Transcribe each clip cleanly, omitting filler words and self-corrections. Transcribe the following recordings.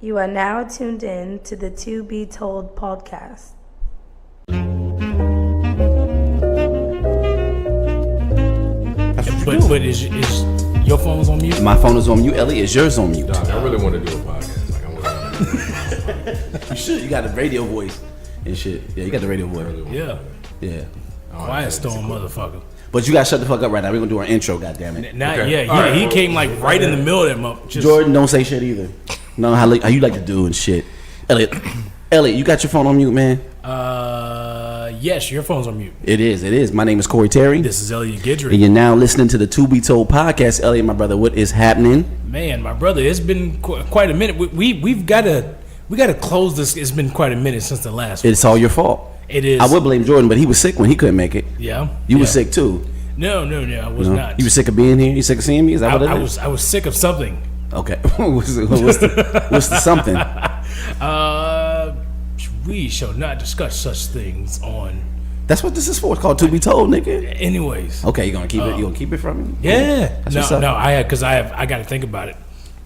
You are now tuned in to the To Be Told podcast. But is your phone's on mute? My phone is on mute. Ellie, is yours on mute? Dog, I really want to do a podcast. Like, I want You should. You got a radio voice and shit. Yeah, you got the radio voice. Yeah. Yeah. Quiet storm, motherfucker. But you got to shut the fuck up right now. We're going to do our intro, goddammit. Now, Okay. yeah, All he right. came like right in the middle of that. Jordan, don't say shit either. No, how you like to do and shit. Elliot, you got your phone on mute, man? Yes, your phone's on mute. It is. My name is Corey Terry. This is Elliot Guidry. And you're now listening to the To Be Told podcast. Elliot, my brother, what is happening? Man, my brother, it's been quite a minute. We got to close this. It's been quite a minute since the last one. It's all your fault. It is. I would blame Jordan, but he was sick when he couldn't make it. Yeah. You were sick too. No, I was not. You were sick of being here? You sick of seeing me? Is that what it is? I was sick of something. Okay. what's the something? We shall not discuss such things on. That's what this is for. It's called To Be Told, nigga. Anyways. Okay, you gonna keep it? You gonna keep it from me? Yeah. That's what's up. I got to think about it.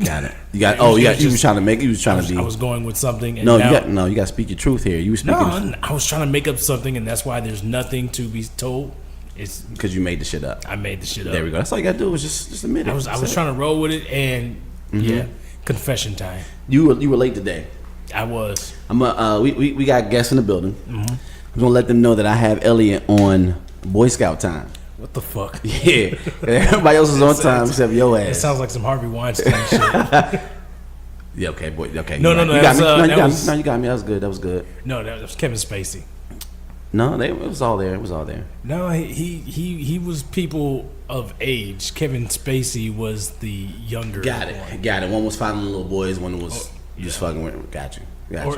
Got it. You was trying to make. You was trying to be. I was going with something. And No, now, you got to speak your truth here. You were speaking. No, I was trying to make up something, and that's why there's nothing to be told. It's because you made the shit up. I made the shit up. There we go. That's all you got to do is just admit it. I was trying to roll with it, and yeah, confession time. You were late today. I was. We got guests in the building. Mm-hmm. I'm gonna let them know that I have Elliot on Boy Scout time. What the fuck? Yeah, everybody else is on time except your ass. It sounds like some Harvey Weinstein shit. Yeah, okay, boy. Okay. No, you you got me. You got me. That was good. No, that was Kevin Spacey. No, it was all there. No, he was people of age. Kevin Spacey was the younger. Got it. One was finding little boys. One was just fucking with. Got you.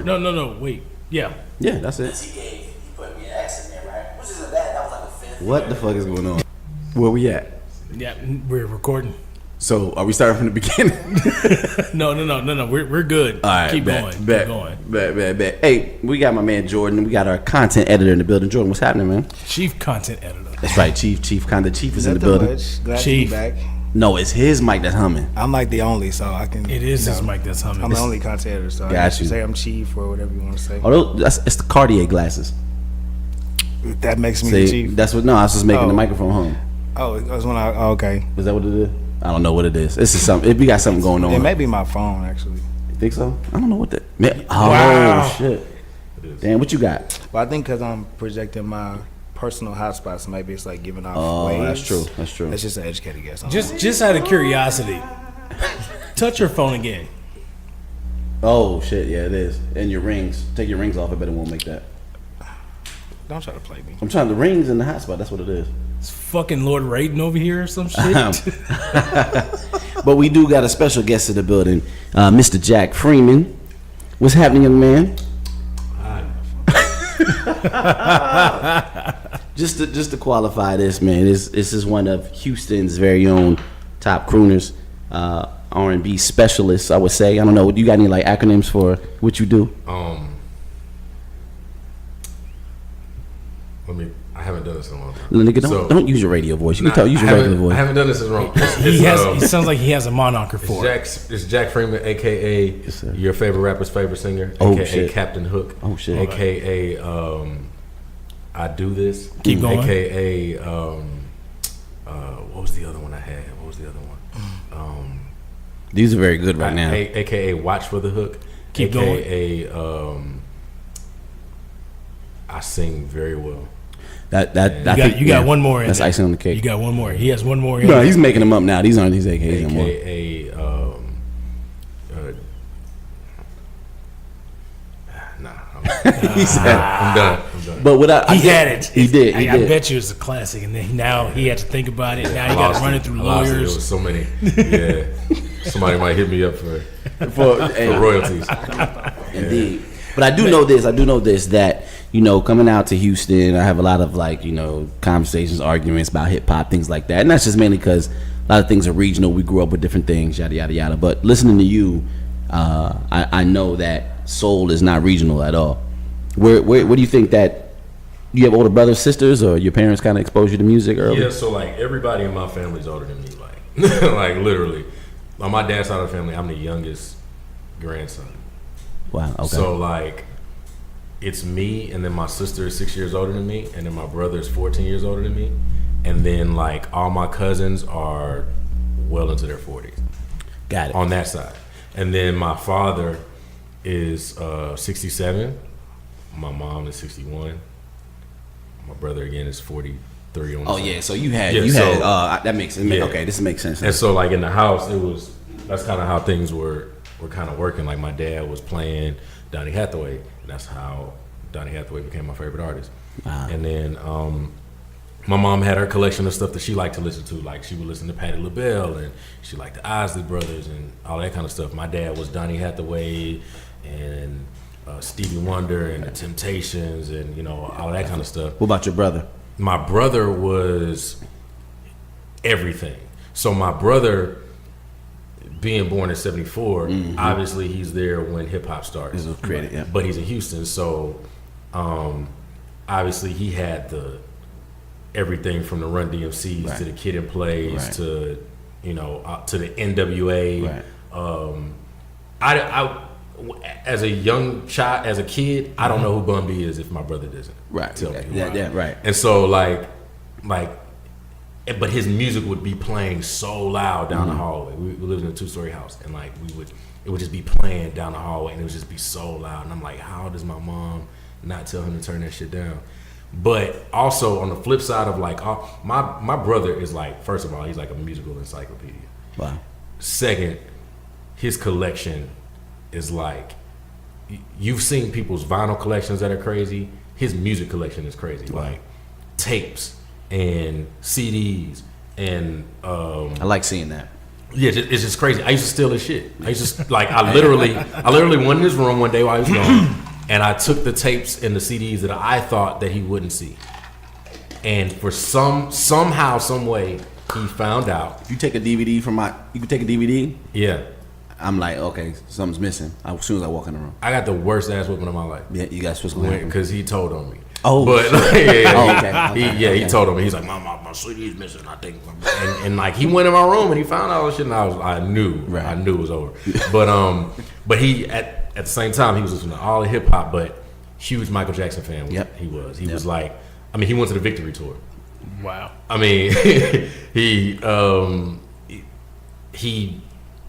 No. Wait. Yeah. Yeah, that's it. He put me an X in there, right? Which isn't bad. That was like a fifth. What the fuck is going on? Where we at? Yeah, we're recording. So, are we starting from the beginning? No. We're good. All right, Keep bet. going. Hey, we got my man Jordan. We got our content editor in the building. Jordan, what's happening, man? Chief content editor. That's right, Chief. Content chief is in the building. Glad Chief. to be back. No, it's his mic that's humming. I'm like the only, so I can. It is his mic that's humming. I'm the only content editor, so I Got guess you. say I'm chief or whatever you want to say. Although it's the Cartier glasses. That makes me the See, chief. that's what. No, I was just making the Oh. microphone hum. Oh, it was when I. Oh, okay. Is that what it is? I don't know what it is. This is something. We got something going on. It may be my phone actually, You think so? I don't know what that. Oh Wow. shit! Damn, what you got? but I think because I'm projecting my personal hotspot, so maybe it's like giving off Oh, waves. that's true. That's just an educated guess. I don't know. Just out of curiosity, touch your phone again. Oh shit! Yeah, it is. And your rings. Take your rings off. I bet it won't make that. Don't try to play me. I'm trying the rings in the hotspot. That's what it is. It's fucking Lord Raiden over here or some shit. But we do got a special guest in the building, Mr. Jack Freeman. What's happening, young man? Just to qualify this, man, this is one of Houston's very own top crooners, R&B specialists, I would say. I don't know. You got any like acronyms for what you do? I haven't done this in a long time. Nigga, don't use your radio voice. You can use your regular voice. I haven't done this in a long time. He sounds like he has a moniker for it. It's Jack Freeman, a.k.a. sir. your favorite rapper's favorite singer, Oh, a.k.a. shit. Captain Hook, Oh, shit. a.k.a. I Do This, Keep going. a.k.a. What was the other one I had? These are very good right now. a.k.a. Watch for the Hook, Keep a.k.a. I sing very well. You got one more in That's there. icing on the cake. You got one more. He has one more in No, there. he's making them up now. These aren't these AKs anymore. AKA, He said, I'm done. but what He had it. He did. I bet you it's a classic, and then now he had to think about it. Now he got to run it through There lawyers. was so many. Yeah, somebody might hit me up for for royalties. Indeed. But I do know this, that, coming out to Houston, I have a lot of conversations, arguments about hip hop, things like that. And that's just mainly because a lot of things are regional. We grew up with different things, yada, yada, yada. But listening to you, I know that soul is not regional at all. Where do you think that you have older brothers, sisters, or your parents kind of exposed you to music early? Yeah, so everybody in my family is older than me, like literally. On my dad's side of the family, I'm the youngest grandson. Wow. Okay. So like, it's me, and then my sister is 6 years older than me, and then my brother is 14 years older than me, and then like all my cousins are well into their 40s. Got it. On that side, and then my father is 67. My mom is 61. My brother again is 43. On the side. Yeah. So you had that makes sense. Yeah. Okay, this makes sense. And so like in the house, that's kind of how things were kind of working. Like my dad was playing Donny Hathaway, and that's how Donny Hathaway became my favorite artist. Wow. And then my mom had her collection of stuff that she liked to listen to. Like she would listen to Patti LaBelle, and she liked the Isley Brothers and all that kind of stuff. My dad was Donny Hathaway and Stevie Wonder and the Temptations and all that kind of stuff. What about your brother? My brother was everything. So my brother, being born in '74, obviously he's there when hip hop started. This was created, yeah. But he's in Houston, so obviously he had everything from the Run DMCs Right. to the Kid and Plays Right. to to the NWA. Right. I as a young child, as a kid, I don't know who Bun B is if my brother doesn't. Right. Tell Okay. me. Yeah. Right. And so but his music would be playing so loud down the hallway. We lived in a 2-story house, and like it would just be playing down the hallway, and it would just be so loud. And I'm like, how does my mom not tell him to turn that shit down? But also on the flip side of like, my brother is like, first of all, he's like a musical encyclopedia. Wow. Second, his collection is like, you've seen people's vinyl collections that are crazy. His music collection is crazy. Wow. Like tapes and CDs and I like seeing that. yeah, it's just crazy. I used to steal his shit. I used to I literally went in his room one day while he was gone, and I took the tapes and the CDs that I thought that he wouldn't see, and for somehow, some way, he found out. If you take a DVD from you can take a DVD. Yeah, I'm like, okay, something's missing. As soon as I walk in the room. I got the worst ass whipping of my life. Yeah, you guys supposed to happen. Because he told on me. Oh, but shit. he told on me. He's like, my CD's missing. I think, and like he went in my room and he found all this shit, and I knew it was over. But he at the same time he was listening to all the hip hop, but huge Michael Jackson fan. Yep. He was like, I mean, he went to the Victory Tour. Wow. I mean, he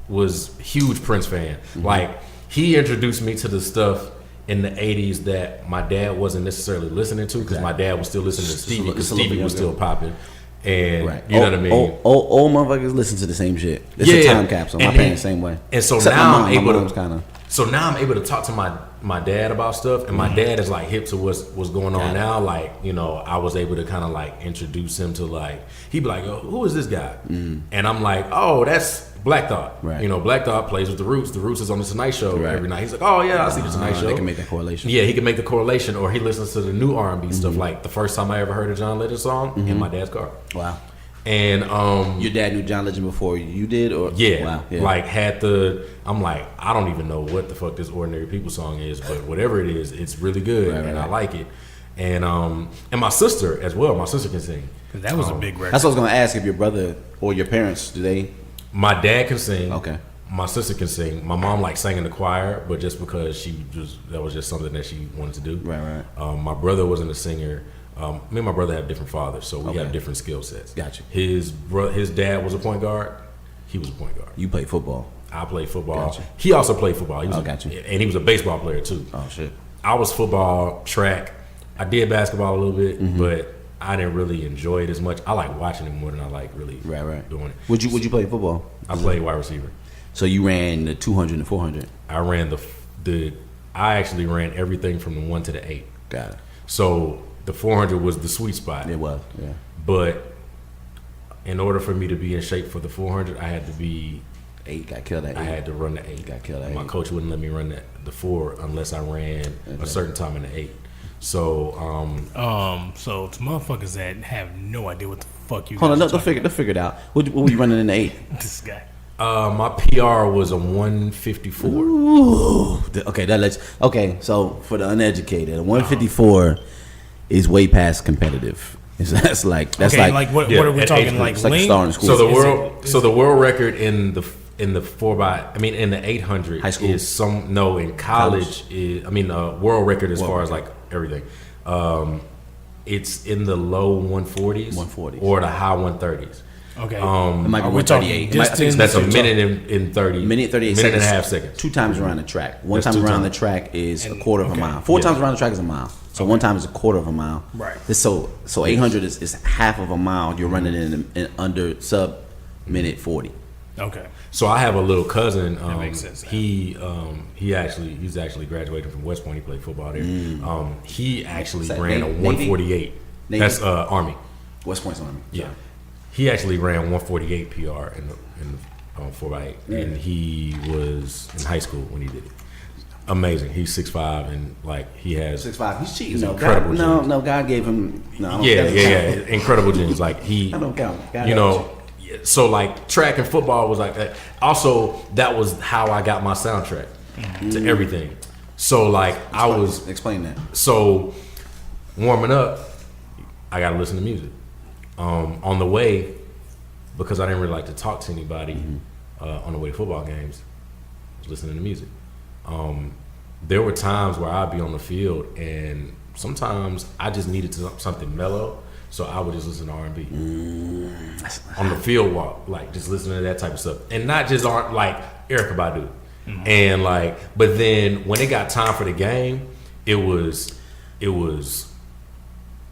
was huge Prince fan. Mm-hmm. Like he introduced me to the stuff in the 80s that my dad wasn't necessarily listening to, because my dad was still listening to Stevie, because Stevie was still popping. And you know what I mean? Old motherfuckers listen to the same shit. It's a time capsule. My parents same way. And so Except now my mom's kinda. So now I'm able to talk to my dad about stuff, and my dad is like hip to what's going on now. Like, I was able to kind of like introduce him to, like, he'd be like, "Oh, who is this guy?" And I'm like, "Oh, that's Black Thought." Right. Black Thought plays with the Roots. The Roots is on the Tonight Show every night. He's like, "Oh yeah, I see the Tonight Show." They can make that correlation. Yeah, he can make the correlation, or he listens to the new R&B stuff. Like the first time I ever heard a John Legend song in my dad's car. Wow. And your dad knew John Legend before you did, or yeah, wow. Yeah. like I'm like, I don't even know what the fuck this Ordinary People song is, but whatever it is, it's really good, and I like it. And my sister as well. My sister can sing. That was a big record. That's what I was gonna ask. If your brother or your parents, do they? My dad can sing. Okay. My sister can sing. My mom sang in the choir, but just because that was just something that she wanted to do. Right. My brother wasn't a singer. Me and my brother have different fathers, so we have different skill sets. Gotcha. His dad was a point guard. He was a point guard. You play football. I played football. Gotcha. He also played football. He was gotcha. And he was a baseball player too. Oh shit. I was football, track. I did basketball a little bit, but I didn't really enjoy it as much. I like watching it more than I like really doing it. Would you play football? I played wide receiver. So you ran the 200 and 400. I ran I actually ran everything from the 1 to the 8. Got it. So the 400 was the sweet spot. It was. Yeah. But in order for me to be in shape for the 400, I had to be 8. Got killed at 8. I had to run the 8. Got killed at My 8. coach wouldn't let me run the 4 unless I ran a certain time in the 8. So so to motherfuckers that have no idea what the fuck you Hold on, guys are they'll figure it out. What were you running in the 8? this guy. my PR was a 154. Ooh. Okay, okay, so for the uneducated, a 154 is way past competitive. That's like What are we talking? Like it's like a length? star in school. So the world record in in the in the 800 High school? is in college is world record as far as like everything. It's in the low 140s, 140s. or the high 130s. Okay. It might be Are we talking 138. distance? That's a minute in 30. Minute 38 minute seconds. and a half seconds. 2 times around the track. One That's time 2 around times. the track is a And- quarter of a okay. mile. 4 Yeah. times around the track is a mile. So 1 time is a quarter of a mile. Right. So 800 is half of a mile. You're running in under sub minute 40. Okay. So I have a little cousin. makes sense now. He's actually graduated from West Point. He played football there. He actually Is that ran a Navy? 148. Navy? That's Army. West Point's Army. Yeah. He actually ran 148 PR in the 4x8, and he was in high school when he did it. Amazing. He's 6'5", and like he has 6'5". He's cheating. He's No, incredible God, genes. no, God gave him. No, I don't yeah, count. incredible genes. Like he, I don't count. God you helps know. So like track and football was like that. Also, that was how I got my soundtrack to everything. So like I was Explain that. so warming up, I gotta listen to music. On the way, because I didn't really like to talk to anybody on the way to football games, I was listening to music. There were times where I'd be on the field, and sometimes I just needed something mellow, so I would just listen to R&B on the field walk, like just listening to that type of stuff, and not just like Erykah Badu, and like. But then when it got time for the game, it was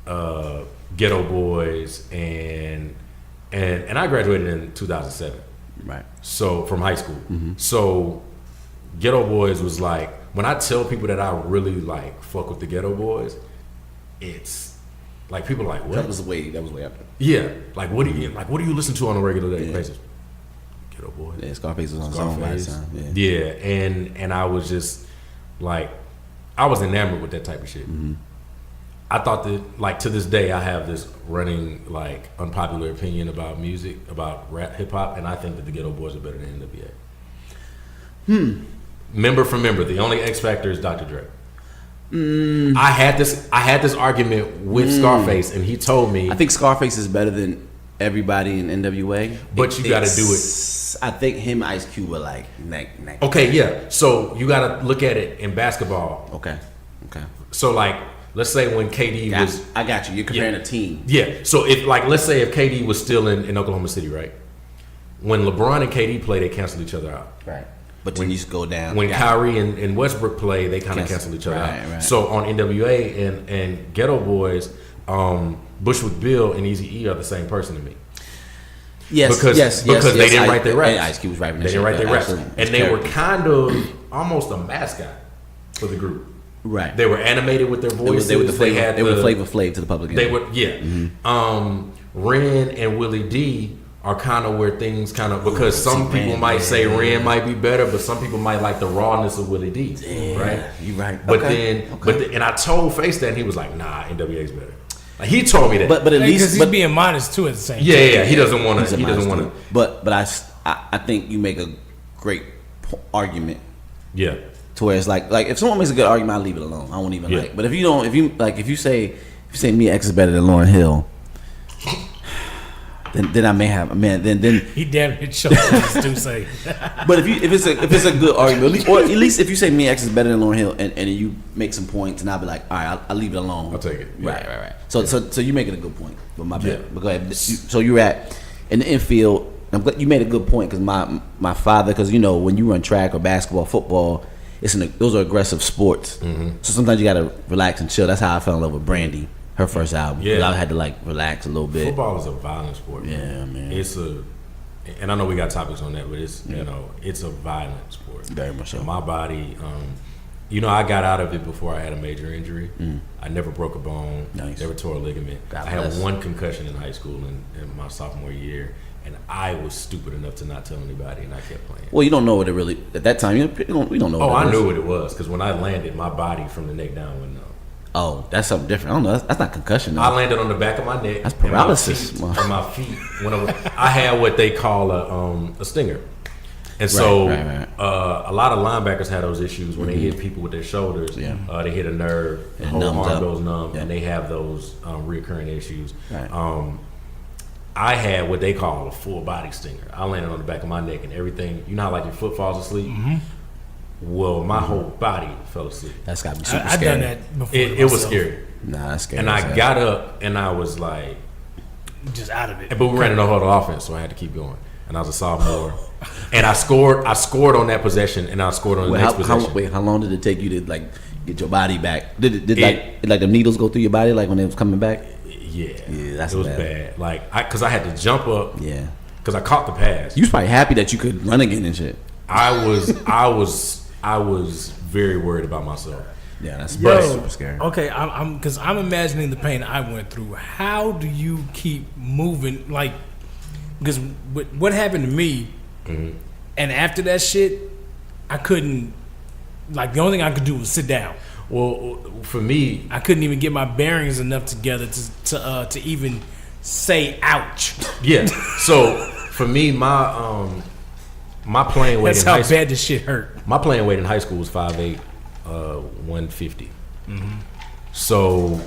Ghetto Boys and I graduated in 2007. Right. So from high school. So Ghetto Boys was like, when I tell people that I really like fuck with the Ghetto Boys, it's like people are like, what? That was way after. Yeah. Like what do you listen to on a regular day basis? Ghetto Boys. Yeah, Scarface was on song last time. Yeah. Yeah, and I was just like, I was enamored with that type of shit. I thought that, like, to this day, I have this running, like, unpopular opinion about music, about rap, hip hop, and I think that the Ghetto Boys are better than NWA. Member for member, the only X factor is Dr. Dre. I had this argument with Scarface, and he told me, I think Scarface is better than everybody in NWA. But you gotta do it. I think him, Ice Cube were like neck. okay, yeah. So you gotta look at it in basketball. Okay. So like, let's say when KD was, I got you. You're comparing a team. yeah. So if like, let's say if KD was still in Oklahoma City, right? When LeBron and KD play, they cancel each other out. Right. But then you just go down. When Kyrie and Westbrook play, they kind of cancel each other out. Right. So on NWA and Ghetto Boys, Bushwick Bill and Eazy-E are the same person to me. Yes. Because they didn't write their raps. And Ice Cube was writing. They didn't write their raps, Absolutely. and they were kind of almost a mascot for the group. Right. They were animated with their voices. They were the flavor. had They were Flavor Flav to the public. They were, yeah. Ren and Willie D are kind of where things kind of, because some people might say Ren might be better, but some people might like the rawness of Willie D. Right? You're right. But and I told Face that, and he was like, "Nah, NWA's better." Like he told me that. But at Because least he's being modest too at the same time. yeah, he doesn't want he's to. a He doesn't monster. want to. But I think you make a great argument Yeah. to where it's like if someone makes a good argument, I leave it alone. I won't even Yeah. like. But if you say Mia X is better than Lauryn Hill, then I may have then. He damn near choked on his do say. But if it's a good argument, or at least if you say Mia X is better than Lauryn Hill, and you make some points, and I'll be like, all right, I'll leave it alone. I'll take it. Yeah. Right. So you making a good point. But my bad. Yeah. But go ahead. So you're at in the infield. I'm glad you made a good point because my father, because when you run track or basketball, football, those are aggressive sports. So sometimes you gotta relax and chill. That's how I fell in love with Brandy, her first album. Yeah. 'Cause I had to relax a little bit. Football is a violent sport. Yeah, man. And I know we got topics on that, but it's it's a violent sport. Very much so. And my body, I got out of it before I had a major injury. I never broke a bone. Nice. Never tore a ligament. God I had bless. one concussion in high school in my sophomore year, and I was stupid enough to not tell anybody, and I kept playing. Well, you don't know what it really at that time. We don't know. Oh, what it I is. knew what it was because when I landed, my body from the neck down went numb. Oh, that's something different. I don't know. That's not concussion. Though. I landed on the back of my neck. That's and my paralysis, feet- man. And my feet went over. I had what they call a stinger. And so Right. a lot of linebackers have those issues when they hit people with their shoulders. Yeah. They hit a nerve, the It whole numbs arm up. goes numb, Yeah. and they have those recurring issues. Right. I had what they call a full body stinger. I landed on the back of my neck and everything. You know how like your foot falls asleep? Mm-hmm. Well, my whole body fell asleep. That's got to be super I've scary. done that before. It was scary. Nah, that's scary. And I got up and I was like, just out of it. but we ran a no huddle offense, so I had to keep going. And I was a sophomore, and I scored on that possession, and I scored on the next possession. How long did it take you to like get your body back? Did the needles go through your body like when it was coming back? Yeah, that's it was bad. Like, because I had to jump up. Yeah, because I caught the pass. You was probably happy that you could run again and shit. I was very worried about myself. Yeah, that's super scary. Okay, because I'm imagining the pain I went through. How do you keep moving? Like, because what happened to me, and after that shit, I couldn't. Like, the only thing I could do was sit down. Well, for me, I couldn't even get my bearings enough together to even say ouch. Yeah. So for me, my playing weight That's in how high school, bad this shit hurt. my playing weight in high school was 5'8", 150. So,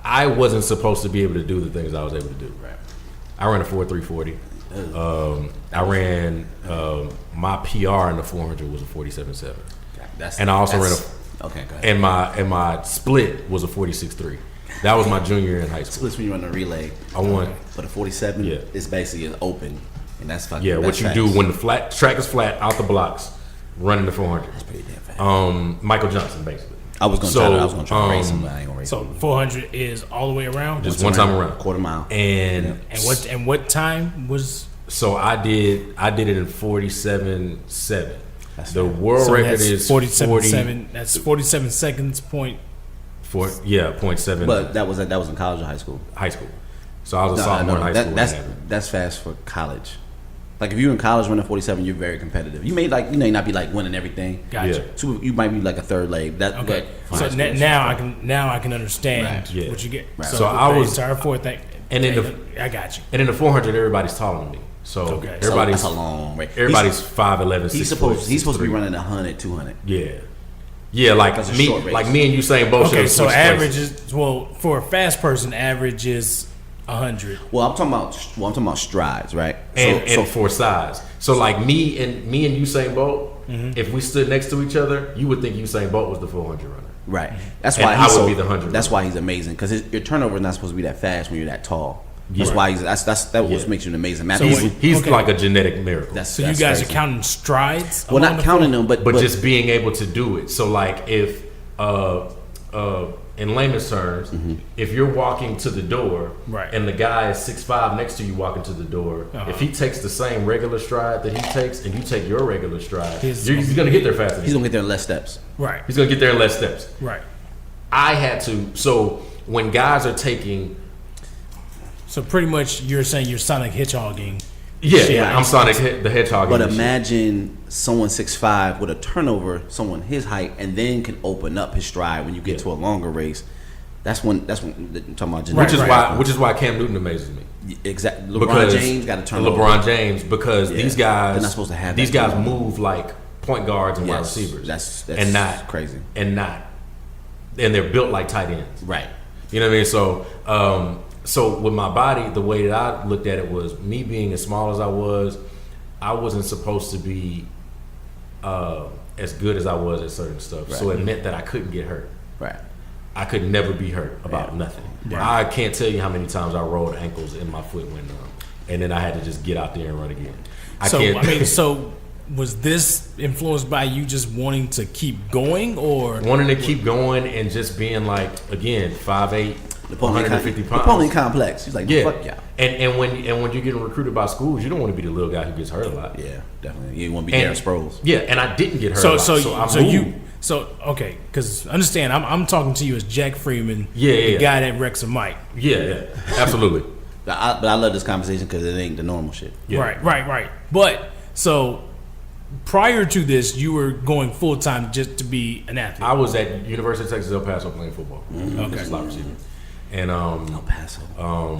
I wasn't supposed to be able to do the things I was able to do. Right. I ran a 4.340. I ran my PR in the 400 was a 47.7. And I also ran a okay. Go ahead. and my split was a 46.3. That was my junior year in high school. Splits when you run a relay. I won. But a 47 Yeah. is basically an open, and that's fucking. Yeah, that's what you fast. do when the track is flat out the blocks, running the 400. That's pretty damn fast. Michael Johnson, basically. I was gonna try to race him, but I ain't gonna race So him. 400 is all the way around. Just one time around, quarter mile. and What time was? so I did it in 47.7. That's The fast. world So record that's is 47.7. That's 47 seconds. Point. 0.7. But that was in college or high school. high school. So I was a sophomore in high school. when that happened. That's fast for college. Like if you're in college running 47, you're very competitive. You may not be like winning everything. Gotcha. Yeah. So you might be like a third leg. Okay. but So now I can understand Right. Yeah. what you get. Right. So I was- sorry for that. And in I got you. And in the 400, everybody's taller than me. So Okay. So everybody's that's a long race. everybody's 5'11", He's 6 supposed to be 6'3". running 100, 200. Yeah, like That's a me, short race. like me and Usain Bolt. Okay, should've so switched average places. is for a fast person. Average is 100. Well, I'm talking about strides, right? and for size. So like me and Usain Bolt, if we stood next to each other, you would think Usain Bolt was the 400 runner. right. That's And why I he's would be the 100 That's runner. why he's amazing because your turnover is not supposed to be that fast when you're that tall. That's Yeah. why that what Yeah. makes you an amazing So athlete. He's Okay. like a genetic miracle. That's So you guys crazy. are counting strides. Well, along not the counting floor? them, but just being able to do it. So like if in layman's terms, if you're walking to the door Right. and the guy is 6'5" next to you walking to the door, if he takes the same regular stride that he takes and you take your regular stride, He's he's going to get there faster than He's you. gonna get there in less steps. Right. He's going to get there in less steps. Right. I had to. So when guys are taking, So pretty much you're saying you're Sonic Hedgehogging. yeah, Shit, I'm Sonic the Hedgehog. But and shit. imagine someone 6'5" with a turnover, someone his height, and then can open up his stride when you get to a longer race. That's when I'm talking about. which is why Cam Newton amazes me. Exactly. LeBron Because James got to turn over. LeBron James, because Yeah. these guys, They're not supposed to have these that guys turnover. move like point guards and wide Yes, receivers. that's and not crazy. and they're built like tight ends. Right. You know what I mean? So, so with my body, the way that I looked at it was me being as small as I wasn't supposed to be as good as I was at certain stuff. Right. So it meant that I couldn't get hurt. Right. I could never be hurt about Yeah. nothing. I can't tell you how many times I rolled ankles and my foot went numb, and then I had to just get out there and run again. So was this influenced by you just wanting to keep going, or wanting to keep going and just being like, again, 5'8", 150 pounds. Napoleon complex. He's like, Yeah, fuck yeah. and when you're getting recruited by schools, you don't want to be the little guy who gets hurt a lot. Yeah, definitely. You want to be Darren Sproles. Yeah, and I didn't get hurt. so a lot, I moved. okay? Because understand, I'm talking to you as Jack Freeman, the guy that wrecks a mic. Yeah, absolutely. But I love this conversation because it ain't the normal shit. Yeah. Right. But so prior to this, you were going full time just to be an athlete. I was at University of Texas El Paso playing football. Okay. Slot receiver. And El Paso.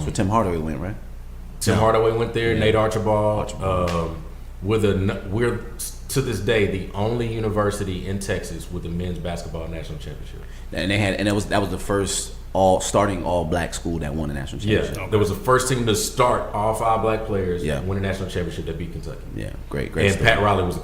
So Tim Hardaway went, right? Tim Hardaway went there. Nate Archibald. We're to this day the only university in Texas with the men's basketball national championship. And that was the first all black school that won the national championship. Yeah, there was the first team to start all 5 black players. Yeah. Win a national championship that beat Kentucky. Yeah, great. And story. Pat Riley was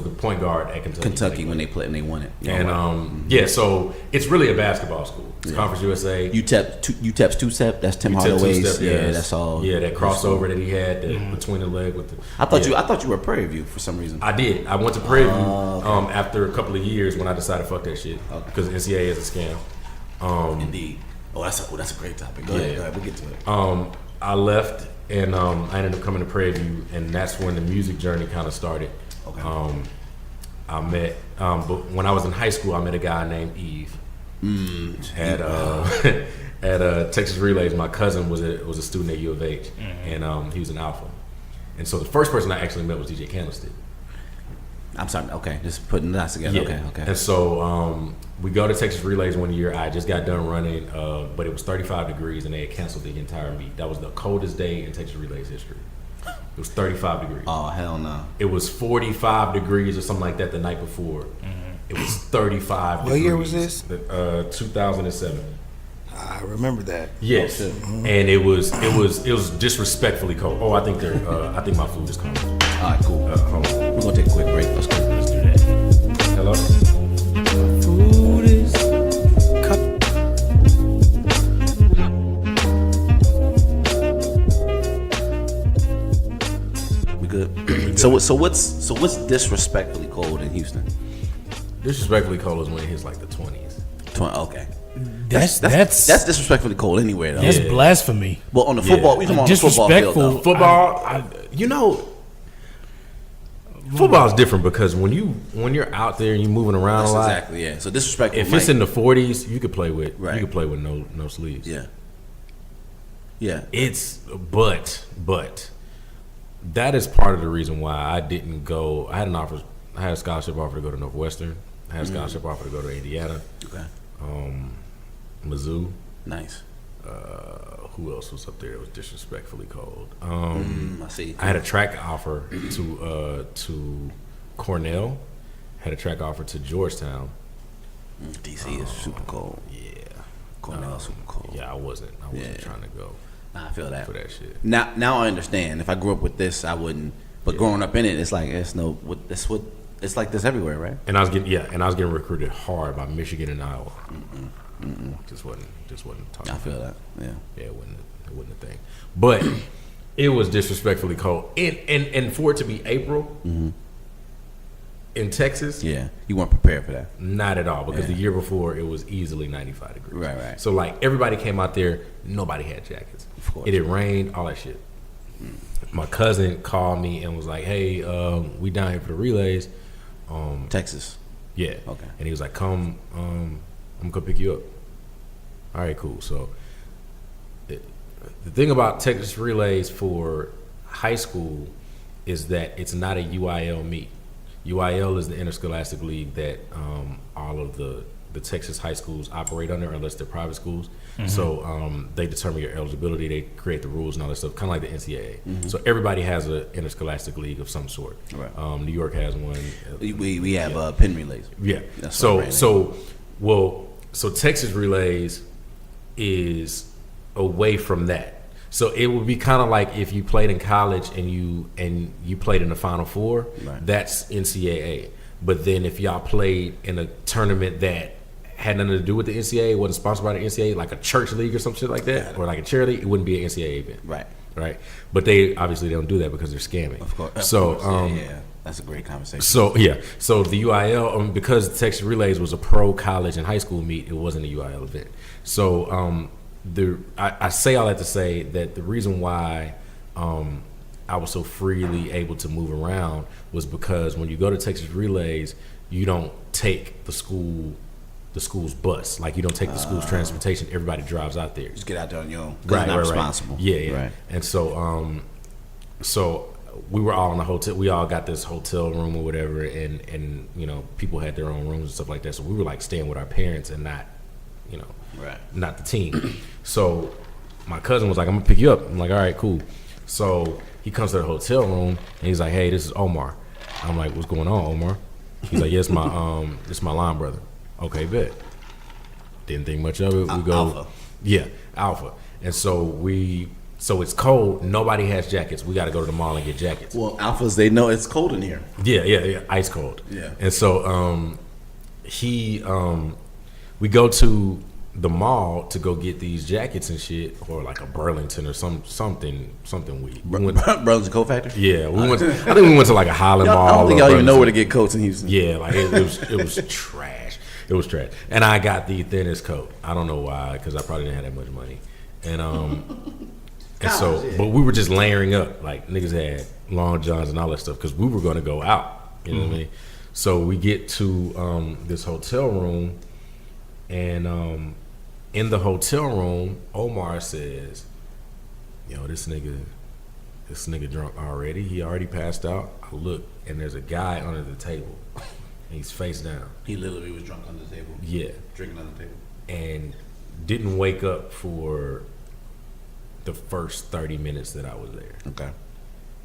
the point guard at Kentucky. When they played and they won it. And so it's really a basketball school. It's Conference USA. UTEP's two-step. That's Tim UTEP Hardaway's. two-step, Yeah, that's all. Yeah, that crossover that he had between the leg with the. I thought you were a Prairie View for some reason. I did. I went to Prairie View after a couple of years when I decided fuck that shit because NCAA is a scam. Indeed. Oh, that's a great topic. Go ahead. We'll get to it. I left and I ended up coming to Prairie View, and that's when the music journey kind of started. Okay. I met, but when I was in high school, I met a guy named Eve. At Texas Relays, my cousin was a student at U of H, and he was an alpha. And so the first person I actually met was DJ Candlestick. I'm sorry. Okay, just putting that together. Yeah. Okay. And so we go to Texas Relays one year. I just got done running, but it was 35 degrees, and they had canceled the entire meet. That was the coldest day in Texas Relays history. It was 35 degrees. Oh, hell no. It was 45 degrees or something like that the night before. It was 35 degrees. What year was this? 2007. I remember that. Yes, and it was disrespectfully cold. Oh, I think I think my food is coming. All right, cool. Hold on. We're gonna take a quick break. Let's go. Let's do that. Hello. Food is We good. So what's disrespectfully cold in Houston? Disrespectfully cold is when it hits like the 20s. Okay. that's That's disrespectfully cold anywhere though. that's Yeah. blasphemy. Well, on the football, we talking on the football field Disrespectful. though. Football, football is different because when you're out there and you're moving around That's a lot. exactly, yeah. So disrespectful. If it's in the 40s, you could play with no sleeves. Yeah. But that is part of the reason why I didn't go. I had a scholarship offer to go to Northwestern. I had a scholarship offer to go to Indiana. Okay. Mizzou. Nice. Who else was up there that was disrespectfully cold? I see. I had a track offer to Cornell. Had a track offer to Georgetown. DC is super cold. Yeah. Cornell super cold. Yeah, I wasn't trying to go I feel that. for that shit. Now I understand. If I grew up with this, I wouldn't. But growing up in it, it's like it's like this everywhere, right? And I was getting recruited hard by Michigan and Iowa. Just wasn't talking. I feel that. Yeah. Yeah, it wasn't a thing. But it was disrespectfully cold. And for it to be April in Texas, Yeah. You weren't prepared for that. not at all. Because Yeah. the year before it was easily 95 degrees. Right. So like everybody came out there, nobody had jackets. Of course. It had rained, all that shit. My cousin called me and was like, "Hey, we down here for the relays." Texas. Yeah. Okay. And he was like, "Come, I'm gonna come pick you up." All right, cool. So the thing about Texas Relays for high school is that it's not a UIL meet. UIL is the interscholastic league that all of the Texas high schools operate under, unless they're private schools. So they determine your eligibility. They create the rules and all that stuff, kind of like the NCAA. So everybody has an interscholastic league of some sort. Right. New York has one. We have pin relays. Yeah. That's So what so Texas Relays is away from that. So it would be kind of like if you played in college and you played in the Final Four. Right. That's NCAA. But then if y'all played in a tournament that had nothing to do with the NCAA, wasn't sponsored by the NCAA, like a church league or some shit like that, or like a charity, it wouldn't be an NCAA event. Right. But they obviously don't do that because they're scamming. Of course. So yeah. That's a great conversation. So the UIL, because Texas Relays was a pro college and high school meet, it wasn't a UIL event. So I say all that to say that the reason why I was so freely able to move around was because when you go to Texas Relays, you don't take the school's bus, like you don't take the school's transportation. Everybody drives out there. Just get out there on your own. Right, Not right, responsible. Right. Yeah. Right. And so we were all in the hotel. We all got this hotel room or whatever, and people had their own rooms and stuff like that. So we were like staying with our parents and not, not the team. So my cousin was like, "I'm gonna pick you up." I'm like, "All right, cool." So he comes to the hotel room and he's like, "Hey, this is Omar." I'm like, "What's going on, Omar?" He's like, "Yes, it's my line brother." Okay, bet. Didn't think much of it. We go. Alpha. Yeah, Alpha. And so it's cold. Nobody has jackets. We got to go to the mall and get jackets. Well, Alphas, they know it's cold in here. Yeah, ice cold. Yeah. And so we go to the mall to go get these jackets and shit, or like a Burlington or something weak. Burlington Coat Factory. Yeah, we went. I think we went to like a Highland Mall. I don't think or y'all even know Burlington. where to get coats in Houston. Yeah, like it was trash. It was trash. And I got the thinnest coat. I don't know why, because I probably didn't have that much money. And so, but we were just layering up. Like niggas had long johns and all that stuff because we were going to go out. You know what I mean? So we get to this hotel room, and in the hotel room, Omar says, "Yo, this nigga drunk already. He already passed out." I look, and there's a guy under the table. He's face down. He literally was drunk under the table. Yeah, Drinking under the table. and didn't wake up for the first 30 minutes that I was there. Okay.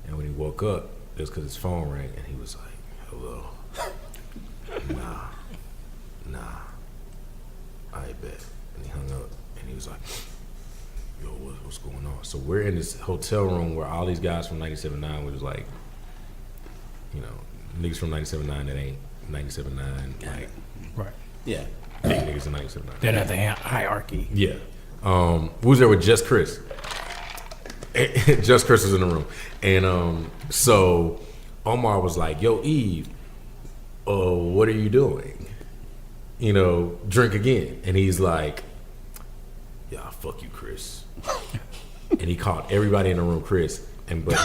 And when he woke up, it was because his phone rang, and he was like, "Hello." Nah, I bet. And he hung up, and he was like, "Yo, what's going on?" So we're in this hotel room where all these guys from 97.9 was like, you know, niggas from 97.9 that ain't 97.9, like Right. Yeah. big niggas in 97.9. They're not the hierarchy. Yeah. We was there with Just Chris. Just Chris was in the room. And so Omar was like, "Yo, Eve, what are you doing? You know, drink again." And he's like, "Yeah, fuck you, Chris." And he called everybody in the room Chris. But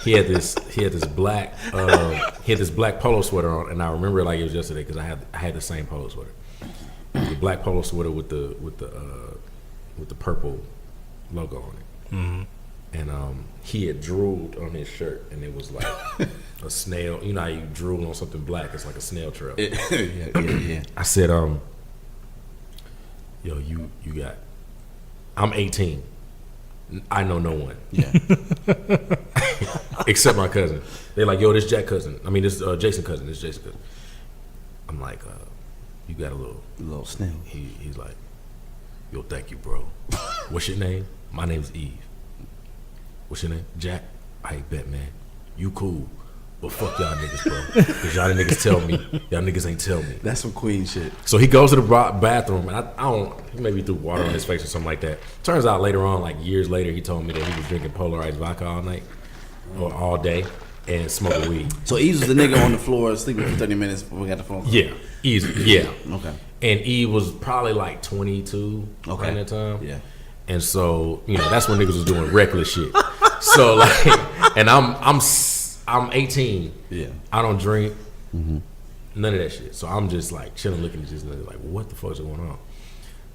he had this black polo sweater on, and I remember it like it was yesterday because I had the same polo sweater. The black polo sweater with the purple logo on it. Mm-hmm. And he had drooled on his shirt, and it was like a snail. You know how you drool on something black? It's like a snail trail. Yeah. I said, "Yo, you got. I'm 18. I know no one. Yeah. Except my cousin. They're like, yo, this Jack cousin. I mean, this Jason cousin. This Jason cousin." I'm like, "You got a little snail." He's like, "Yo, thank you, bro. What's your name?" "My name's Eve." "What's your name?" "Jack." "I bet, man. You cool. But fuck y'all niggas, bro. Because y'all niggas tell me. Y'all niggas ain't tell me." That's some queen shit. So he goes to the bathroom, and I don't, he maybe threw water on his face or something like that. Turns out later on, like years later, he told me that he was drinking polarized vodka all night or all day and smoking weed. So Eve was the nigga on the floor sleeping for 30 minutes before we got the phone call. Yeah, easy. Yeah. Okay. And Eve was probably like 22 Okay. at that time. Yeah. And so, you know, that's when niggas was doing reckless shit. So like, and I'm 18. Yeah. I don't drink. None of that shit. So I'm just like chilling, looking at this nigga like, what the fuck's going on?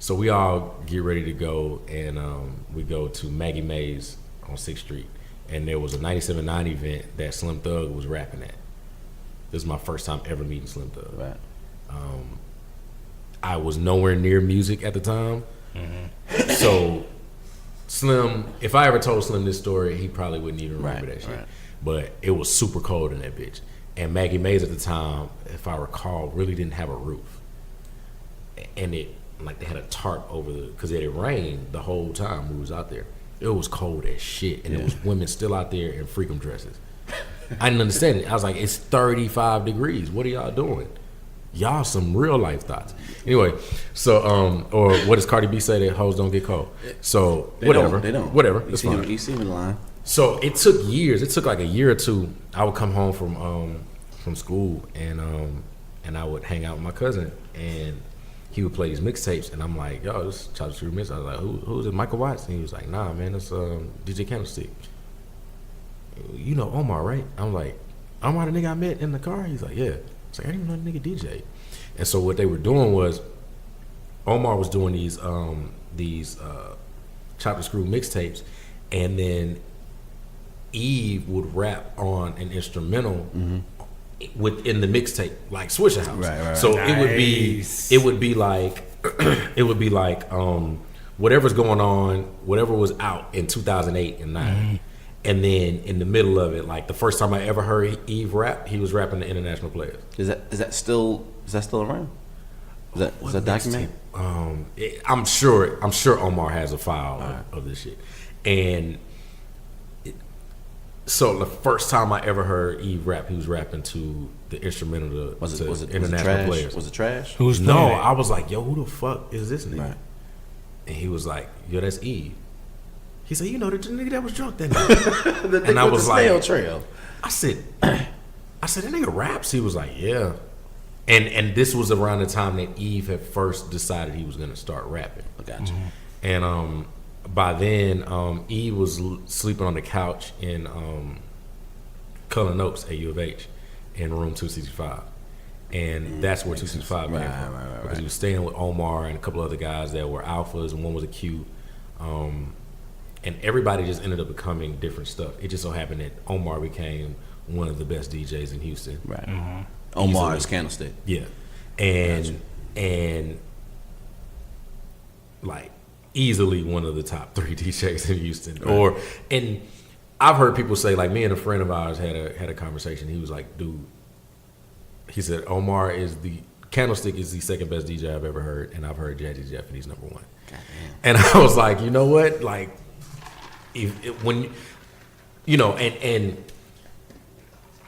So we all get ready to go, and we go to Maggie Mae's on 6th Street, and there was a 97.9 event that Slim Thug was rapping at. This is my first time ever meeting Slim Thug. Right. I was nowhere near music at the time. So Slim, if I ever told Slim this story, he probably wouldn't even remember that shit. Right. But it was super cold in that bitch. And Maggie Mae's at the time, if I recall, really didn't have a roof. And it, like, they had a tarp over because it had rained the whole time we was out there. It was cold as shit. And it was women still out there in freakum dresses. I didn't understand it. I was like, it's 35 degrees. What are y'all doing? Y'all some real life thoughts. Anyway, so or what does Cardi B say that hoes don't get cold? So whatever. They don't. Whatever. You It's see fine. him, you see him in line. So it took years. It took like a year or two. I would come home from school, and I would hang out with my cousin, and he would play these mixtapes, and I'm like, "Yo, this Chop Screw mix." I was like, "Who's it? Michael Watts?" And he was like, "Nah, man, that's DJ Candlestick." "You know Omar, right?" I'm like, "Omar, the nigga I met in the car?" He's like, "Yeah." It's like, I didn't even know the nigga DJ. And so what they were doing was, Omar was doing these Chop Screw mixtapes, and then Eve would rap on an instrumental within the mixtape, like Swisher House. Right. So Nice. it would be like whatever's going on, whatever was out in 2008 and 9. And then in the middle of it, like the first time I ever heard Eve rap, he was rapping the International Players. Is that still around? Was that documented? I'm sure Omar has a file of this shit. And so the first time I ever heard Eve rap, he was rapping to the instrumental to international players. Was it trash? Who's No, playing it? I was like, yo, who the fuck is this nigga? Right. And he was like, yo, that's Eve. He said, you know, the nigga that was drunk that night. And I was like, trail. I said, that nigga raps? He was like, yeah. And this was around the time that Eve had first decided he was going to start rapping. I got you. And by then, Eve was sleeping on the couch in Cullen Oaks at U of H in room 265. And that's where 265 came from. Right. Because he was staying with Omar and a couple other guys that were alphas, and one was a Q. And everybody just ended up becoming different stuff. It just so happened that Omar became one of the best DJs in Houston. Right. Omar's Candlestick. Yeah. And like easily one of the top 3 DJs in Houston. Right. And I've heard people say, like, me and a friend of ours had a conversation. He was like, dude, he said Omar is the Candlestick is the second best DJ I've ever heard, and I've heard Jazzy Jeff, and he's number 1. And I was like, you know what? Like, when you know, and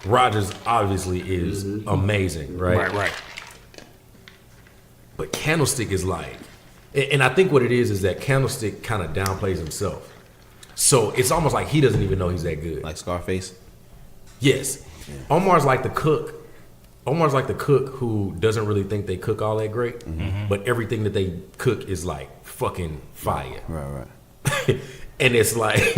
Rogers obviously is amazing, right? Right. But Candlestick is like, and I think what it is that Candlestick kind of downplays himself. So it's almost like he doesn't even know he's that good. Like Scarface? Yes. Yeah. Omar's like the cook who doesn't really think they cook all that great, but everything that they cook is like fucking fire. Right. And it's like,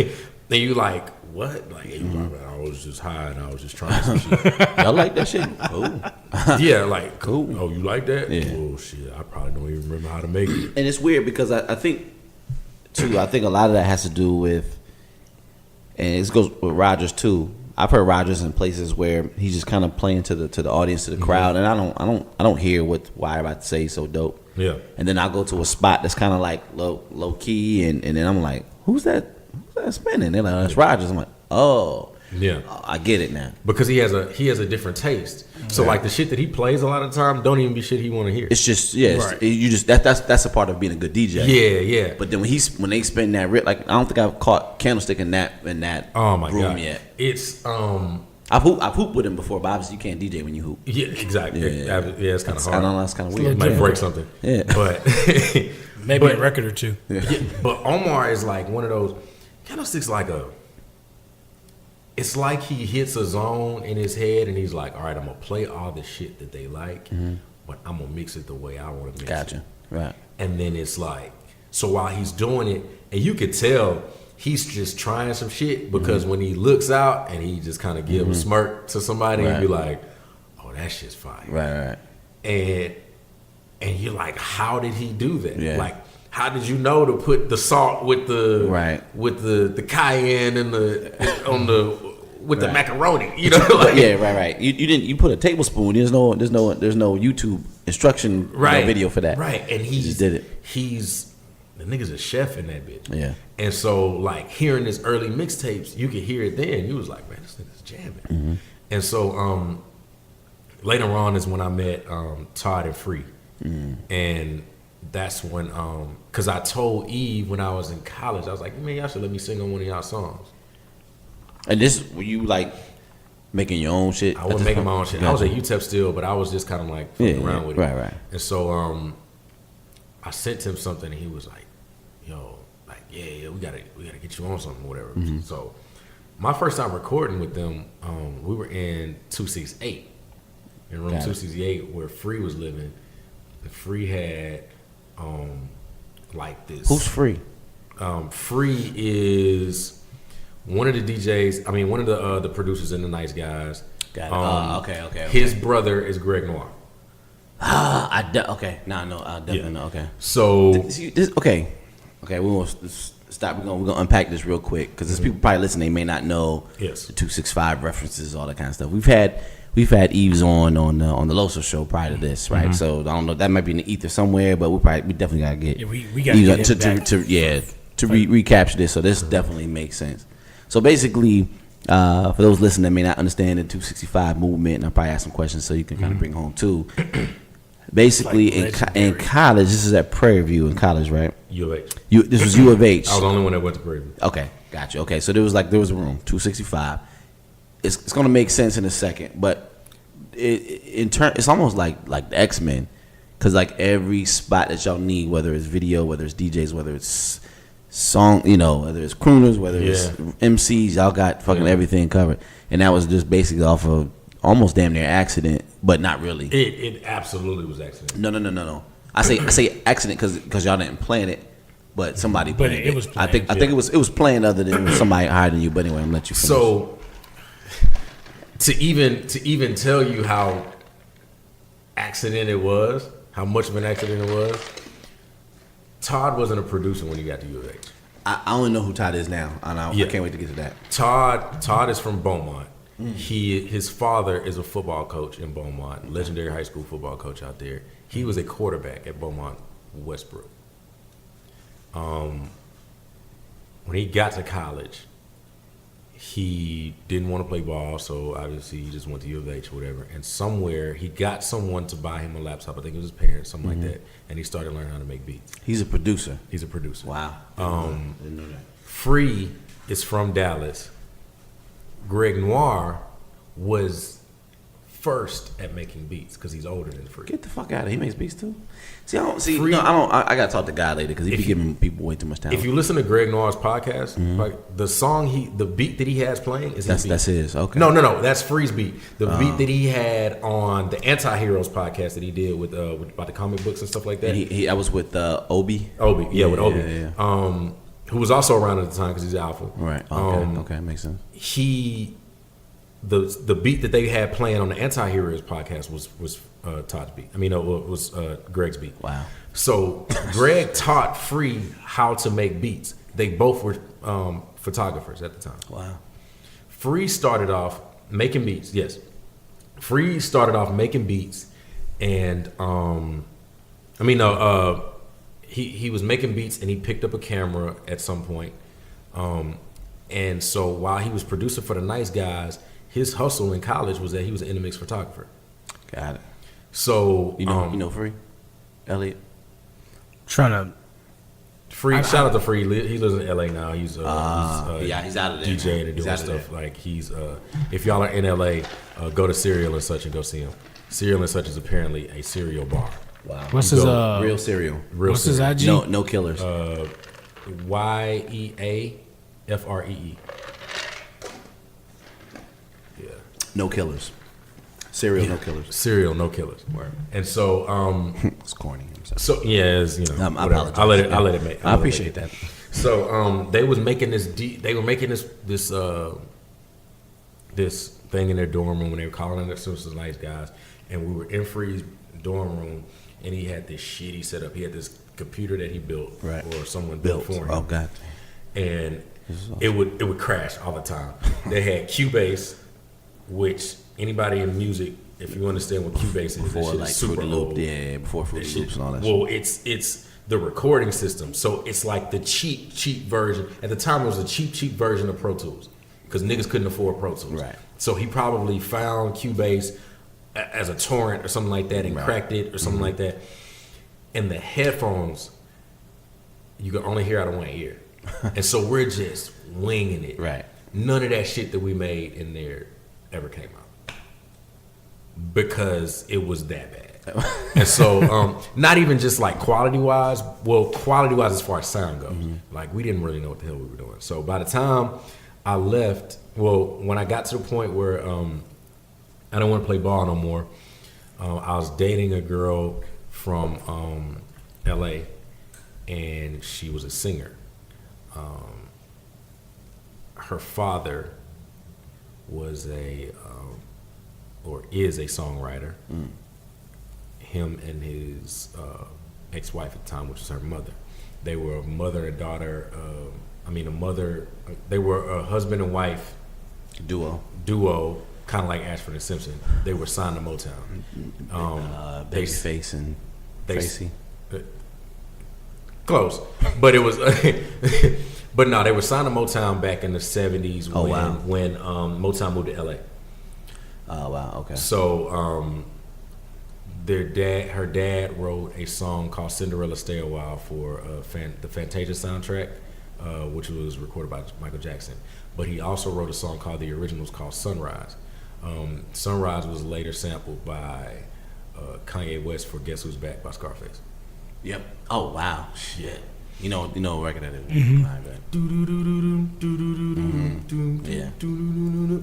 and you like, what? Like, I was just high and I was just trying some shit. Y'all like that shit? Cool. Yeah, like, cool. Oh, you like that? Yeah. Oh, shit. I probably don't even remember how to make it. And it's weird because I think a lot of that has to do with, and it goes with Rogers too. I've heard Rogers in places where he's just kind of playing to the audience, to the crowd, and I don't hear why I'm about to say so dope. Yeah. And then I'll go to a spot that's kind of like low key, and then I'm like, who's that spinning? They're like, oh, it's Rogers. I'm like, oh. Yeah, I get it now. Because he has a different taste. So like the shit that he plays a lot of the time don't even be shit he want to hear. It's just Right. you just that's a part of being a good DJ. Yeah. But then when they spin that like I don't think I've caught Candlestick in that Oh my room God. yet. It's I've hooped with him before, but obviously you can't DJ when you hoop. yeah, exactly. Yeah. It's kind of hard. I don't know, that's kind of It weird. might break something. Yeah. But Maybe a record or two. yeah, but Omar is like one of those. Candlestick's like it's like he hits a zone in his head and he's like, all right, I'm gonna play all the shit that they like, but I'm gonna mix it the way I want to mix it. Gotcha. Right. And then it's like, so while he's doing it, and you could tell he's just trying some shit, because when he looks out and he just kind of give a smirk to somebody and be like, oh, that shit's fire. Right. And you're like, how did he do that? Yeah. Like, how did you know to put the salt with the with the cayenne and with the macaroni? You know, like, Yeah, right. You didn't. You put a tablespoon. There's no YouTube instruction video for that. Right, and he just did it. The nigga's a chef in that bitch. Yeah. And so, like, hearing his early mixtapes, you could hear it then. You was like, man, this nigga's jamming. And so, later on is when I met Todd and Free. And that's when, because I told Eve when I was in college, I was like, man, y'all should let me sing on one of y'all songs. And this, were you like making your own shit? I wasn't making my own shit. I was at UTEP still, but I was just kind of like fucking around with it. Right. And so I sent him something, and he was like, yo, like, yeah, we gotta get you on something, whatever. So my first time recording with them, we were in 268, in room 268 where Free was living. And Free had like this. Who's Free? Free is one of the DJs. I mean, one of the producers in the Nice Guys. Got it. Okay. His brother is Greg Noir. I definitely know. Okay. So Okay. We will stop. We're gonna unpack this real quick because there's people probably listening. They may not know the 265 references, all that kind of stuff. We've had Eves on the Loso show prior to this, right? So I don't know. That might be in the ether somewhere, but we definitely gotta get. Yeah, we gotta get him back recapture this. So this definitely makes sense. So basically, for those listening that may not understand the 265 movement, and I'll probably ask some questions so you can kind of bring home too. Basically, Like in college, this is at Prairie View in college, right? U of H. This was U of H. I was the only one that went to Prairie View. Okay, got you. Okay, so there was a room, 265. It's gonna make sense in a second, but it's almost like the X-Men, because like every spot that y'all need, whether it's video, whether it's DJs, whether it's song, whether it's crooners, whether it's MCs, y'all got fucking everything covered, and that was just basically off of almost damn near accident, but not really. It absolutely was accident. No. I say accident because y'all didn't plan it, but somebody planned it. It was planned, I think it was planned other than somebody higher than you. But anyway, I'm gonna let you finish. So to even tell you how accident it was, how much of an accident it was, Todd wasn't a producer when he got to U of H. I only know who Todd is now. I can't wait to get to that. Todd is from Beaumont. His father is a football coach in Beaumont, legendary high school football coach out there. He was a quarterback at Beaumont Westbrook. When he got to college, he didn't want to play ball, so obviously he just went to U of H or whatever. And somewhere he got someone to buy him a laptop. I think it was his parents, something like that. And he started learning how to make beats. He's a producer. He's a producer. Wow. Didn't know that. Free is from Dallas. Greg Noir was first at making beats because he's older than Free. Get the fuck out of here. He makes beats too. I gotta talk to God later because he be giving people way too much time. If you listen to Greg Noir's podcast, like the beat that he has playing is his beat. That's his. Okay. No, that's Free's beat. The beat that he had on the Anti-Heroes podcast that he did with about the comic books and stuff like that. I was with Obi. Obi, with Obi. Yeah. Who was also around at the time because he's Alpha. Right. Okay, makes sense. The beat that they had playing on the Anti-Heroes podcast was Todd's beat. Was Greg's beat. Wow. So Greg taught Free how to make beats. They both were photographers at the time. Wow. Free started off making beats. Yes. Free started off making beats, and he was making beats, and he picked up a camera at some point. And so while he was producer for the Nice Guys, his hustle in college was that he was an Intermix photographer. Got it. So you know Free, Elliot. Trying to Free. Shout out to Free. He lives in LA now. He's he's out of there. DJing and doing stuff. Like he's if y'all are in LA, go to Cereal and Such and go see him. Cereal and Such is apparently a cereal bar. Wow. What's his real cereal? What's his IG? No killers. YEAFREE. Yeah. No killers. Cereal, no killers. Cereal, no killers. Word. And so it's corny. I'm sorry. So yeah, it's, I whatever. apologize. I'll let it make. I appreciate that. So they was making this. They were making this thing in their dorm room when they were calling their sisters Nice Guys, and we were in Free's dorm room, and he had this shitty setup. He had this computer that he built, right, or someone built for him. Oh God. And it would crash all the time. They had Cubase, which anybody in music, if you understand what Cubase is, before like super old. Before Fruity Loops and all that. Well, it's the recording system, so it's like the cheap version. At the time, it was a cheap version of Pro Tools because niggas couldn't afford Pro Tools. Right. So he probably found Cubase as a torrent or something like that and cracked it or something like that. And the headphones, you can only hear out of one ear. And so we're just winging it. Right. None of that shit that we made in there ever came out because it was that bad. And so not even just like quality wise as far as sound goes. Like we didn't really know what the hell we were doing. So by the time I left, when I got to the point where I don't want to play ball no more, I was dating a girl from LA, and she was a singer. Her father was is a songwriter. Him and his ex-wife at the time, which was her mother, they were a mother and daughter. They were a husband and wife duo, kind of like Ashford and Simpson. They were signed to Motown. Babyface and Tracy. Close, but it was. But no, they were signed to Motown back in the 70s when Motown moved to LA. Oh wow, okay. So her dad wrote a song called "Cinderella Stay a While" for the Fantasia soundtrack, which was recorded by Michael Jackson. But he also wrote a song called the originals called "Sunrise." "Sunrise" was later sampled by Kanye West for "Guess Who's Back" by Scarface. Yep. Oh wow. Shit. You know what record that is.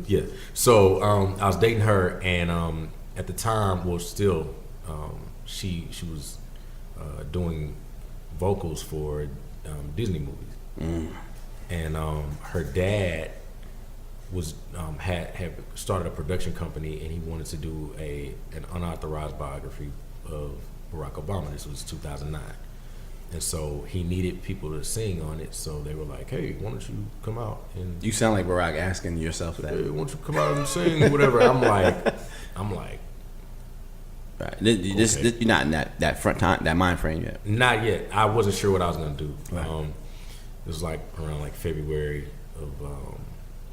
Yeah. So I was dating her, and at the time, well, still, she was doing vocals for Disney movies, and her dad was had started a production company, and he wanted to do an unauthorized biography of Barack Obama. This was 2009. And so he needed people to sing on it, so they were like, "Hey, why don't you come out and You sound like Barack asking yourself that. hey, why don't you come out and sing or whatever?" I'm like, Right. This Okay. you're not in that front time, that mind frame yet. not yet. I wasn't sure what I was gonna do. Right. It was like around like February of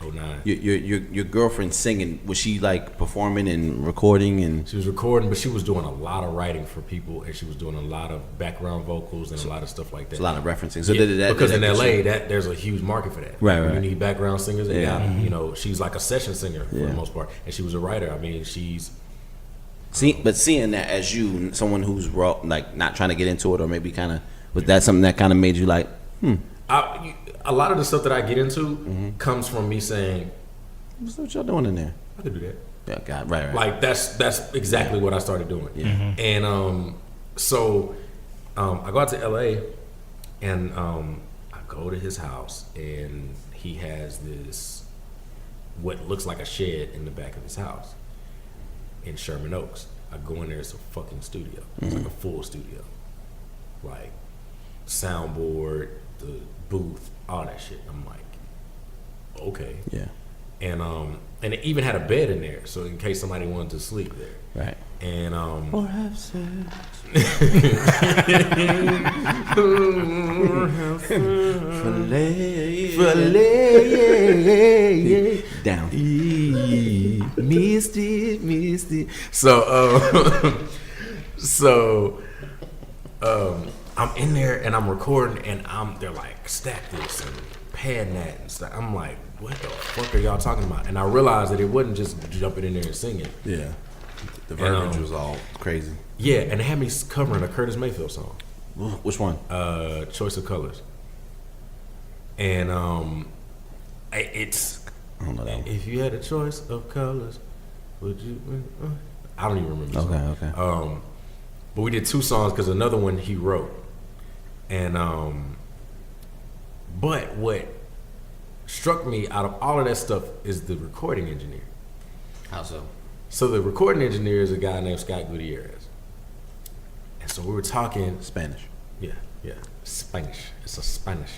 09. Your girlfriend singing, was she like performing and recording and? She was recording, but she was doing a lot of writing for people, and she was doing a lot of background vocals and a lot of stuff like that. It's a lot of referencing. So Yeah, did that, because did in that LA, get you- there's a huge market for that. Right, You right. need background singers. And Yeah. you know, she's like a session singer for the most part, and she was a writer. I mean, she's But seeing that as you, someone who's raw, like not trying to get into it, or maybe kind of, was that something that kind of made you like, a lot of the stuff that I get into comes from me saying, what y'all doing in there? I could do that. Yeah, God, right. Like that's exactly what I started doing. Yeah. And so I go out to LA, and I go to his house, and he has this what looks like a shed in the back of his house in Sherman Oaks. I go in there, it's a fucking studio. It's like a full studio, like soundboard, the booth, all that shit. I'm like, okay. Yeah, And it even had a bed in there, so in case somebody wanted to sleep there. right. And Or have sex. Down. Misty. I'm in there and I'm recording, and they're like, stack this and pan that and stuff. I'm like, what the fuck are y'all talking about? And I realized that it wasn't just jumping in there and singing. Yeah. The verbiage verbiage was all crazy. Yeah, and it had me covering a Curtis Mayfield song, Which one? Choice of Colors. And it's I don't know that one. if you had a choice of colors, would you? I don't even remember. The song. Okay. But we did two songs because another one he wrote, and but what struck me out of all of that stuff is the recording engineer. How so? So the recording engineer is a guy named Scott Gutierrez, and so we were talking. Spanish. Yeah, Spanish. It's a Spanish.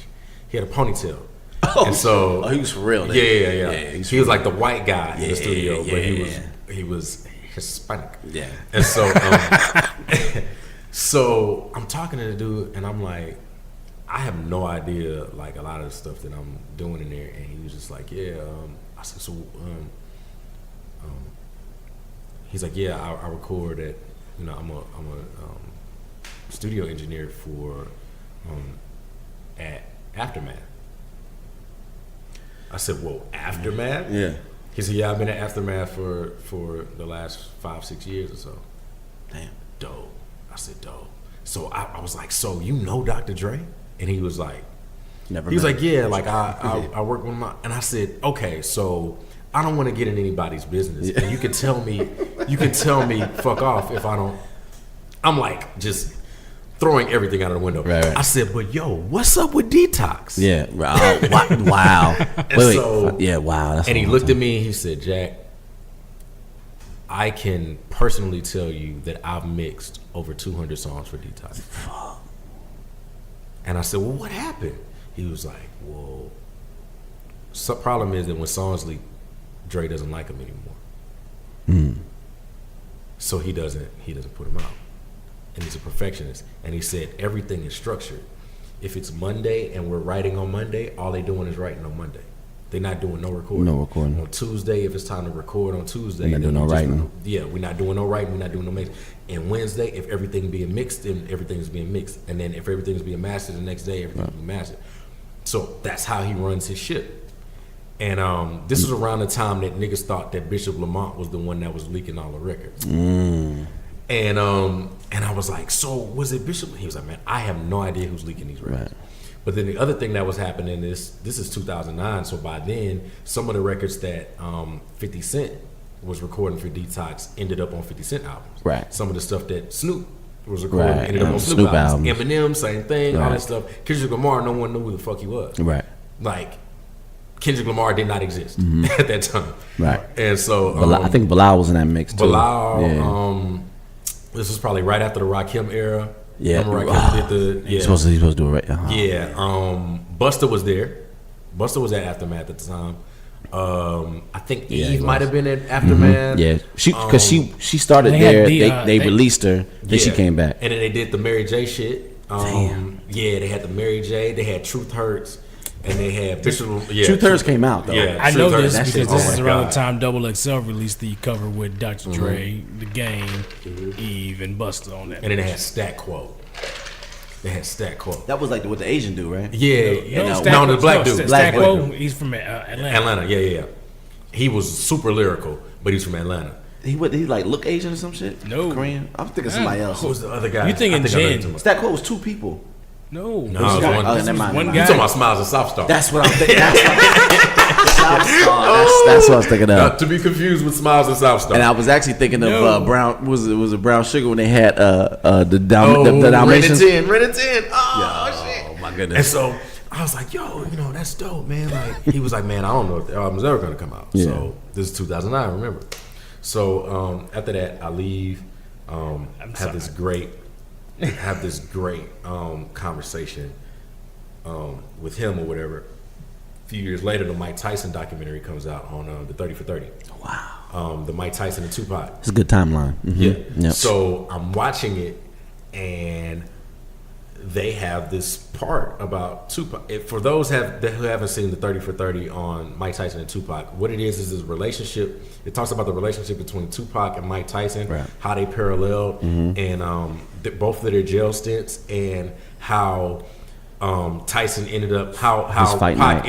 He had a ponytail. Oh, and so he was for real. Then. Yeah. He was He was like the white guy in Yeah, the studio, but yeah. he was Hispanic. Yeah. And so so I'm talking to the dude, and I'm like, I have no idea like a lot of the stuff that I'm doing in there, and he was just like, yeah. I said, so he's like, yeah, I record at, you know, I'm a studio engineer for at Aftermath. I said, well, Aftermath? Yeah. He said, yeah, I've been at Aftermath for the last 5-6 years or so. Damn. Dope. I said, dope. So I was like, so you know Dr. Dre? And he was like, Never. he was met like, him. yeah, like I work with my, and I said, okay, so I don't want to get in anybody's business. And you can tell me, fuck off if I don't. I'm like just throwing everything out of the window. Right. I said, but yo, what's up with Detox? Yeah. Oh, wow. Wait. so- Yeah. Wow. That's And a he long looked time. at me and he said, Jack, I can personally tell you that I've mixed over 200 songs for Detox. And I said, well, what happened? He was like, well, some problem is that when songs leak, Dre doesn't like them anymore. So he doesn't put them out. And he's a perfectionist. And he said everything is structured. If it's Monday and we're writing on Monday, all they doing is writing on Monday. They're not doing no recording. No recording. On Tuesday, if it's time to record on Tuesday, We're not doing no writing. Yeah, we're not doing no writing. We're not doing no mix. And Wednesday, if everything being mixed, then everything's being mixed. And then if everything's being mastered, the next day everything's being mastered. So that's how he runs his ship. And this was around the time that niggas thought that Bishop Lamont was the one that was leaking all the records. And I was like, so was it Bishop? He was like, man, I have no idea who's leaking these records. Right. But then the other thing that was happening is, this is 2009, so by then, some of the records that 50 Cent was recording for Detox ended up on 50 Cent albums. Right. Some of the stuff that Snoop was recording ended up on Snoop Snoop albums. albums. Eminem, same thing, all Right. that stuff. Kendrick Lamar, no one knew who the fuck he was. Right. Like, Kendrick Lamar did not exist at that time. Right. And so I think Bilal was in that mix too. Bilal, Yeah. this was probably right after the Rakim era. Yeah. Remember Rakim did the He's supposed to do it right. Uh-huh. Yeah, Busta was there. Busta was at Aftermath at the time. I think Yeah, Eve he might was. have been at Aftermath. Yeah, because she started They had there. the, they released her. Then she came back. and then they did the Mary J shit. Damn. Yeah, they had the Mary J. They had Truth Hurts, and they had Bishop. Yeah, Truth Hurts came out though. Yeah, I know Truth this Hurts. because That this shit- is oh my around God. the time Double XL released the cover with Dr. Dre, The Game, Eve, and Busta on that. And then they had Stat Quo. They had Stat Quo. That was like what the Asian dude, right? Yeah, no, no, the black dude. Stat Black Quo, dude. he's from Atlanta. Atlanta, yeah. He was super lyrical, but he's from Atlanta. He like look Asian or some shit. No. Korean. I'm thinking somebody else. Who was the other guy? You thinking I think I know Jen. too much. Stat Quo was two people. No, No, it was one. Oh, never mind. one never You guy. talking about Smiles and South Star? That's what I'm thinking. That's what I was thinking of. Not to be confused with Smiles and South Star. And I was actually thinking of No. Brown. Was it Brown Sugar when they had the Dalmatians? Ren and 10. Oh, shit. Oh my And goodness. so I was like, yo, that's dope, man. Like, he was like, man, I don't know if the album's ever gonna come out. Yeah. So this is 2009, remember? So after that, I leave. Have this great conversation with him or whatever. A few years later, the Mike Tyson documentary comes out on the 30 for 30. Wow. The Mike Tyson and Tupac. It's a good timeline. Mhm. Yeah. Yep. So I'm watching it, and they have this part about Tupac. For those who haven't seen the 30 for 30 on Mike Tyson and Tupac, what it is this relationship. It talks about the relationship between Tupac and Mike Tyson, Right. how they paralleled, and both of their jail stints, and how Tyson ended up, how fight Pac night.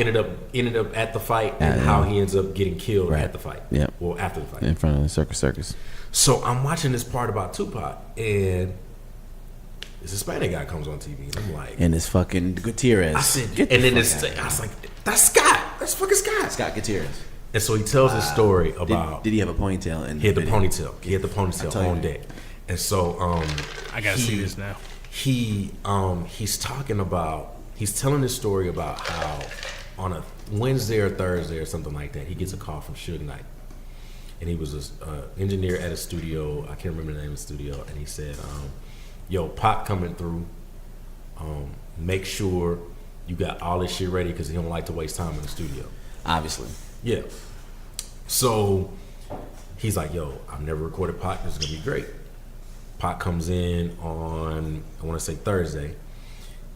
ended up at the fight, and how he ends up getting killed Right. at the fight. Yep. Well, after the fight. In front of the circus. So I'm watching this part about Tupac, and this Hispanic guy comes on TV, and I'm like, And it's fucking Gutierrez. I said, Get and the then fuck this, out. I was like, that's Scott, that's fucking Scott. Scott Gutierrez. And so he tells this story about Did he have a ponytail? In he had the video? ponytail, he had the ponytail tell you. on deck, and so I gotta see this now. he's talking about, he's telling this story about how on a Wednesday or Thursday or something like that, he gets a call from Suge Knight. And he was an engineer at a studio. I can't remember the name of the studio. And he said, yo, Pac coming through. Make sure you got all this shit ready because he don't like to waste time in the studio. Obviously. Yeah. So he's like, yo, I've never recorded Pac. This is going to be great. Pac comes in on, I want to say Thursday.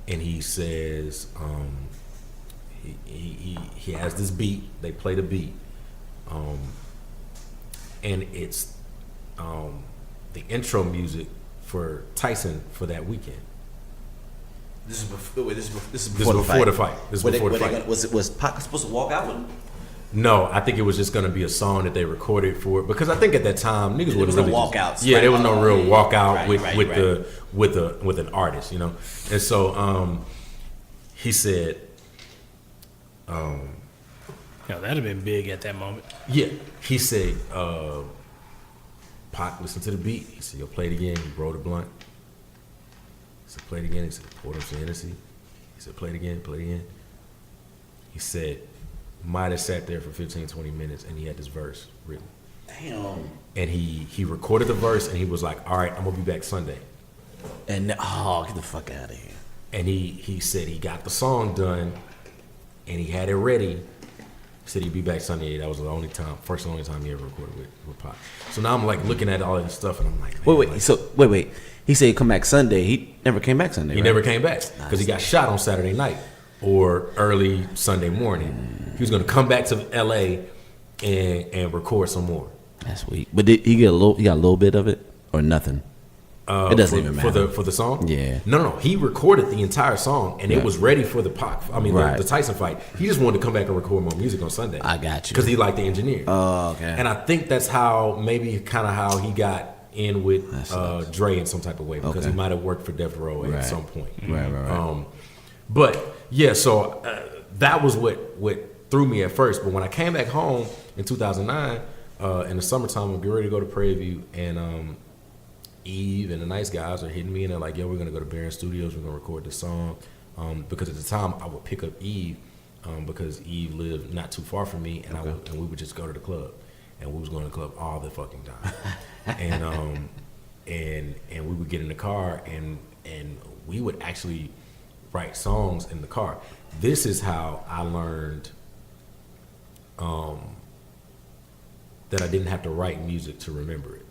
And he says, he has this beat. They play the beat. And it's the intro music for Tyson for that weekend. This is before, This is before the fight. This is before the fight. Was Pac supposed to walk out with him? No, I think it was just going to be a song that they recorded for it, because I think at that time niggas There was no really walkouts, Yeah, right? there was no real walkout Right. with an artist, And so he said, Yeah, that'd have been big at that moment. yeah, he said, Pac listened to the beat. He said, yo, play it again. He rolled a blunt. He said, play it again. He said, pour him some Hennessy. He said, play it again, play it again. He said, might have sat there for 15, 20 minutes, and he had this verse written. Damn. And he recorded the verse, and he was like, all right, I'm going to be back Sunday. And get the fuck out of here. And he said he got the song done, and he had it ready. He said he'd be back Sunday. That was the only time he ever recorded with Pac. So now I'm like looking at all this stuff, and I'm like, man, Wait. He said he'd come back Sunday. He never came back Sunday. He right? never came back because he got shot on Saturday night or early Sunday morning. He was gonna come back to LA and record some more. That's weak. But did he get a little? He got a little bit of it or nothing? It doesn't even matter for the song. Yeah. No. He recorded the entire song and it was ready for the the Tyson fight. He just wanted to come back and record more music on Sunday. I got you. Because he liked the engineer. Oh, okay. And I think that's how how he got in with Dre in some type of way because he might have worked for Death Row at some point. Right. But yeah, so that was what threw me at first. But when I came back home in 2009, in the summertime, I'm getting ready to go to Prairie View, and Eve and the Nice Guys are hitting me, and they're like, "Yo, we're gonna go to Barron Studios. We're gonna record this song." Because at the time, I would pick up Eve because Eve lived not too far from me, and and we would just go to the club, and we was going to the club all the fucking time, and we would get in the car, and we would actually write songs in the car. This is how I learned that I didn't have to write music to remember it.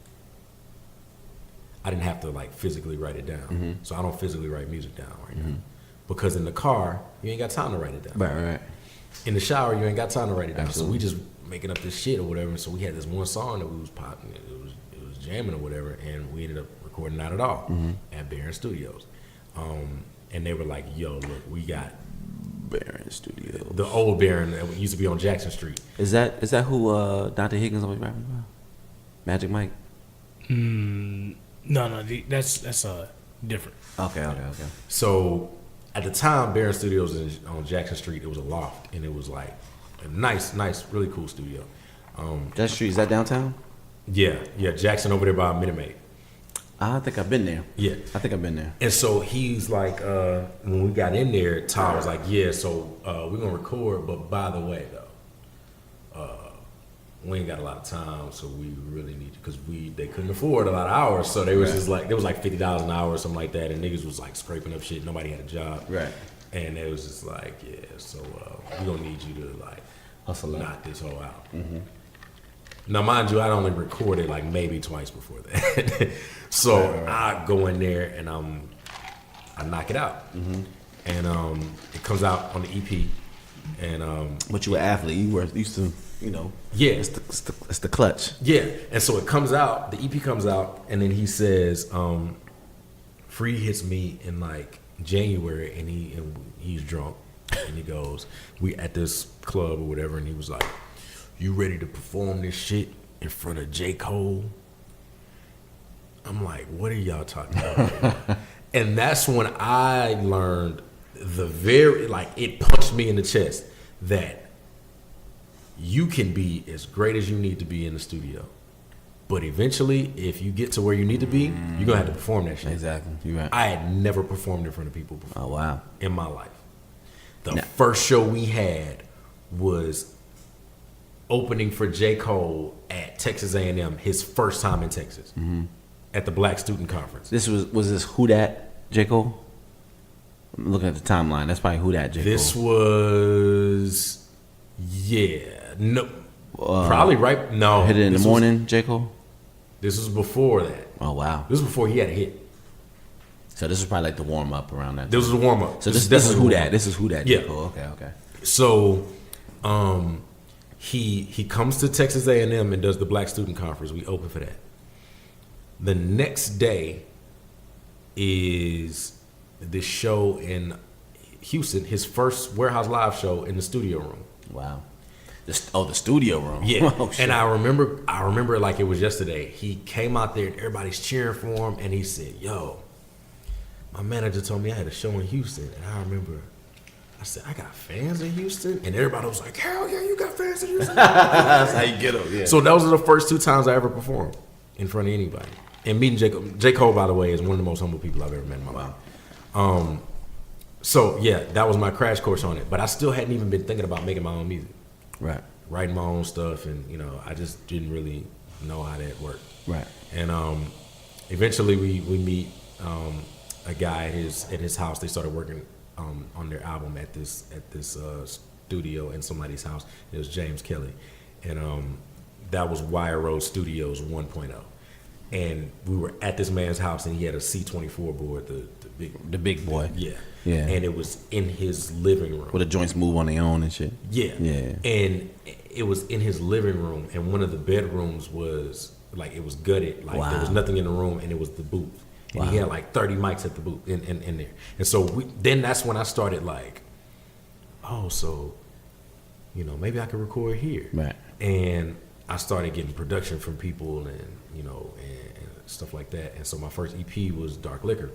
I didn't have to like physically write it down. So I don't physically write music down right now. Because in the car, you ain't got time to write it down. Right. In the shower, you ain't got time to write it down. Absolutely. So we just making up this shit or whatever. So we had this one song that we was popping. It was jamming or whatever, and we ended up recording Not At All at Barron Studios. And they were like, "Yo, look, we got Barron Studios, the old Barron that used to be on Jackson Street." Is that who Dante Higgins always rapping about? Magic Mike? No, that's different. Okay. So at the time, Barron Studios on Jackson Street, it was a loft, and it was like a nice, really cool studio. That street, is that downtown? Yeah, Jackson over there by Minute Maid. I think I've been there. Yeah. I think I've been there. And so he's like, when we got in there, Todd was like, "Yeah, so we're gonna record, but by the way, though, we ain't got a lot of time, so we really need you," because they couldn't afford a lot of hours, so they was just like, there was like $50 an hour or something like that, and niggas was like scraping up shit. Nobody had a job, Right. And it was just like, yeah, so we gonna need you to like Hustle up. knock this whole out. Now, mind you, I'd only recorded like maybe twice before that. So I go in there and I knock it out. And it comes out on the EP. And But you were an athlete. You were used to, yeah. It's the clutch. Yeah. And so it comes out, the EP comes out, and then he says, Free hits me in like January, and he's drunk. And he goes, we at this club or whatever, and he was like, "You ready to perform this shit in front of J. Cole?" I'm like, "What are y'all talking about?" And that's when I learned it punched me in the chest that you can be as great as you need to be in the studio. But eventually, if you get to where you need to be, you're going to have to perform that shit. Exactly. You're right. I had never performed in front of people before. Oh, wow. In my life. The first show we had was opening for J. Cole at Texas A&M, his first time in Texas, at the Black Student Conference. This was this Who Dat J. Cole? I'm looking at the timeline. That's probably Who Dat J. Cole. This was, probably right. No, Hit It in the Morning, J. Cole? This was before that. Oh, wow. This was before he had a hit. So this is probably like the warm up around that time. This was a warm up. So this is Who Dat. This is Who Dat J. Cole. Okay. So, he comes to Texas A&M and does the Black Student Conference. We open for that. The next day is this show in Houston, his first Warehouse Live show in the studio room. Wow. The studio room. Yeah. Oh, shit. And I remember it like it was yesterday. He came out there and everybody's cheering for him, and he said, "Yo, my manager told me I had a show in Houston." And I remember I said, "I got fans in Houston?" And everybody was like, "Hell yeah, you got fans in Houston." That's how you get them. Yeah. So those are the first 2 times I ever performed in front of anybody. And meeting J. Cole, by the way, is one of the most humble people I've ever met in my life. So yeah, that was my crash course on it. But I still hadn't even been thinking about making my own music. Right. Writing my own stuff, and I just didn't really know how that worked. Right. And eventually we meet a guy at his house. They started working on their album at this studio in somebody's house. It was James Kelly, and that was Wire Road Studios 1.0. and we were at this man's house, and he had a C24 board, The big boy. yeah, Yeah. and it was in his living room. Where the joints move on their own and shit. Yeah. Yeah. And it was in his living room, and one of the bedrooms was like, it was gutted. Like there was nothing in the room, and it was the booth. And he had like 30 mics at the booth in there. And so then that's when I started like, oh, so, you know, maybe I could record here. Right. And I started getting production from people and, you know, and stuff like that. And so my first EP was Dark Liquor.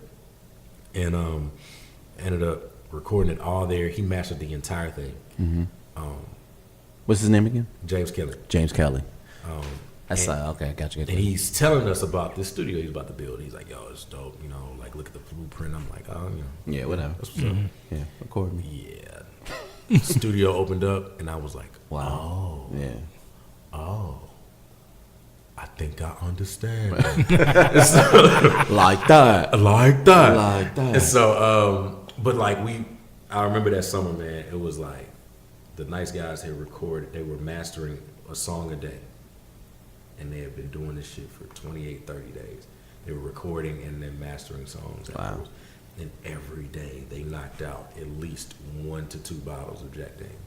And ended up recording it all there. He mastered the entire thing. Mm-hmm. What's his name again? James Kelly. James Kelly. That's and, okay. Got you. And he's telling us about this studio he's about to build. He's like, "Yo, it's dope. You know, like look at the blueprint." I'm like, "Oh, you know, Yeah, whatever. that's what's up." Yeah, record me. Yeah. Studio opened up, and I was like, Wow. "Oh, Yeah. oh, I think I understand." Like that. Like that. Like that. And so, but like I remember that summer, man. It was like the nice guys had recorded. They were mastering a song a day. And they had been doing this shit for 28, 30 days. They were recording and then mastering songs. Afterwards. And every day they knocked out at least 1 to 2 bottles of Jack Daniels.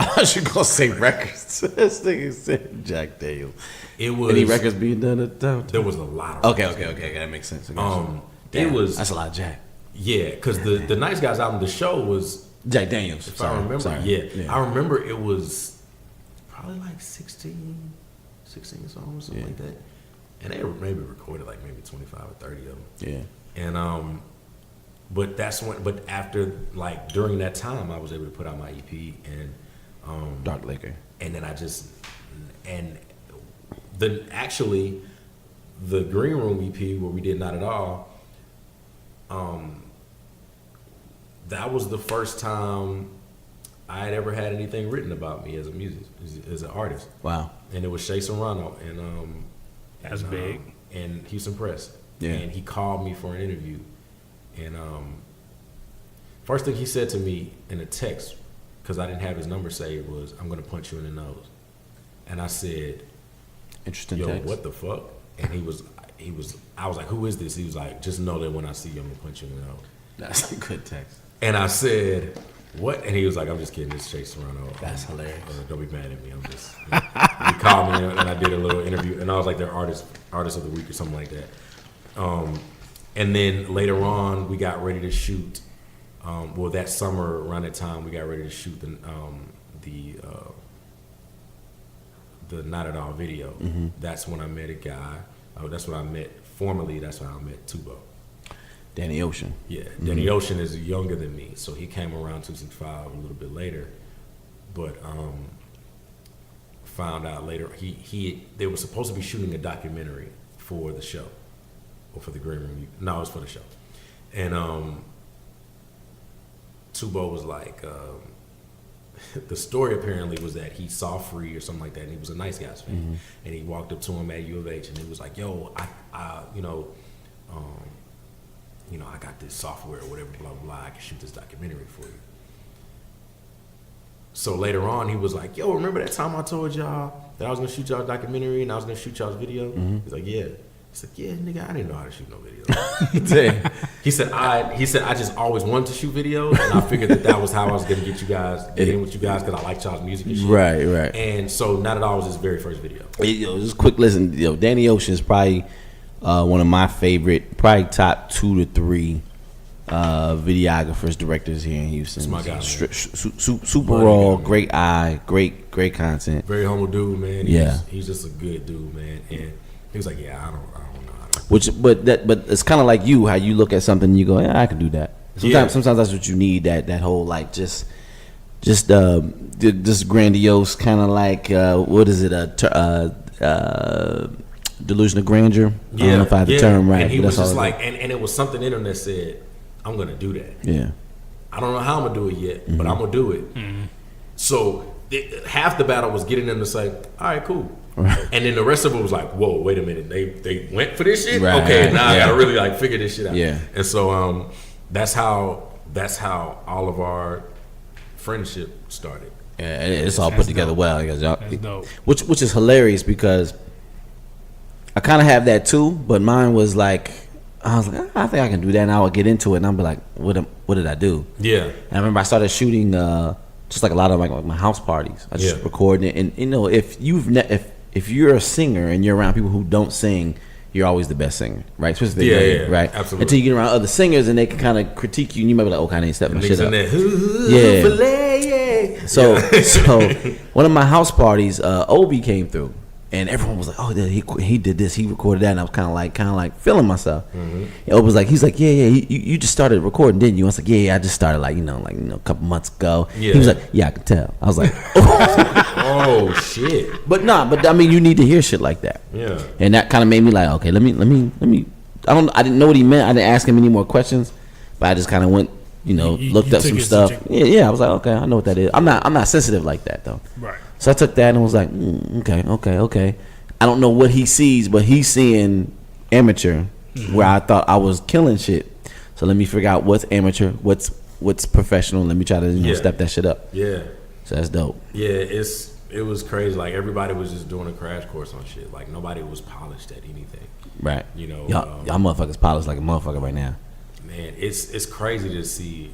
I was gonna say records. This nigga said Jack Daniels. It was Any records being done at the time? There was a lot of Okay. That makes sense. Damn, it was that's a lot of Jack. Yeah, because the Nice Guys album, the show was Jack Daniels. if I remember. Yeah, I remember it was probably like 16 songs, something like that. And they maybe recorded like maybe 25 or 30 of them. Yeah. And but that's when. But after like during that time, I was able to put out my EP and Dark Liquor. And then the Green Room EP where we did Not At All. That was the first time I had ever had anything written about me as a musician, as an artist. Wow. And it was Shay Serrano and That's big. And Houston Press. Yeah. And he called me for an interview. And first thing he said to me in a text, because I didn't have his number saved, was, "I'm gonna punch you in the nose." And I said, Interesting "Yo, text. what the fuck?" And I was like, "Who is this?" He was like, "Just know that when I see you, I'm gonna punch you in the nose." That's a good text. And I said, "What?" And he was like, "I'm just kidding. It's Chase Serrano. That's hilarious. Don't be mad at me. I'm just." He called me and I did a little interview, and I was like their artist of the week or something like that. And then later on, we got ready to shoot. Well, that summer around that time, we got ready to shoot the Not At All video. Mm-hmm. That's when I met a guy. That's when I met formally. That's when I met Tubo. Danny Ocean. Yeah, Danny Ocean is younger than me, so he came around 2005 a little bit later. But found out later they were supposed to be shooting a documentary for the show, or for the Green Room. No, it was for the show. And Tubo was like, the story apparently was that he saw Free or something like that, and he was a Nice Guys fan, Mm-hmm. and he walked up to him at U of H, and he was like, "Yo, I got this software or whatever, blah, blah, blah. I can shoot this documentary for you." So later on, he was like, "Yo, remember that time I told y'all that I was going to shoot y'all's documentary and I was going to shoot y'all's video?" Mm-hmm. He's like, "Yeah." He's like, "Yeah, nigga, I didn't know how to shoot no video." Damn. He said, I just always wanted to shoot videos, and I figured that was how I was going to get in with you guys, because I like y'all's music and shit. Right. And so Not At All was his very first video. Yo, just quick listen. Yo, Danny Ocean is probably one of my favorite, probably top 2 to 3 videographers, directors here in Houston. That's my guy, man. Super raw, great eye, great content. Very humble dude, man. Yeah. He's just a good dude, man. And he was like, "Yeah, I don't know. But it's kind of like you, how you look at something and you go, "Yeah, I can do that." Sometimes that's what you need. That whole like just this grandiose kind of like what is it? Delusion of grandeur. I don't know if I have the term right. And he but was that's just all like, and it was something in him that said, "I'm gonna do that." Yeah. I don't know how I'm gonna do it yet, but I'm gonna do it. So half the battle was getting them to say, "All right, cool," and then the rest of it was like, "Whoa, wait a minute, they went for this shit? Right, okay, now I yeah. gotta really like figure this shit out." Yeah. And so that's how all of our friendship started. Yeah, it's all put together dope. well. Because y'all, That's dope. which is hilarious because I kind of have that too, but mine was like, I was like, I think I can do that, and I would get into it, and I'll be like, what did I do? Yeah. And I remember I started shooting just like a lot of like my house parties. I just recording it, and you know, if you're a singer and you're around people who don't sing, you're always the best singer, right? Especially right? Absolutely. Until you get around other singers and they can kind of critique you, and you might be like, okay, I need to step my shit up. So one of my house parties, Obi came through, and everyone was like, "Oh, he did this, he recorded that," and I was kind of like feeling myself. And Obi was like, you just started recording, didn't you? I was like, yeah, I just started like a couple months ago. Yeah. He was like, yeah, I can tell. I was like, oh shit. But I mean, you need to hear shit like that. Yeah. And that kind of made me like, okay, let me. I didn't know what he meant. I didn't ask him any more questions, but I just kind of went. Looked up some stuff. Yeah, I was like, okay, I know what that is. I'm not sensitive like that though. Right. So I took that and was like, okay. I don't know what he sees, but he's seeing amateur, where I thought I was killing shit. So let me figure out what's amateur, what's professional. Let me try to step that shit up. Yeah. So that's dope. Yeah, it was crazy. Like everybody was just doing a crash course on shit. Like nobody was polished at anything. Right. Y'all motherfuckers polished like a motherfucker right now. Man, it's crazy to see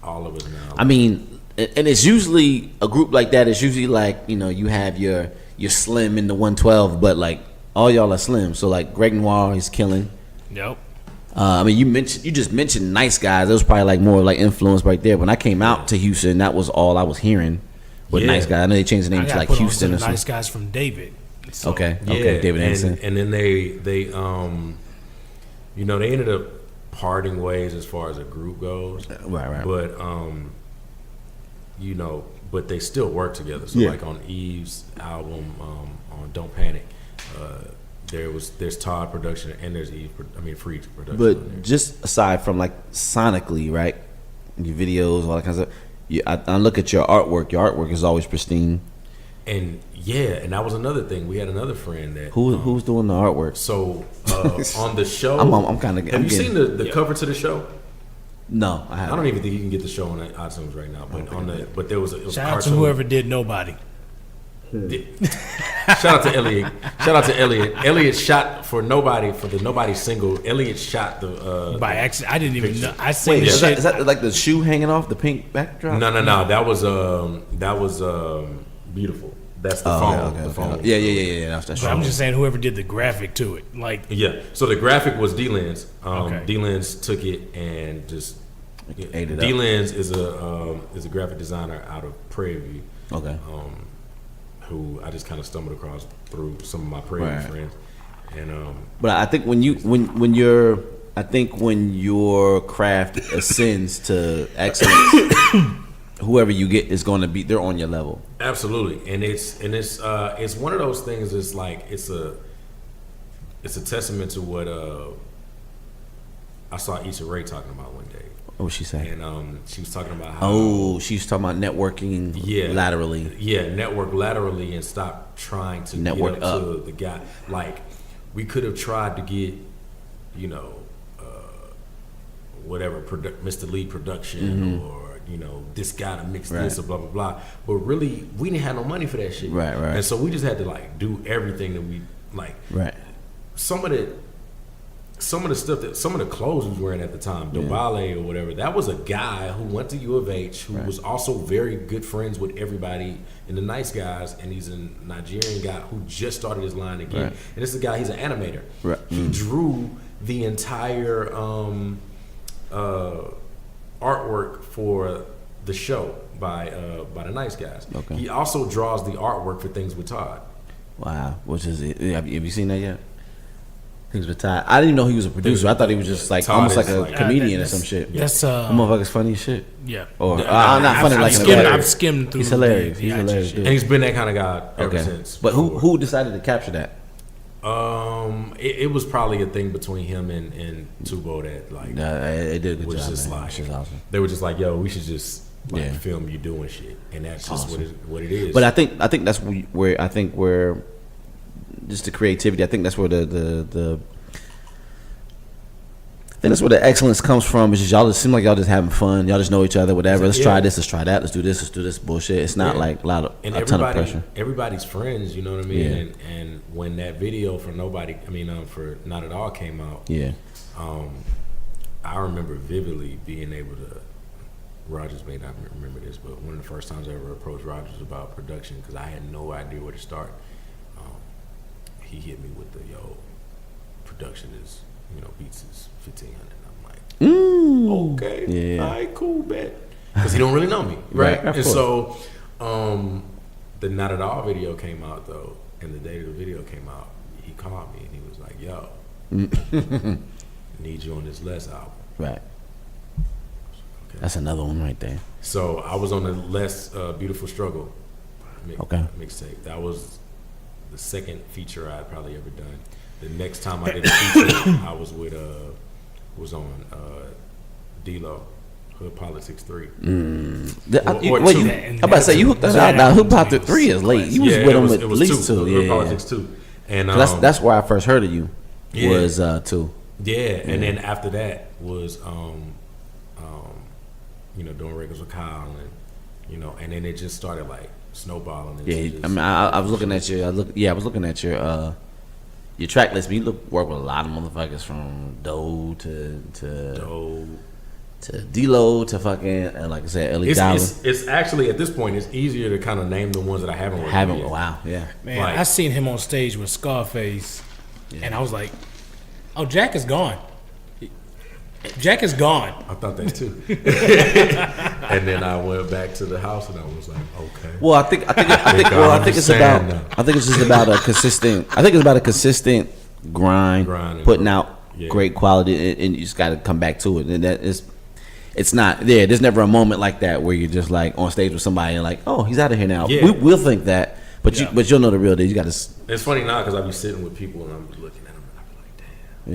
all of us now. I mean, and it's usually a group like that. It's usually like you have your Slim in the 112, but like all y'all are Slim. So like Greg Noir is killing. Yep. I mean, you just mentioned Nice Guys. It was probably like more like influence right there. When I came out to Houston, that was all I was hearing with Nice Guys. I know they changed the name to like Houston or something. Nice Guys from David. So. Okay, David Anderson. And then they ended up parting ways as far as a group goes. Right. But but they still work together. So like on Eve's album, on Don't Panic, there's Todd production and there's Free production. But just aside from like sonically, right? Your videos, all that kind of stuff. I look at your artwork. Your artwork is always pristine. And and that was another thing. We had another friend that who's doing the artwork. So on the show, I'm kind of. Have you seen the cover to the show? No, I haven't. I don't even think you can get the show on iTunes right now. But there was a shout out to whoever did Nobody. Shout out to Elliot. Elliot shot for Nobody for the Nobody single. Elliot shot the by accident. I didn't even know. I seen the shit. Is that like the shoe hanging off the pink backdrop? No. That was Beautiful. That's the phone. The phone. Yeah. That's I'm just saying whoever did the graphic to it, like So the graphic was D-Lens. Okay. D-Lens took it and just ate it up. D-Lens is a graphic designer out of Prairie View. Okay. Who I just kind of stumbled across through some of my Prairie View friends. And but I think when your craft ascends to excellence, whoever you get is going to be, they're on your level. Absolutely, and it's one of those things. It's like it's a testament to what I saw Issa Rae talking about one day. What was she saying? And she was talking about how she was talking about networking laterally. Yeah, network laterally and stop trying to network get up to the guy. Like we could have tried to get, whatever Mr. Lee production or. This guy to mix this or blah blah blah. But really, we didn't have no money for that shit. Right. And so we just had to like do everything that we like. Right. Some of the stuff that some of the clothes we was wearing at the time, Dobale or whatever, that was a guy who went to U of H who was also very good friends with everybody in the Nice Guys, and he's a Nigerian guy who just started his line again. Right. And this is a guy, he's an animator. Right. He drew the entire artwork for the show by the Nice Guys. Okay. He also draws the artwork for Things with Todd. Wow, which is it? Have you seen that yet? Things with Todd. I didn't even know he was a producer. I thought he was just like Todd almost like a like, comedian or some shit. That's that motherfucker's funny as shit. Yeah. Or not funny like I've skimmed through. He's hilarious. The He's hilarious, shit. dude. And he's been that kind of guy ever since. But who decided to capture that? It was probably a thing between him and Tubo that like it did a good was job. just Man. like It's awesome. They were just like, yo, we should just film you doing shit, and that's just awesome. what it is. But I think that's where just the creativity. I think that's where the think that's where the excellence comes from. It's just y'all just seem like y'all just having fun. Y'all just know each other, whatever. Let's try this, let's try that, let's do this bullshit. It's not like a ton of pressure. Everybody's friends, you know what I mean? And when that video for Not At All came out, I remember vividly being able to. Rogers may not remember this, but one of the first times I ever approached Rogers about production, because I had no idea where to start. He hit me with the production is, beats is 1,500. I'm like, okay, all right, cool, bet. Because he don't really know me, right? And so, the Not At All video came out though, and the day the video came out, he called me and he was like, "Yo, need you on this Les album." Right. Okay. That's another one right there. So I was on the Les Beautiful Struggle mixtape. That was the second feature I had probably ever done. The next time I did a feature, I was on D-Lo, Hood Politics 3. I'm about to say you hooked that out. Now Hood Politics 3 is late. You was with him at least 2. Hood Politics 2. And that's where I first heard of you. Was 2. Yeah, and then after that was doing records with Kyle, and and then it just started like snowballing. And I was looking at your. I was looking at your track list. But you work with a lot of motherfuckers from Doe to D-Lo to fucking like I said, Ellie Dollar. It's actually at this point it's easier to kind of name the ones that I haven't worked with. Wow, yeah. Man, I seen him on stage with Scarface, and I was like, "Oh, Jack is gone. Jack is gone." I thought that too. And then I went back to the house and I was like, okay. Well, I think it's just about a consistent. I think it's about a consistent grind putting out great quality, and you just got to come back to it. And that is, it's not there. There's never a moment like that where you're just like on stage with somebody and like, oh, he's out of here now. Yeah. We'll think that, but you'll know the real deal. You got to. It's funny now because I be sitting with people and I'm looking at them and I be like,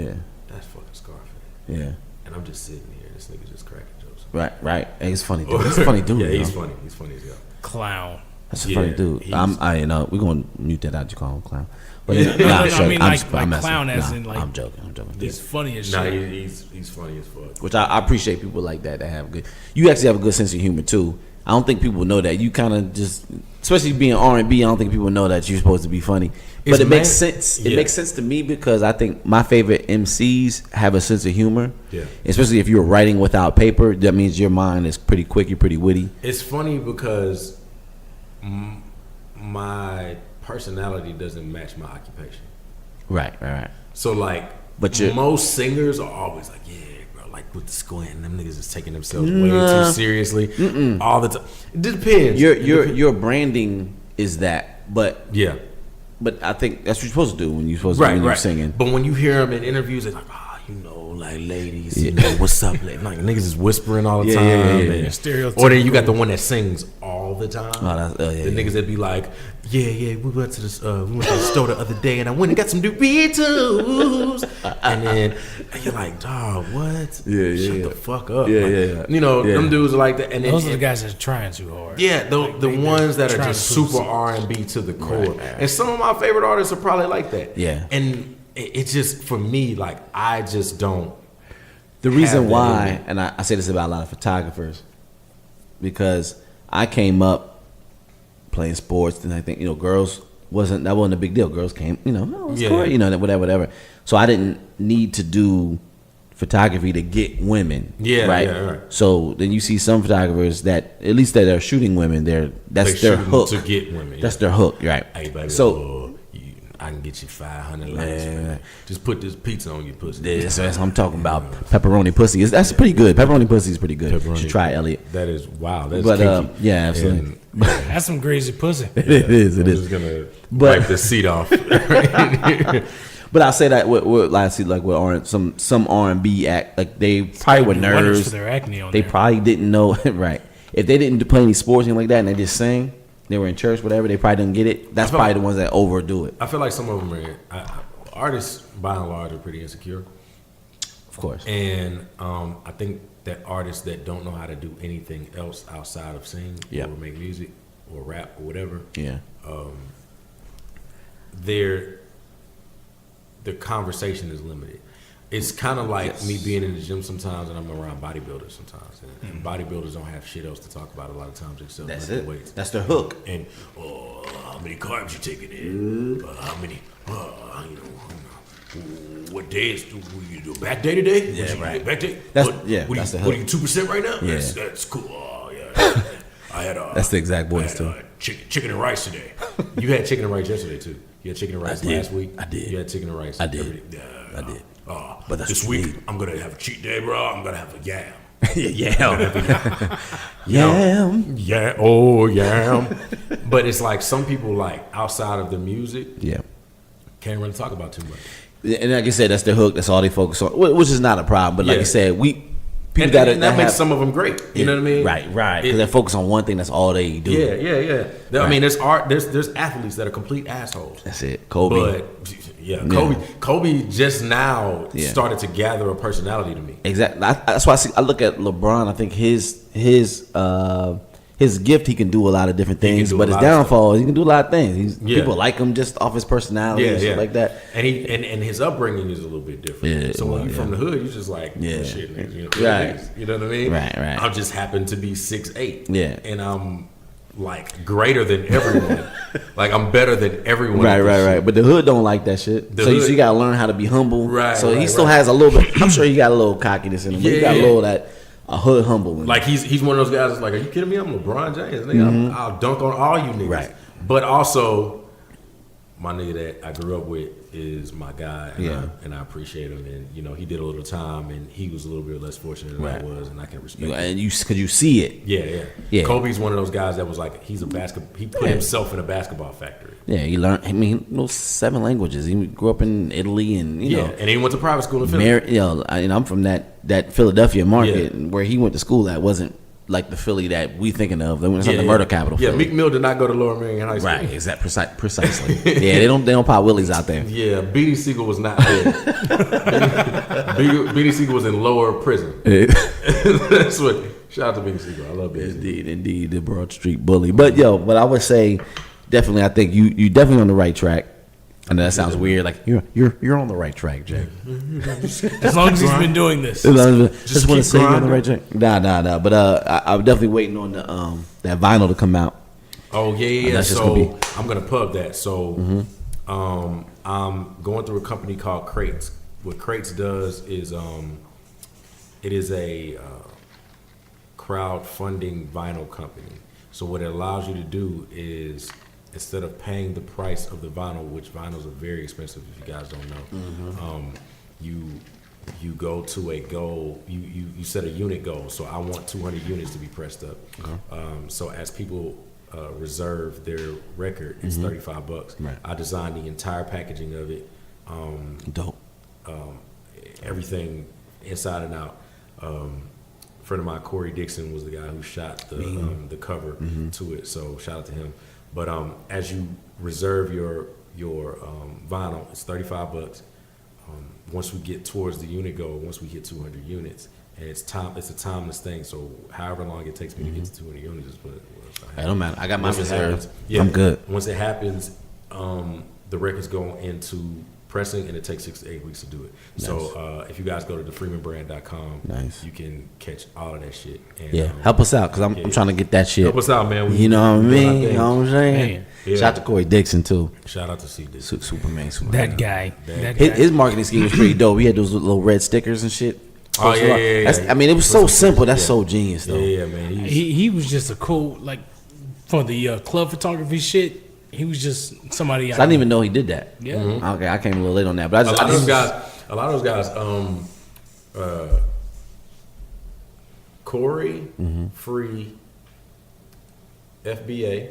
damn, that's fucking Scarface. Yeah. And I'm just sitting here. This nigga just cracking jokes. Right. Hey, he's funny, dude. He's a funny dude. Yeah, he's funny. He's funny as hell. Clown. That's a funny dude. We're gonna mute that out. You call him clown. But I mean like clown as in like. I'm joking. He's funny as shit. Nah, he's funny as fuck. Which I appreciate people like that have good. You actually have a good sense of humor too. I don't think people know that. You kind of just, especially being R&B, I don't think people know that you're supposed to be funny. But it makes sense. It makes sense to me because I think my favorite MCs have a sense of humor. Yeah. Especially if you're writing without paper, that means your mind is pretty quick. You're pretty witty. It's funny because my personality doesn't match my occupation. Right. So like, most singers are always like, yeah, bro, like with the squint, them niggas is taking themselves way too seriously all the time. It depends. Your branding is that, but yeah. But I think that's what you're supposed to do when you're singing. But when you hear them in interviews, they're like, like ladies, what's up? Like niggas is whispering all the time. Or then you got the one that sings all the time. The niggas that be like, we went to the store the other day and I went and got some Doritos. And then you're like, dog, what? Shut the fuck up. Them dudes are like that. And those are the guys that are trying too hard. Yeah, the ones that are just super R&B to the core. Right. And some of my favorite artists are probably like that. Yeah. And it's just, for me, like, I just don't. The reason why, and I say this about a lot of photographers, because I came up playing sports, and I think, girls wasn't a big deal. Girls came, whatever. So I didn't need to do photography to get women. Right. So then you see some photographers that, at least that are shooting women, that's their hook. To get women. That's their hook, right. Hey, baby, I can get you 500 likes. Man. Just put this pizza on your pussy. That's what I'm talking about. Pepperoni pussy. That's pretty good. Pepperoni pussy is pretty good. You should try it, Elliot. That is wow. That's kinky. Yeah, absolutely. That's some crazy pussy. It is. I'm just gonna wipe the seat off. But I'll say that with some R&B act, like they probably were nervous. For their acne on they probably didn't know right. If they didn't play any sports or anything like that, and they just sang. They were in church, whatever. They probably didn't get it. That's probably the ones that overdo it. I feel like some of them artists, by and large, are pretty insecure. Of course. And I think that artists that don't know how to do anything else outside of sing or make music or rap or whatever, their conversation is limited. it's kind of like me being in the gym sometimes, and I'm around bodybuilders sometimes, and bodybuilders don't have shit else to talk about a lot of times except That's lifting it. weights. That's their hook. And how many carbs you taking in? How many? What days do you do? Back day today? Yeah, right. Back day. That's what, yeah. What that's are the you, hook. what are you 2% right now? Yeah. That's cool. Oh yeah. I had That's the exact voice too. chicken and rice today. You had chicken and rice yesterday too. You had chicken and rice I did. last week. I did. You had chicken and rice. I did. every day. I did. But that's this what you week need. I'm gonna have a cheat day, bro. I'm gonna have a yam. Yam. Yeah. Oh, yam. But it's like some people like outside of the music Yeah. can't really talk about too much. And like I said, that's their hook. That's all they focus on, which is not a problem. But like Yeah. you said, people And, got and that makes some of them great. You know what I mean? Right. Because they focus on one thing. That's all they do. Yeah. I Right. mean, there's athletes that are complete assholes. That's it. Kobe. But yeah, Kobe just now Yeah. started to gather a personality to me. Exactly. That's why I look at LeBron. I think his gift, he can do a lot of different can things, do a but his lot of downfall, he can do a lot of things. Yeah. People like him just off his personality and shit like that. And and his upbringing is a little bit different. Yeah, so when well, you're from yeah. the hood, you're just like, Yeah. shit, niggas, you know, Right. niggas, you know what I mean? Right. I just happen to be 6'8". Yeah. And I'm like greater than everyone. Like I'm better than everyone. at this Right. shit. But the hood don't like that shit. The So you hood- got to learn how to be humble. Right, So he right, still right. has a little bit. I'm sure he got a little cockiness in him. But he got a Yeah. little of that hood humble. In him. Like he's one of those guys that's like, are you kidding me? I'm LeBron James, nigga. I'll dunk on all you niggas. Mm-hmm. Right. But also, my nigga that I grew up with is my guy, and I appreciate him. And you know, he did a little time, and he was a little bit less fortunate than Right. I was, and I can respect. it. and because you see it. Yeah. Kobe's one of those guys that was like, he put himself in a basketball factory. Yeah, he learned. I mean, he knows 7 languages. He grew up in Italy, and you know, and he went to private school in Philly. I'm from that Philadelphia market, Yeah. and where he went to school at wasn't like the Philly that we thinking of. They went to the murder capital. Yeah, Philly. Meek Mill did not go to Lower Merion High School. Right, exactly, precisely. Yeah, they don't pop willies out there. Yeah, B.D. Siegel was not there. B.D. Siegel was in lower prison. That's what. Shout out to B.D. Siegel. I love B.D. Siegel. Indeed, the Broad Street bully. But I would say definitely, I think you definitely on the right track. I know that sounds weird. Like you're on the right track, Jay. As long as he's been doing this. Just want to keep say you're on the grinding. right track. Nah. But I'm definitely waiting on the that vinyl to come out. Oh yeah. That's just So gonna be- I'm gonna pub that. So I'm going through a company called Crates. What Crates does is it is a crowdfunding vinyl company. So what it allows you to do is, instead of paying the price of the vinyl, which vinyls are very expensive if you guys don't know, you go to a goal. You set a unit goal. So I want 200 units to be pressed up. So as people reserve their record, it's $35. Right. I designed the entire packaging of it. Dope. Everything inside and out. Friend of mine, Corey Dixon, was the guy who shot the cover to it. So shout out to him. But as you reserve your vinyl, it's $35. Once we get towards the unit goal, once we hit 200 units, and it's a timeless thing. So however long it takes me to get to 200 units, is what It don't matter. I got my once it reserves. happens, I'm good. Once it happens, the records go into pressing, and it takes 6 to 8 weeks to do it. Nice. So if you guys go to thefreemanbrand.com, Nice. you can catch all of that shit. And, Yeah, help us out because I'm trying to get that shit. Help us out, man. You know what I we doing our mean? thing. You know what I'm saying? Man. Yeah. Shout out to Corey Dixon too. Shout out to C. Dick. Superman. That guy. That His, guy. his marketing scheme was pretty dope. He had those little red stickers and shit. Oh, yeah. That's, I mean, it was so simple. That's so genius though. Yeah, man. He was just a cool, like, for the club photography shit. He was just somebody. So I didn't even know he did that. Yeah. Okay, I came a little late on that, but a lot of those guys, Corey, Free, FBA,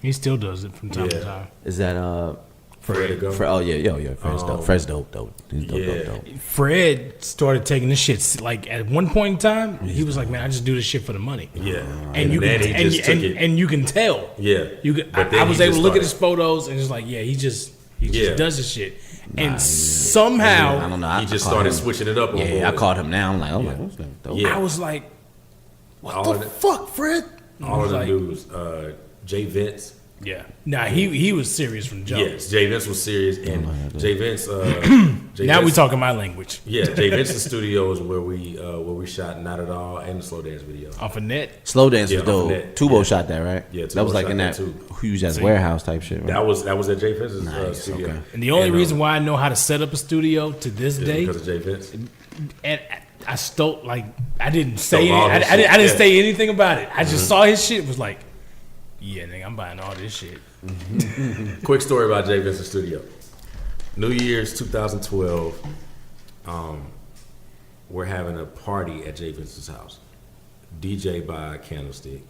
He still does it from time to Yeah. time. Is that Fred to go. Oh yeah, Fred's dope. Fred's dope. He's dope, Yeah. dope. Fred started taking this shit, like, at one point in time, he was like, man, I just do this shit for the money. Yeah, And you then can, he just took it. and you can tell. Yeah, You could, But I then was he able to just look at started- his photos and just like, yeah, he just Yeah. does this shit. And somehow I don't know. He just called started him. switching it up. on Yeah, I boys. called him now. I'm like, oh my, what's that dope? Yeah. I was like, what All the of it- fuck, Fred? All of them like, dudes, Jay Vince, Yeah. Nah, he was serious from jump. Yes, Jay Vince was serious, and Jay Vince. Jay Now we Vince, talking my language. Yeah, Jay Vince's studio is where we shot Not At All and the Slow Dance video. Off a net. Slow Dance was Yeah, dope. Net. Tubo Yeah. shot that, right? Yeah, that was Tubo like shot in that that too. huge ass warehouse type shit. Right? That was at Jay Vince's Nice, studio. okay. And the only reason why I know how to set up a studio to this is day, because of Jay Vince. and I stole I didn't say Stole all I his didn't shit, yeah. say anything about it. I just saw his shit. Was like, yeah, nigga, I'm buying all this shit. Quick story about Jay Vince's studio. New Year's 2012. We're having a party at Jay Vince's house. DJ by Candlestick.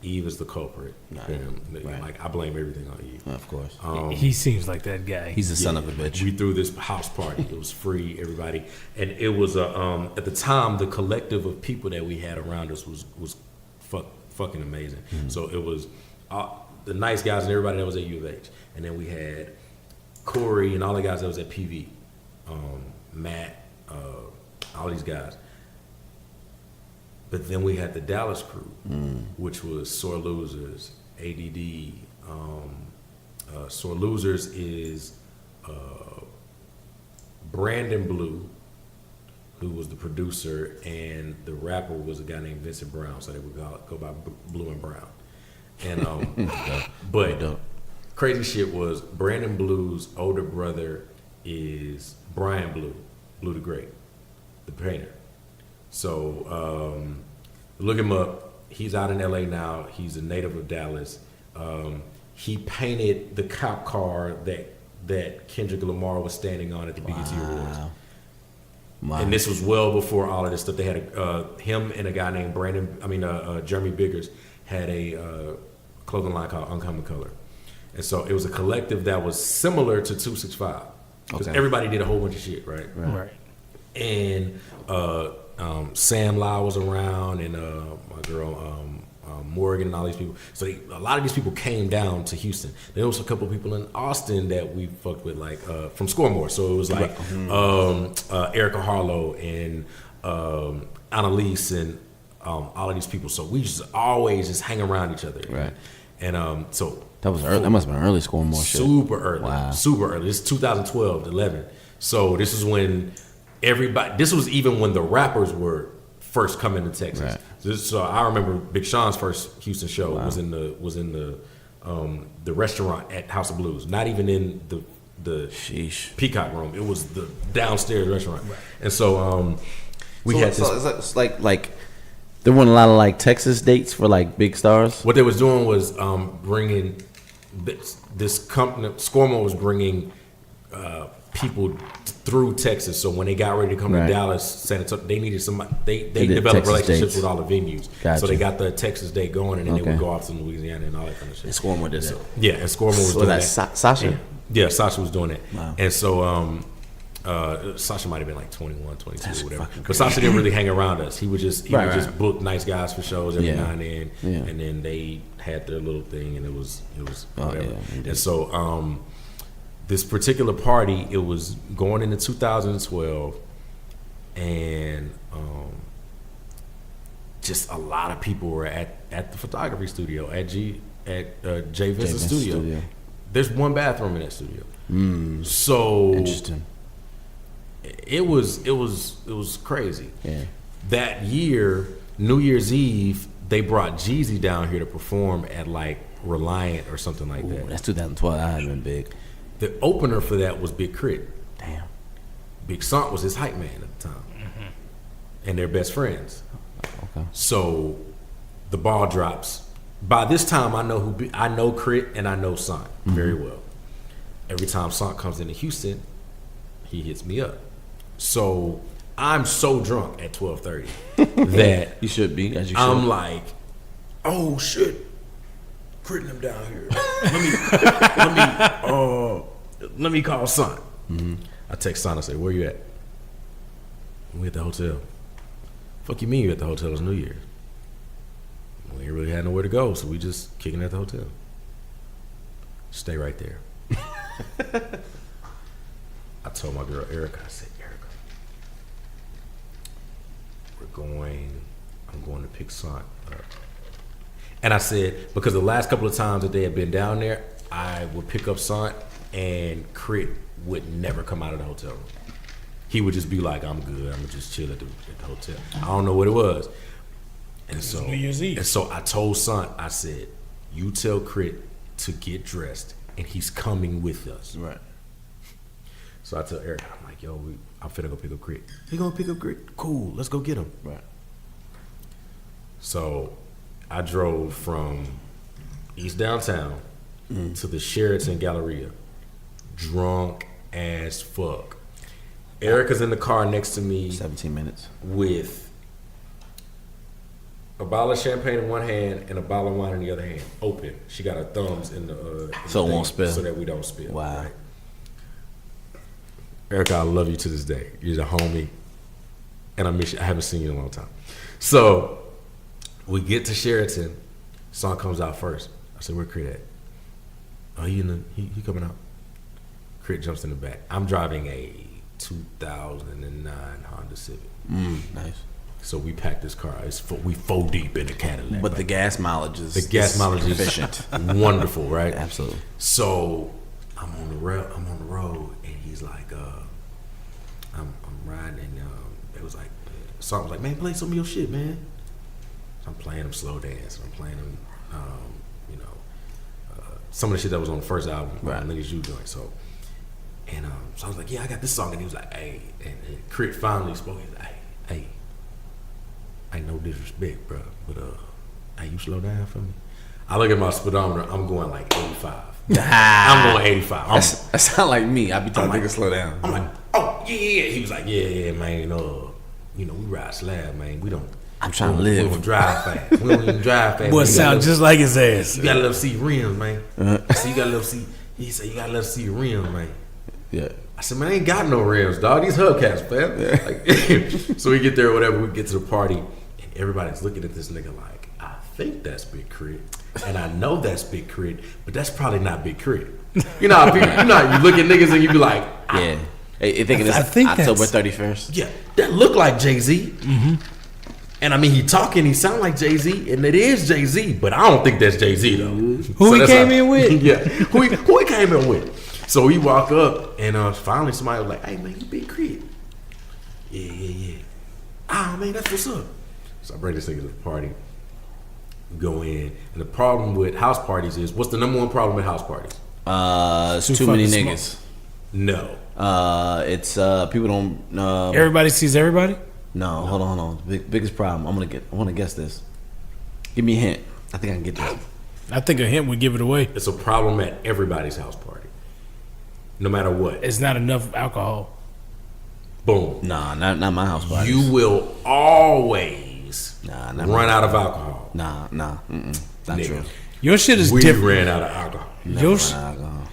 Eve is the culprit. Right. Like I blame everything on Eve. Of course. He seems like that guy. He's the son of a bitch. We threw this house party. It was free, everybody, and it was at the time the collective of people that we had around us was fucking amazing. So it was the nice guys and everybody that was at U of H, and then we had Corey and all the guys that was at PV, Matt, all these guys. But then we had the Dallas crew, which was Sore Losers, ADD. Sore Losers is Brandon Blue, who was the producer, and the rapper was a guy named Vincent Brown, so they would go by Blue and Brown. And but crazy shit was Brandon Blue's older brother is Brian Blue, Blue the Great, the painter. So look him up. He's out in LA now. He's a native of Dallas. He painted the cop car that Kendrick Lamar was standing on at the BET Awards. Wow. And this was well before all of this stuff. They had him and a guy named Jeremy Biggers had a clothing line called Uncommon Color. And so it was a collective that was similar to 265. Because everybody did a whole bunch of shit, right? Right. And Sam Lau was around, and my girl Morgan and all these people. So a lot of these people came down to Houston. There was a couple of people in Austin that we fucked with, like from Scoremore. So it was like Erica Harlow and Annalise and all of these people. So we just always just hang around each other. Right. And so That was early. That must have been early Scoremore shit. super early. Wow. Super early. This is 2012, 11. So this is when this was even when the rappers were first coming to Texas. Right. So I remember Big Sean's first Houston show was in the restaurant at House of Blues. Not even in the Sheesh. Peacock room. It was the downstairs restaurant. Right. And so we had this. It's like there weren't a lot of like Texas dates for like big stars. What they was doing was bringing this company. Scoremore was bringing people through Texas. So when they got ready to come to Dallas, San Antonio, they needed somebody. They developed Texas relationships dates. with all the venues. Gotcha. So they got the Texas date going, and then they would go off to Louisiana and all that kind of shit. And Scoremore did that. Yeah, and Scoremore was doing that. Sasha? Yeah, Sasha was doing it. Wow. And so Sasha might have been like 21, 22, That's or whatever. fucking But crazy. Sasha didn't really hang around us. He would just book nice guys for shows every Yeah. now and then, Yeah. and then they had their little thing, and it was whatever. yeah, indeed. And so this particular party, it was going into 2012, and just a lot of people were at the photography studio at Jay Vince's studio. There's one bathroom in that studio. So Interesting. it was crazy. Yeah. That year, New Year's Eve, they brought Jeezy down here to perform at like Reliant or something like that. That's 2012. That had been big. The opener for that was Big Crit. Damn. Big Sant was his hype man at the time, and they're best friends. Okay. So the ball drops. By this time, I know Crit and I know Sant very well. Every time Sant comes into Houston, he hits me up. So I'm so drunk at 12:30 that You should be, as you should. I'm like, oh shit, Crit and them down here. Let me call Sant. I text Sant. I say, where you at? We at the hotel. Fuck you mean you at the hotel? It's New Year's. We ain't really had nowhere to go, so we just kicking at the hotel. Stay right there. I told my girl Erica, I said, Erica, I'm going to pick Sant up. And I said, because the last couple of times that they had been down there, I would pick up Sant, and Crit would never come out of the hotel room. He would just be like, I'm good. I'm going to just chill at the hotel. I don't know what it was. And so, New Year's Eve. And so I told Sant, I said, you tell Crit to get dressed, and he's coming with us. Right. So I tell Eric, I'm like, yo, I'm finna go pick up Crit. He gonna pick up Crit? Cool, let's go get him. Right. So I drove from East Downtown to the Sheraton Galleria, drunk as fuck. Erica's in the car next to me 17 minutes. with a bottle of champagne in one hand and a bottle of wine in the other hand, open. She got her thumbs in the So it won't thing spill. so that we don't spill. Wow. Right? Erica, I love you to this day. You're the homie, and I miss you. I haven't seen you in a long time. So we get to Sheraton. Song comes out first. I said, "Where Crit at?" Oh, he coming out. Crit jumps in the back. I'm driving a 2009 Honda Civic. Nice. So we packed this car. We 4 deep in the Cadillac. But the gas mileage is efficient. Wonderful, right? Absolutely. So I'm on the road, and he's like, I'm riding, and it was like, something was like, man, play some of your shit, man. So I'm playing him slow dance. I'm playing him, some of the shit that was on the first album, Right. Niggas You joint. So I was like, yeah, I got this song, and he was like, hey, and Crit finally spoke. He's like, hey, ain't no disrespect, bro, but hey, you slow down for me. I look at my speedometer. I'm going like 85. I'm going 85. That sound like me. I be telling niggas slow down. I'm like, oh yeah. He was like, yeah, man. We ride slab, man. We don't. I'm trying to We live. don't drive fast. We don't even drive fast. Boy, man. sound just like his ass. You gotta let him see rims, man. So you gotta let him see. He said, you gotta let him see rims, man. Yeah. I said, man, I ain't got no rims, dog. These hubcaps, man. Like, so we get there, whatever. We get to the party, and everybody's looking at this nigga like, I think that's Big Crit, and I know that's Big Crit, but that's probably not Big Crit. You know, you look at niggas and you be like, Yeah. Hey, thinking I it's think October that's- 31st. yeah, that look like Jay-Z. Mm-hmm. And I mean, he sound like Jay-Z, and it is Jay-Z, but I don't think that's Jay-Z though. Who he that's came in with? Yeah, who he came in with. So we walk up, and finally somebody was like, hey man, you Big Crit. Yeah. Ah man, that's what's up. So I bring this nigga to the party. Go in, and the problem with house parties is, what's the number one problem with house parties? It's Too too many fucking niggas. No. It's people don't. Everybody sees everybody. No, hold on. Biggest problem. I want to guess this. Give me a hint. I think I can get this. I think a hint would give it away. It's a problem at everybody's house party. No matter what. It's not enough alcohol. Boom. Nah, not my house party. You will always not run out of alcohol. Nah. Not Nigga. true. Your shit is We different. ran out of alcohol. Your sh-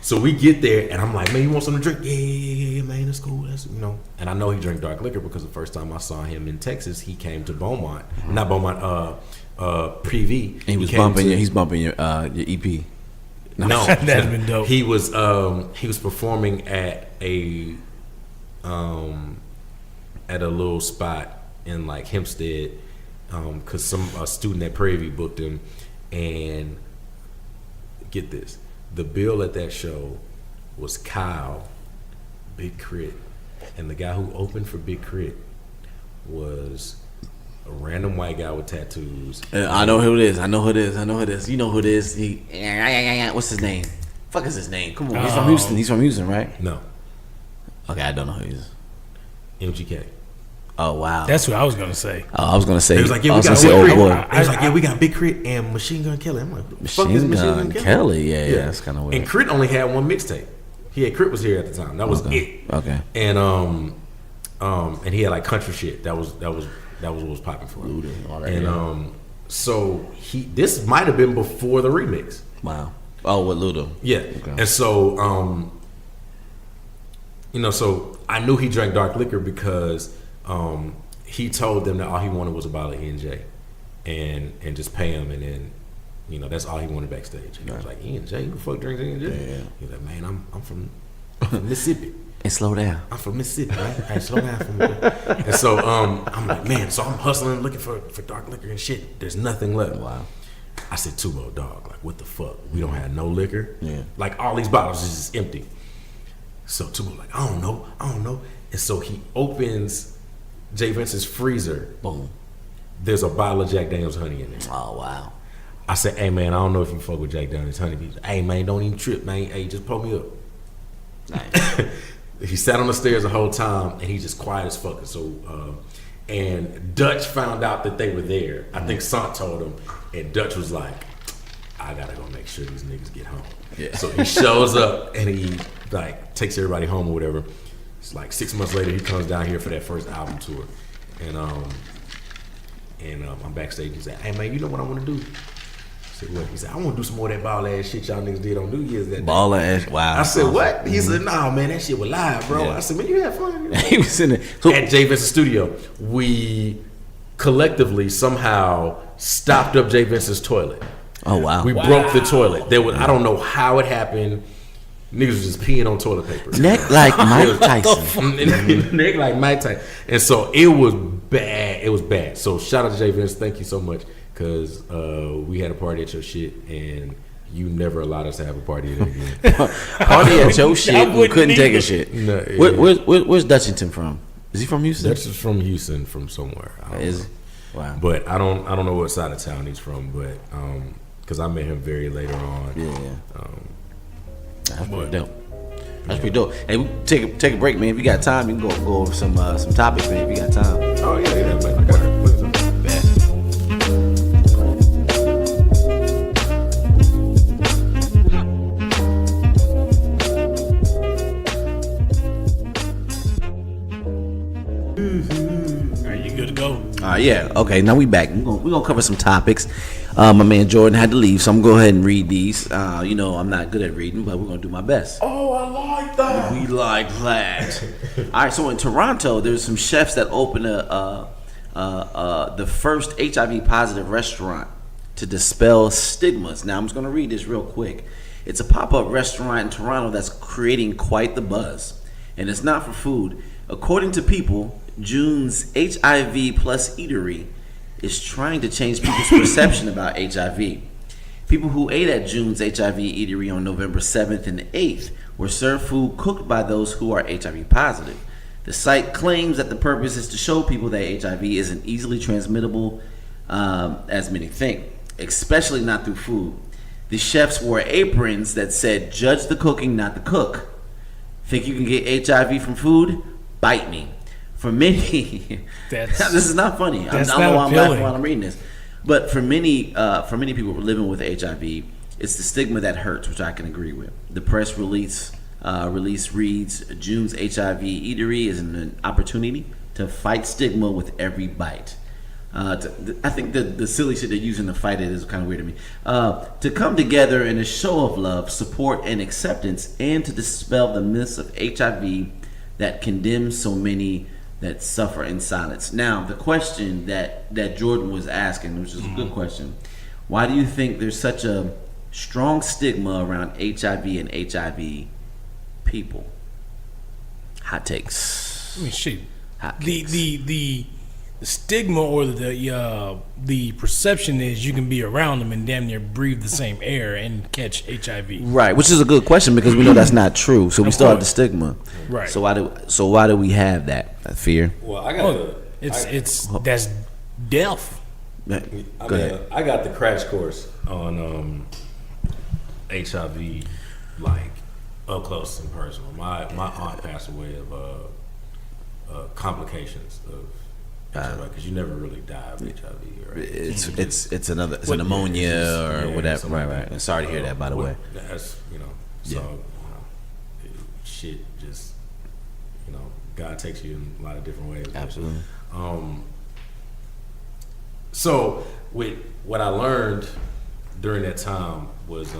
So we get there, and I'm like, man, you want something to drink? Yeah, man, that's cool. That's, And I know he drank dark liquor because the first time I saw him in Texas, he came to Beaumont. Not Beaumont, Privy. And he's bumping your EP. No, That'd been dope. He was performing at a little spot in like Hempstead, because a student at Prairie booked him, and get this, the bill at that show was Kyle, Big Crit, and the guy who opened for Big Crit was a random white guy with tattoos. I know who it is. You know who it is. What's his name? Fuck is his name? Come on. He's from Houston, right? No, Okay, I don't know who he is. MGK. Oh wow. That's what I was gonna say. I was gonna say. He was like, yeah, I we was got gonna say Big old boy. Crit. He was like, yeah, we got Big Crit and Machine Gun Kelly. I'm like, what the fuck is Machine Machine Gun Gun Kelly? Kelly. Yeah, that's kind of weird. And Crit only had one mixtape. Crit was here at the time. That was it. Okay. And and he had like country shit. That was what was popping for him. And so this might have been before the remix. Wow. Oh, with Ludo. Yeah. Okay. And so so I knew he drank dark liquor because he told them that all he wanted was a bottle of NJ and just pay him, and then that's all he wanted backstage. And he was like, NJ, who the fuck drinks NJ? Yeah. He was like, man, I'm from Mississippi. And slow down. I'm from Mississippi, right? Hey, slow down for me. And so I'm like, man, so I'm hustling, looking for dark liquor and shit. There's nothing left. Wow. I said, Tubo, dog, like, what the fuck? We don't have no liquor. Yeah. Like, all these bottles is just empty. So Tubo like, I don't know. And so he opens Jay Vince's freezer. Boom. There's a bottle of Jack Daniel's honey in there. Oh wow. I said, hey man, I don't know if you fuck with Jack Daniel's honey. He's like, hey man, don't even trip, man. Hey, just pull me up. Nice. He sat on the stairs the whole time, and he's just quiet as fuck. So, and Dutch found out that they were there. I think Sant told him, and Dutch was like, I gotta go make sure these niggas get home. Yeah. So he shows up and he like takes everybody home or whatever. It's like 6 months later he comes down here for that first album tour, and I'm backstage. He's like, "Hey man, you know what I want to do?" I said, "What?" He said, "I want to do some more of that ball ass shit y'all niggas did on New Year's that day." Baller ass. Wow. I said, "What?" He said, "Nah, man, that shit was live, bro." Yeah. I said, "Man, you had fun." He was in there. So, At Jay Vince's studio, we collectively somehow stopped up Jay Vince's toilet. oh wow. We broke the toilet. There was, I don't know how it happened. Niggas was just peeing on toilet paper. Neck like Mike Tyson. Neck like Mike Tyson. And so it was bad. It was bad. So shout out to Jay Vince. Thank you so much. Because we had a party at your shit and you never allowed us to have a party at it again. Party at your shit. We wouldn't couldn't take either. a shit. No, Where's Dutchington from? Is he from Houston? That's just from Houston, from somewhere. I don't Is know. he? Wow. But I don't know what side of town he's from. But because I met him very later on. Yeah. That's pretty dope. That's pretty dope. Hey, we take a break, man. If you got time, you can go over some topics, man. If you got time. Oh yeah, man. I got it. All right, you good to go? Yeah. Okay. Now we back. We're gonna cover some topics. My man Jordan had to leave, so I'm gonna go ahead and read these. I'm not good at reading, but we're gonna do my best. Oh, I like that. We like that. All right. So in Toronto, there's some chefs that opened the first HIV positive restaurant to dispel stigmas. Now I'm just gonna read this real quick. It's a pop-up restaurant in Toronto that's creating quite the buzz, and it's not for food. According to People, June's HIV Plus Eatery is trying to change people's perception about HIV. People who ate at June's HIV Eatery on November 7th and 8th were served food cooked by those who are HIV positive. The site claims that the purpose is to show people that HIV isn't easily transmittable as many think, especially not through food. The chefs wore aprons that said, "Judge the cooking, not the cook." Think you can get HIV from food? Bite me. For many, this is not funny. I don't know why I'm laughing while I'm reading this. But for many people living with HIV, it's the stigma that hurts, which I can agree with. The press release reads, June's HIV Eatery is an opportunity to fight stigma with every bite. I think the silly shit they're using to fight it is kind of weird to me. To come together in a show of love, support, and acceptance, and to dispel the myths of HIV that condemns so many that suffer in silence. Now, the question that Jordan was asking, which is a good question, why do you think there's such a strong stigma around HIV and HIV people? Hot takes. I mean, shit. Hot The stigma or the perception is you can be around them and damn near breathe the same air and catch HIV. Right, which is a good question because we know that's not true. So we Of still have the course. stigma. Right. So why do we have that fear? Well, I got That's death. Go ahead. I got the crash course on HIV, like up close and personal. My aunt passed away of complications of HIV because you never really die of HIV. Right? It's an pneumonia or whatever. Right. Sorry to hear that, by the way. That's so shit. Just God takes you in a lot of different ways. Absolutely. So with what I learned during that time was,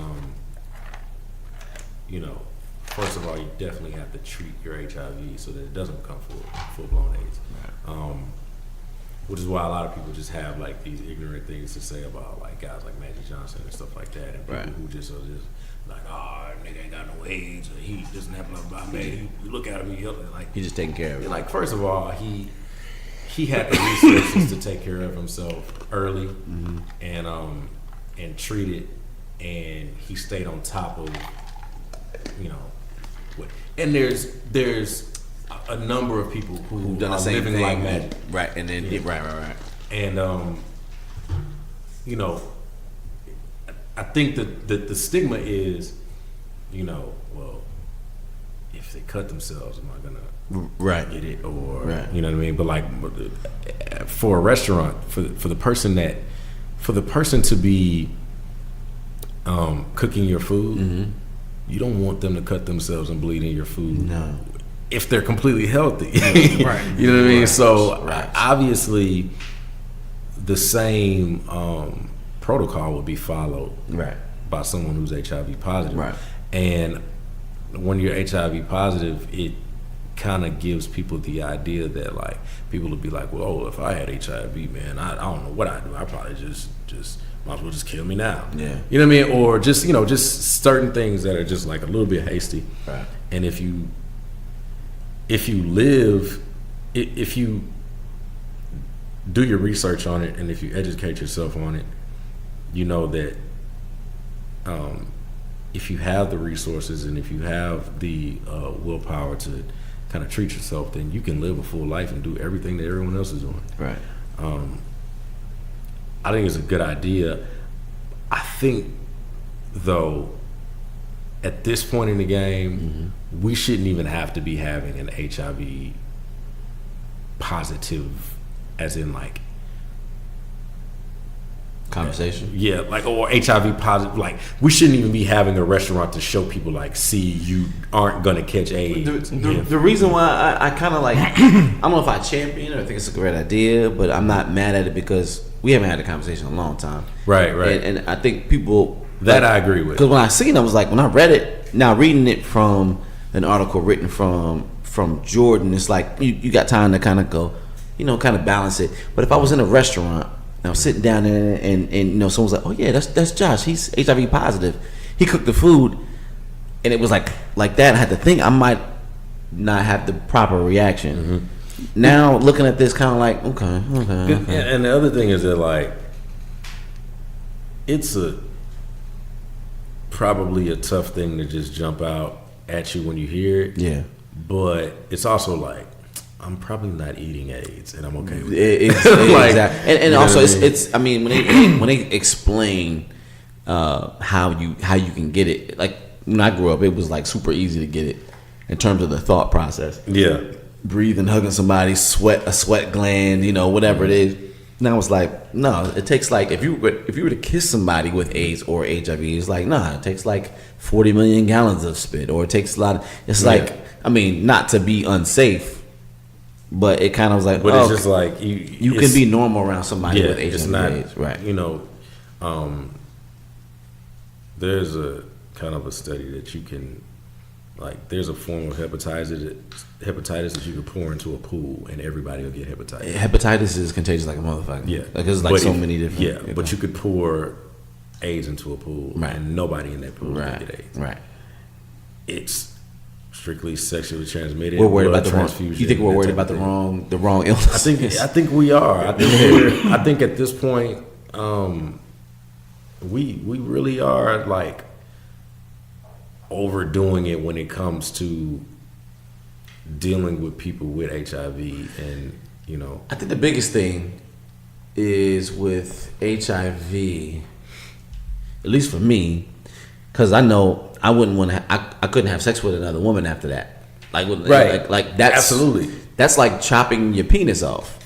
first of all, you definitely have to treat your HIV so that it doesn't become full blown AIDS. Right. Which is why a lot of people just have like these ignorant things to say about like guys like Magic Johnson and stuff like that, and people who just are just like, oh, nigga ain't got no AIDS, or he doesn't have blah blah blah. You look at him, He's just taking care of it. Like, first of all, he had the resources to take care of himself early, and and treated, and he stayed on top of, and there's a number of people who Done the are same living thing, like magic, right? And then right. and I think that the stigma is, well, if they cut themselves, am I gonna get it, or you know what I mean? But like for a restaurant, for the person to be cooking your food, you don't want them to cut themselves and bleed in your food. No. If they're completely healthy, Right. You know what I mean? Right. So Right. obviously, the same protocol would be followed by someone who's HIV positive. Right. And when you're HIV positive, it kind of gives people the idea that like people would be like, well, oh, if I had HIV, man, I don't know what I do. I probably just might as well just kill me now. Yeah. You know what I mean? Or just just certain things that are just like a little bit hasty. Right. And if you do your research on it, and if you educate yourself on it, you know that if you have the resources and if you have the willpower to kind of treat yourself, then you can live a full life and do everything that everyone else is doing. Right. I think it's a good idea. I think, though, at this point in the game, we shouldn't even have to be having an HIV positive, as in like Conversation. Yeah, like, or HIV positive. Like, we shouldn't even be having a restaurant to show people like, see, you aren't gonna catch AIDS. The reason why I kind of like, I don't know if I champion it or I think it's a great idea, but I'm not mad at it because we haven't had a conversation in a long time. Right. And I think people that I agree with, because when I seen it, I was like, when I read it, now reading it from an article written from Jordan, it's like you got time to kind of go, kind of balance it. But if I was in a restaurant and I was sitting down there and someone's like, oh yeah, that's Josh, he's HIV positive, he cooked the food, and it was like that, I had to think I might not have the proper reaction. Now looking at this, kind of like, okay. And the other thing is that like, it's probably a tough thing to just jump out at you when you hear it. Yeah. But it's also like, I'm probably not eating AIDS, and I'm okay with it. Like, exactly. And also, it's. I mean, when they explain how you can get it, like when I grew up, it was like super easy to get it in terms of the thought process. Yeah. Breathing, hugging somebody, a sweat gland, whatever it is. Now it's like, no, it takes like if you were to kiss somebody with AIDS or HIV, it's like, nah, it takes like 40 million gallons of spit, or it takes a lot. It's like, I mean, not to be unsafe, but it kind of was like, but it's just like you can be normal around somebody with HIV. It's not, AIDS, right? There's a kind of a study that you can, like, there's a form of hepatitis that you can pour into a pool and everybody will get hepatitis. Hepatitis is contagious like a motherfucker. Yeah, like there's like so many different. Yeah, but you could pour AIDS into a pool, and nobody in that pool will get AIDS. Right. It's strictly sexually transmitted. We're worried about the wrong. transfusion. You think we're worried about the wrong illness? I think we are. I think at this point, we really are like overdoing it when it comes to dealing with people with HIV, and I think the biggest thing is with HIV, at least for me, because I know I wouldn't want to. I couldn't have sex with another woman after that. Like that's absolutely. That's like chopping your penis off.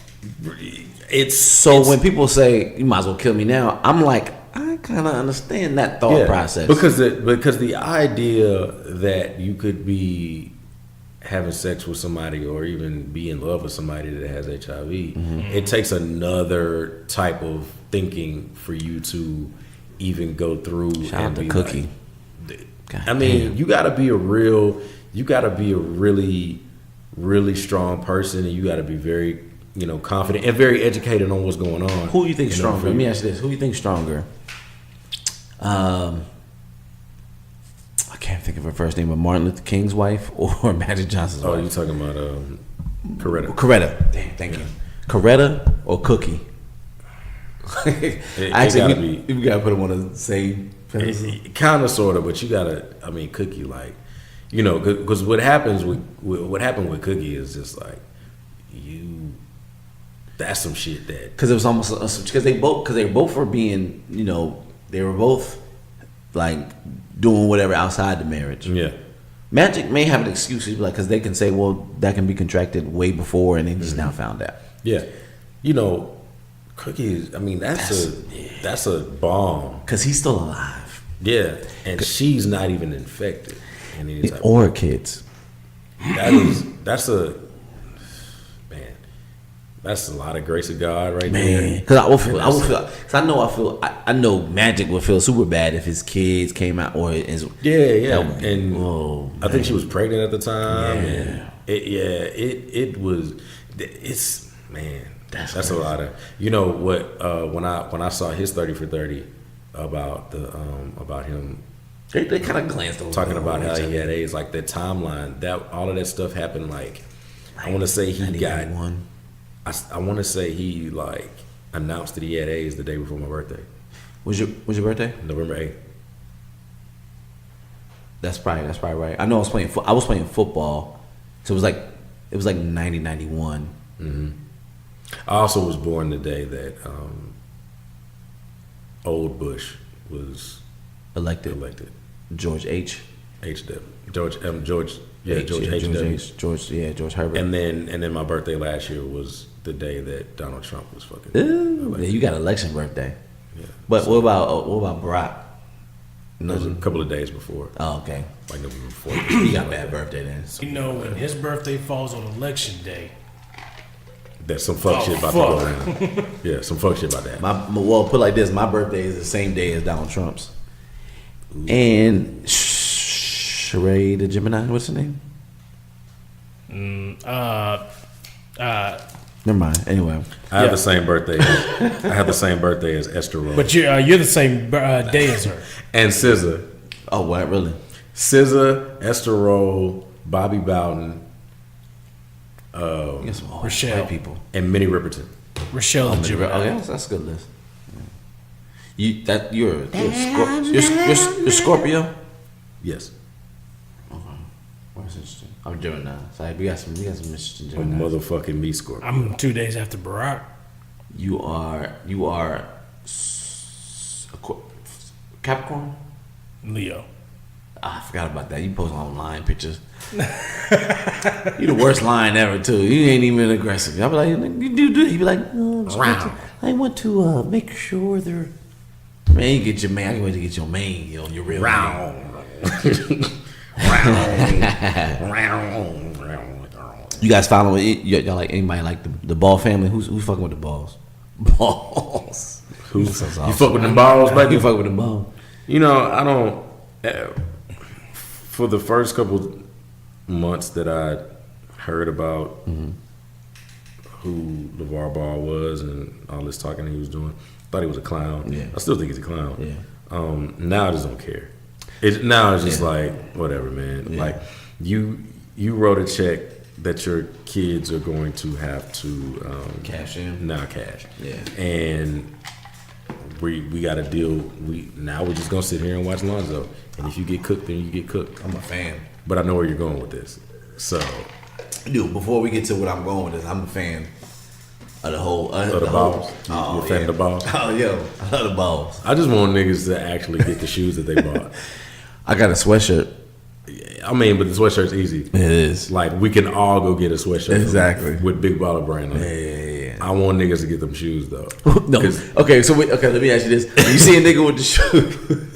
It's when people say you might as well kill me now, I'm like, I kind of understand that thought process because the idea that you could be having sex with somebody or even be in love with somebody that has HIV, it takes another type of thinking for you to even go through. Shout out to Cookie. I mean, you gotta be a really, really strong person, and you gotta be very, confident and very educated on what's going on. Who do you think stronger? Let me ask you this: who do you think stronger? I can't think of her first name, but Martin Luther King's wife or Magic Johnson's wife? Oh, you talking about Coretta? Coretta. Damn, thank you. Coretta or Cookie? Actually, we gotta put them on the same. Kind of, sort of, but you gotta. I mean, Cookie, like, you know, because what happened with Cookie is just like you. That's some shit that Because it was almost because they both were being, you know, they were both like doing whatever outside the marriage. Yeah. Magic may have an excuse, like, because they can say, well, that can be contracted way before, and they just now found out. Yeah. You know, Cookie. I mean, that's a bomb. Because he's still alive. Yeah, and she's not even infected in any type Or kids. That's a lot of grace of God right Man, there. because I know Magic would feel super bad if his kids came out or his Yeah, That- and whoa, I think she was pregnant at the time. Yeah. And it was. It's man, that's a crazy. lot of. You know what? When I saw his 30 for 30 about him they kind of glanced over talking about how each he other. had AIDS, like that timeline, that all of that stuff happened. Like I want to say he got. 91. I want to say he like announced that he had AIDS the day before my birthday, Was your birthday? November 8th. That's probably right. I know I was playing football, so it was like 90, 91. I also was born the day that Old Bush was Elected George H. H.W. George H.W. George Herbert. And then my birthday last year was the day that Donald Trump was fucking Ooh, elected. yeah, you got election birthday. Yeah. But what about Barack? It was a couple of days before, Oh, okay. like November 4th. He got a bad birthday then. You know, when his birthday falls on election day, There's some fuck shit about to go down. Yeah, some fuck shit about that. Well, put it like this: my birthday is the same day as Donald Trump's. And Sheree the Gemini, what's her name? Never mind. Anyway, I have the same birthday. I have the same birthday as Esther Roll but you're the same day as her. and SZA. oh, what really? SZA, Esther Roll, Bobby Bowden, You got some Rochelle. white people. and Minnie Riperton. Rochelle and Jimmy. Okay, that's a good list. You're Scorpio. Yes, What's interesting? I'm Gemini. Sorry, we got some interesting a Gemini. motherfucking me Scorpio. I'm 2 days after Barack. You are Capricorn. Leo. I forgot about that. You post online pictures. You the worst lion ever too. You ain't even aggressive. I'll be like, you do. He be like, oh, I want to make sure they're. Man, you get your man. I can wait to get your main, your real man. You guys following it? Y'all like anybody like the Ball family? Who's fucking with the balls? Balls. You fuck with them balls, You baby? fuck with the ball. You know, I don't. For the first couple months that I heard about who LeVar Ball was and all this talking he was doing, I thought he was a clown. Yeah. I still think he's a clown. Yeah. Now I just don't care. Now it's just like whatever, man. Yeah. Like you wrote a check that your kids are going to have to Cash in. now cash. Yeah. And we got to deal. We're just gonna sit here and watch Lonzo. And if you get cooked, then you get cooked. I'm a fan. But I know where you're going with this. So Dude, before we get to what I'm going with this, I'm a fan of the whole of the balls. Oh, You're a fan of the balls. Oh, yo, I love the balls. I just want niggas to actually get the shoes that they bought. I got a sweatshirt. I mean, but the sweatshirt's easy. It is. Like we can all go get a sweatshirt. Exactly. With Big Baller brand on it. Yeah. I want niggas to get them shoes though. No. 'Cause Okay, let me ask you this. When you see a nigga with the shoe,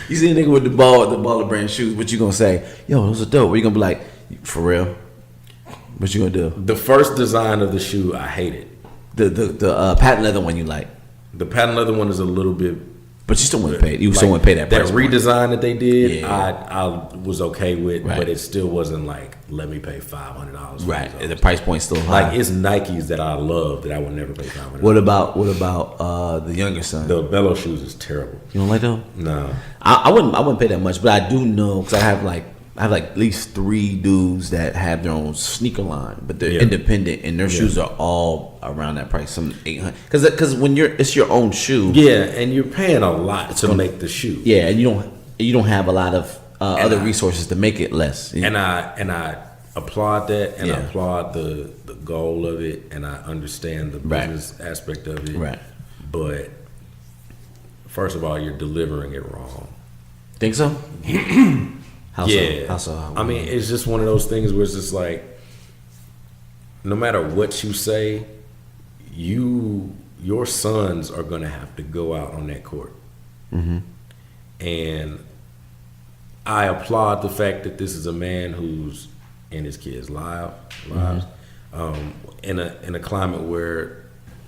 you see a nigga with the baller brand shoes, what you gonna say? Yo, those are dope. What you gonna be like, for real? What you gonna do? the first design of the shoe, I hated. The patent leather one you like. The patent leather one is a little bit. But you still wouldn't pay. You still wouldn't pay that price. redesign that they did, Yeah. I was okay with, Right. but it still wasn't like let me pay $500. Right. The price point's still high. Like it's Nikes that I love that I would never pay $500. What about the younger son? The Bello shoes is terrible. You don't like them? No, I wouldn't pay that much, but I do know because I have like I have like at least 3 dudes that have their own sneaker line, but they're Yeah. independent and their shoes are all around that price, some 800. Because when it's your own shoe, Yeah, and you're paying a lot to make the shoe. yeah, and you don't have a lot of other resources to make it less. And I applaud that, and I Yeah. applaud the goal of it, and I understand the Right. business aspect of it. Right. But first of all, you're delivering it wrong. Think so? How Yeah. So? How so? I mean, it's just one of those things where it's just like, no matter what you say, your sons are gonna have to go out on that court. And I applaud the fact that this is a man who's in his kids' lives, in a climate where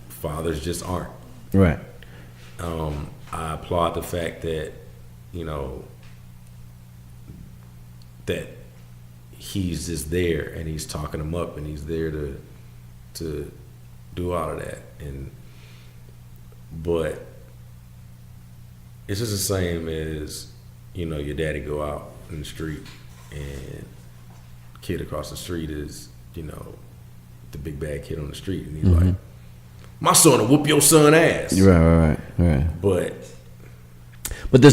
fathers just aren't. right. I applaud the fact that, you know, that he's just there and he's talking them up and he's there to do all of that. But it's just the same as, you know, your daddy go out in the street and kid across the street is, you know, the big bad kid on the street, and he's like, my son will whoop your son ass. Right. But But you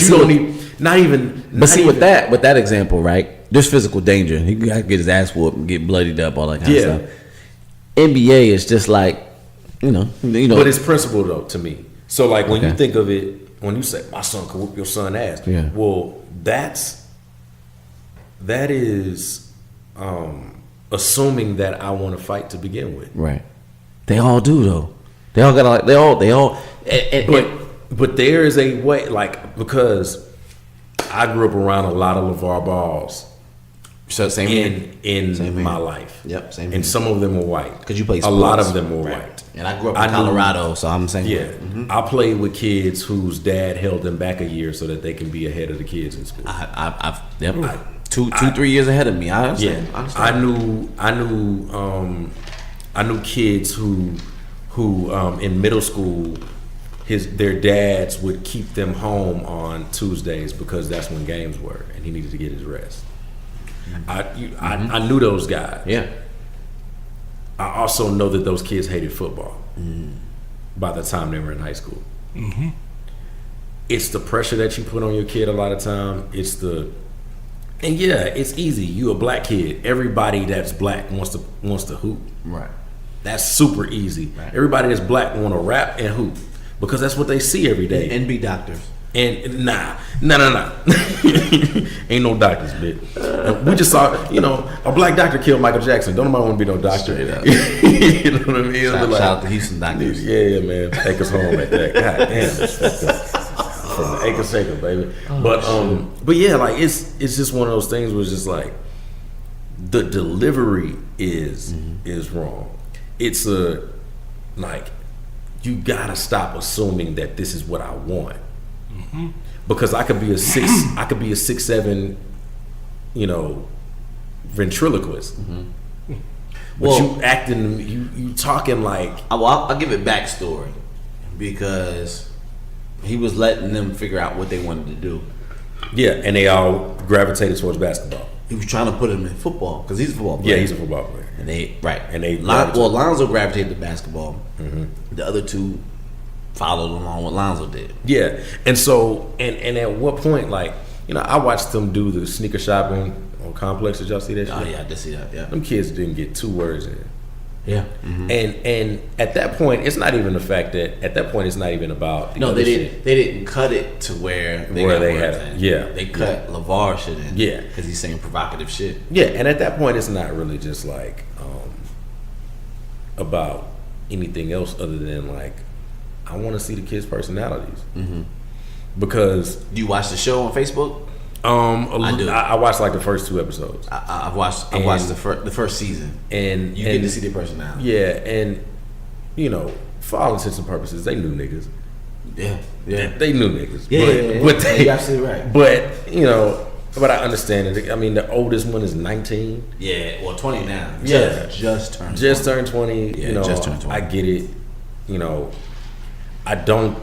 don't need, not even. But see, with that example, right? There's physical danger. He got to get his ass whooped and get bloodied up, all that kind of stuff. NBA is just like, you know. But it's principle though to me. So like when you Okay. think of it, when you say my son can whoop your son ass, Yeah. well, that is assuming that I want to fight to begin with. right. They all do though. They all got like they all. But there is a way, like, because I grew up around a lot of LeVar Balls So same here. in Same here. my life. Yep, same here. And some of them were white. 'Cause you played a lot sports. of them were Right. white. And I grew up I in knew- Colorado, so I'm saying Yeah, I played with kids whose dad held them back a year so that they can be ahead of the kids in school. I've 2-3 years ahead of me. I understand. Yeah, I knew kids who in middle school, their dads would keep them home on Tuesdays because that's when games were, and he needed to get his rest. I knew those guys. Yeah. I also know that those kids hated football by the time they were in high school. It's the pressure that you put on your kid a lot of time. It's easy. You a black kid. Everybody that's black wants to hoop. Right. That's super easy. Right. Everybody that's black want to rap and hoop because that's what they see every day. And be doctors. And nah. Ain't no doctors, bitch. We just saw, a black doctor killed Michael Jackson. Don't nobody want to be no doctor. Straight up. You know what I mean? Shout out to Houston doctors. Yeah, man. Take us home like that. God damn. That's fucked up. From the Acre Shaker, baby. But yeah, like it's just one of those things where it's just like the delivery is wrong. It's you gotta stop assuming that this is what I want. Because I could be a 6'7", ventriloquist. But Well, you acting, you talking like I'll give it backstory because he was letting them figure out what they wanted to do. yeah, and they all gravitated towards basketball. He was trying to put him in football because he's a football player. Yeah, he's a football player. And Lonzo gravitated to basketball. The other two followed along what Lonzo did. Yeah, and so and at what point, like, I watched them do the sneaker shopping on Complex. Did y'all see that shit? Oh yeah, I did see that. Yeah, Them kids didn't get 2 words in. yeah. And at that point, it's not even the fact that at that point it's not even about the No, other they shit. didn't. They didn't cut it to where they Where got they words had it. in. Yeah. They cut LeVar shit in. Yeah. because he's saying provocative shit. Yeah, and at that point, it's not really just like about anything else other than like I want to see the kids' personalities because Do you watch the show on Facebook? I do. I watched like the first 2 episodes I've watched the first season. and You get to see their personality. Yeah, and for all intents and purposes, they knew niggas. Yeah, They knew niggas. Yeah, but they, you're absolutely right. But I understand it. I mean, the oldest one is 19. Yeah, well, 20 now. Yeah. just turned. Just turned 20. Yeah, just turned 20. I get it. I don't.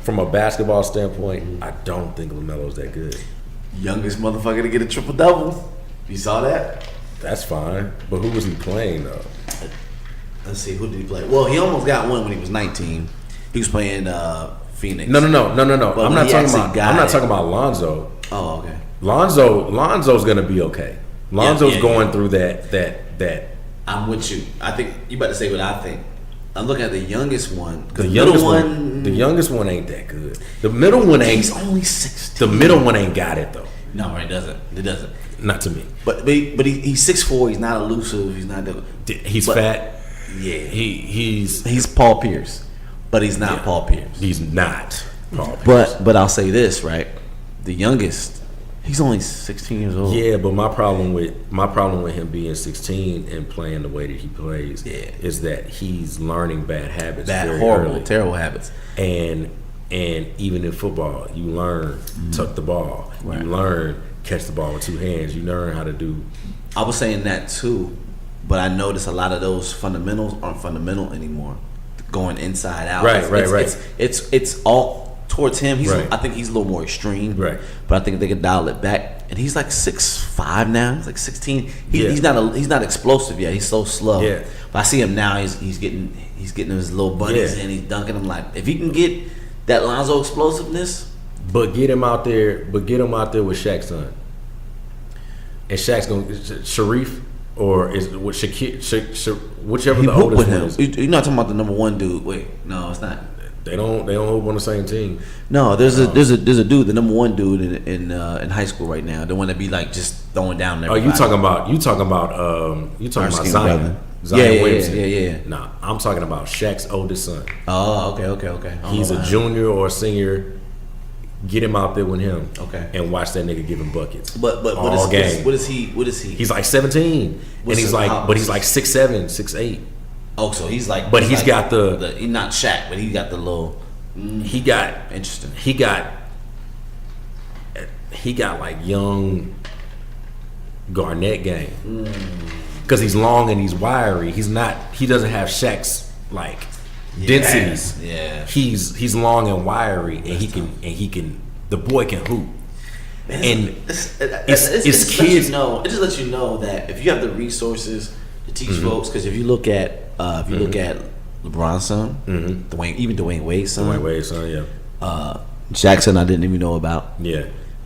From a basketball standpoint, I don't think LaMelo's that good. Youngest motherfucker to get a triple double. You saw that? That's fine. But who was he playing though? Let's see, who did he play? Well, he almost got one when he was 19. He was playing Phoenix. No. But I'm when not he talking actually about. got I'm not it- talking about Lonzo. Oh, okay. Lonzo's gonna be okay. Lonzo's yeah, going yeah. through that. I'm with you. I think you about to say what I think. I'm looking at the youngest one. The The youngest middle one. The youngest one ain't that good. The middle one ain't. He's only 16. The middle one ain't got it though. No, it doesn't. It doesn't. Not to me. But he's 6'4". He's not elusive. He's not. He's But- fat. Yeah. He's Paul Pierce, but he's not Paul Pierce. he's not Paul Pierce. But I'll say this, right? The youngest, he's only 16 years old. Yeah, but my problem with him being 16 and playing the way that he plays is that he's learning bad habits. Bad, very horrible, early. terrible habits. And even in football, you learn tuck the ball. Right. You learn catch the ball with two hands. You learn how to do. I was saying that too, but I noticed a lot of those fundamentals aren't fundamental anymore. Going inside out, Right. It's all towards him. Right. I think he's a little more extreme, Right. But I think they could dial it back. And he's like 6'5" now. He's like 16. Yeah. He's not explosive yet. He's so slow. Yeah. But I see him now. He's getting his little bunnies Yeah. and he's dunking them. Like if he can get that Lonzo explosiveness, But get him out there. But get him out there with Shaq's son. And Shaq's gonna Sharif or is what Shakir, whichever he the hoop oldest with one him. is. You're not talking about the number one dude. Wait, no, it's not. They don't hoop on the same team. No, there's a dude, the number one dude in high school right now, the one that be like just throwing down. Oh, you talking about Our-skinned Zion? brother. Zion Yeah. Williamson. Nah, I'm talking about Shaq's oldest son. Oh, okay. He's a junior or a senior. Get him out there with him, Okay. and watch that nigga give him buckets. But all game. what is he? He's like 17, What's and he's the- like, how- but he's like 6'7", 6'8". Oh, so he's like, But he's got he's not Shaq, but he got the little He got interesting. he got like young Garnett game because he's long and he's wiry. He doesn't have Shaq's like densities. Yeah. He's long and wiry, and he can the boy can hoop. And it's just kids. let you know, it just lets you know that if you have the resources to teach folks, because if you look at LeBron's son, Dwayne Wade's son, Dwayne Wade's son, yeah, Jackson, I didn't even know about. yeah.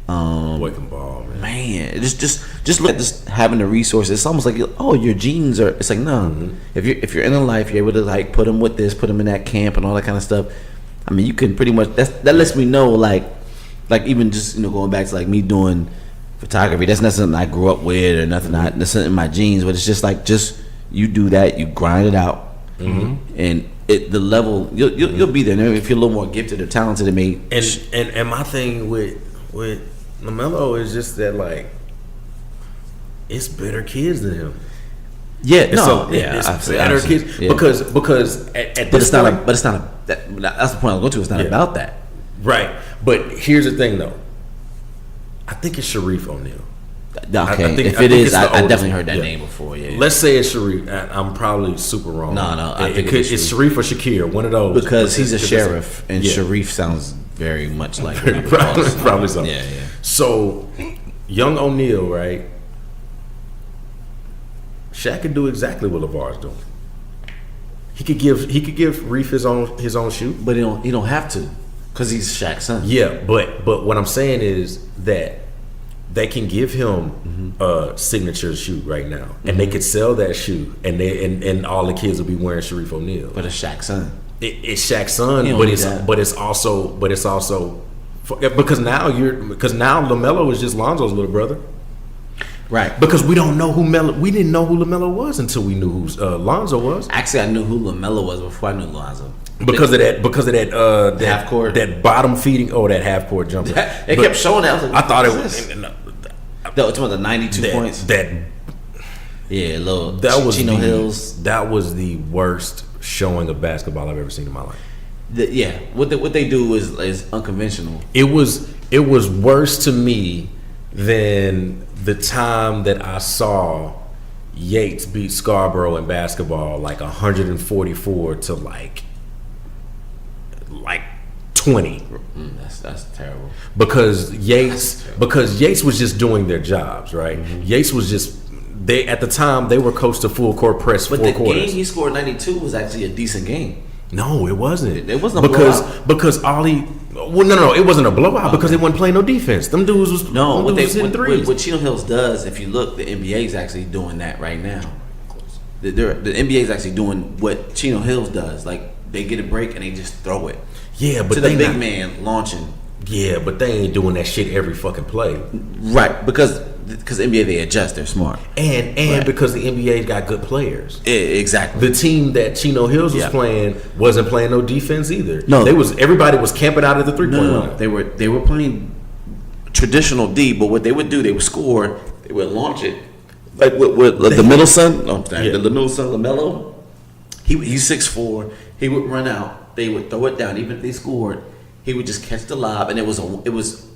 Boy can ball, man. Man, just look at this having the resources. It's almost like your genes are. It's like no, if you're in a life, you're able to like put them with this, put them in that camp, and all that kind of stuff. I mean, you can pretty much that lets me know like even just going back to like me doing photography. That's not something I grew up with or nothing. That's something in my genes, but it's just like you do that, you grind it out, and the level you'll be there. And if you're a little more gifted or talented, it may. And my thing with LaMelo is just that like it's better kids than him. Yeah, It's better kids because at But this it's not. point, That's the point I was going to. It's not Yeah. about that. right. But here's the thing though. I think it's Sharif O'Neal. Okay, I think if it is, it's the I oldest definitely one. heard that Yeah. name before. Yeah, Let's say it's Sharif. I'm probably super wrong. No, I think it's Sharif or Shakir, one of those. because he's a Because sheriff, and yeah. Sharif sounds very much like what he would call probably, himself. probably so. Yeah. So, young O'Neal, right? Shaq could do exactly what LeVar's doing. He could give Reef his own shoe. But he don't have to, because he's Shaq's son. Yeah, but what I'm saying is that they can give him a signature shoe right now, and they could sell that shoe, and all the kids will be wearing Sharif O'Neal. But it's Shaq's son. It's Shaq's son, He don't but need it's that. but it's also because now LaMelo is just Lonzo's little brother. Right. Because we don't know we didn't know who LaMelo was until we knew who Lonzo was. Actually, I knew who LaMelo was before I knew Lonzo. Because of that half court, that bottom feeding, that half court jumper. It kept showing that. I was like, I thought it what was. is this? No, it's about the 92 points. That little was Chino Hills. That was the worst showing of basketball I've ever seen in my life. What they do is unconventional. It was worse to me than the time that I saw Yates beat Scarborough in basketball like 144 to like 20. That's terrible. Because Yates was just doing their jobs, right? Yates was just at the time they were coached to full court press But 4 the quarters. game he scored 92 was actually a decent game. No, it wasn't. It wasn't a blowout? Because Ollie. Well, no, it wasn't a blowout because they wasn't playing no defense. Them dudes was hitting threes. What Chino Hills does, if you look, the NBA is actually doing that right now. The NBA is actually doing what Chino Hills does. Like they get a break and they just throw it. Yeah, but to the big man launching. Yeah, but they ain't doing that shit every fucking play. Right, because NBA they adjust, they're smart, and right. Because the NBA got good players. Exactly. The team that Chino Hills was playing wasn't playing no defense either. No, everybody was camping out at the 3-point line. They were playing traditional D, but what they would do, they would score, they would launch it like with the middle son. No, the middle son, LaMelo. He's 6'4". He would run out. They would throw it down. Even if they scored, he would just catch the lob, and it was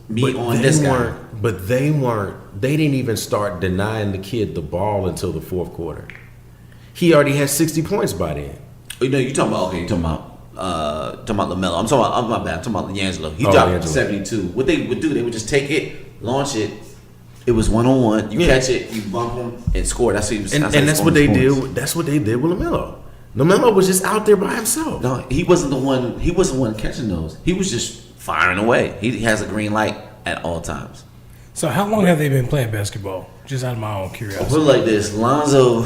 me on this guy. But they weren't. They didn't even start denying the kid the ball until the 4th quarter. He already had 60 points by then. You're talking about LaMelo. I'm talking about D'Angelo. He dropped 72. What they would do, they would just take it, launch it. It was 1-on-1. You catch it, you bump him, and score. That's what he was. And that's what they did. That's what they did with LaMelo. LaMelo was just out there by himself. No, he wasn't the one. He wasn't the one catching those. He was just firing away. He has a green light at all times. So how long have they been playing basketball? Just out of my own curiosity. Put it like this: Lonzo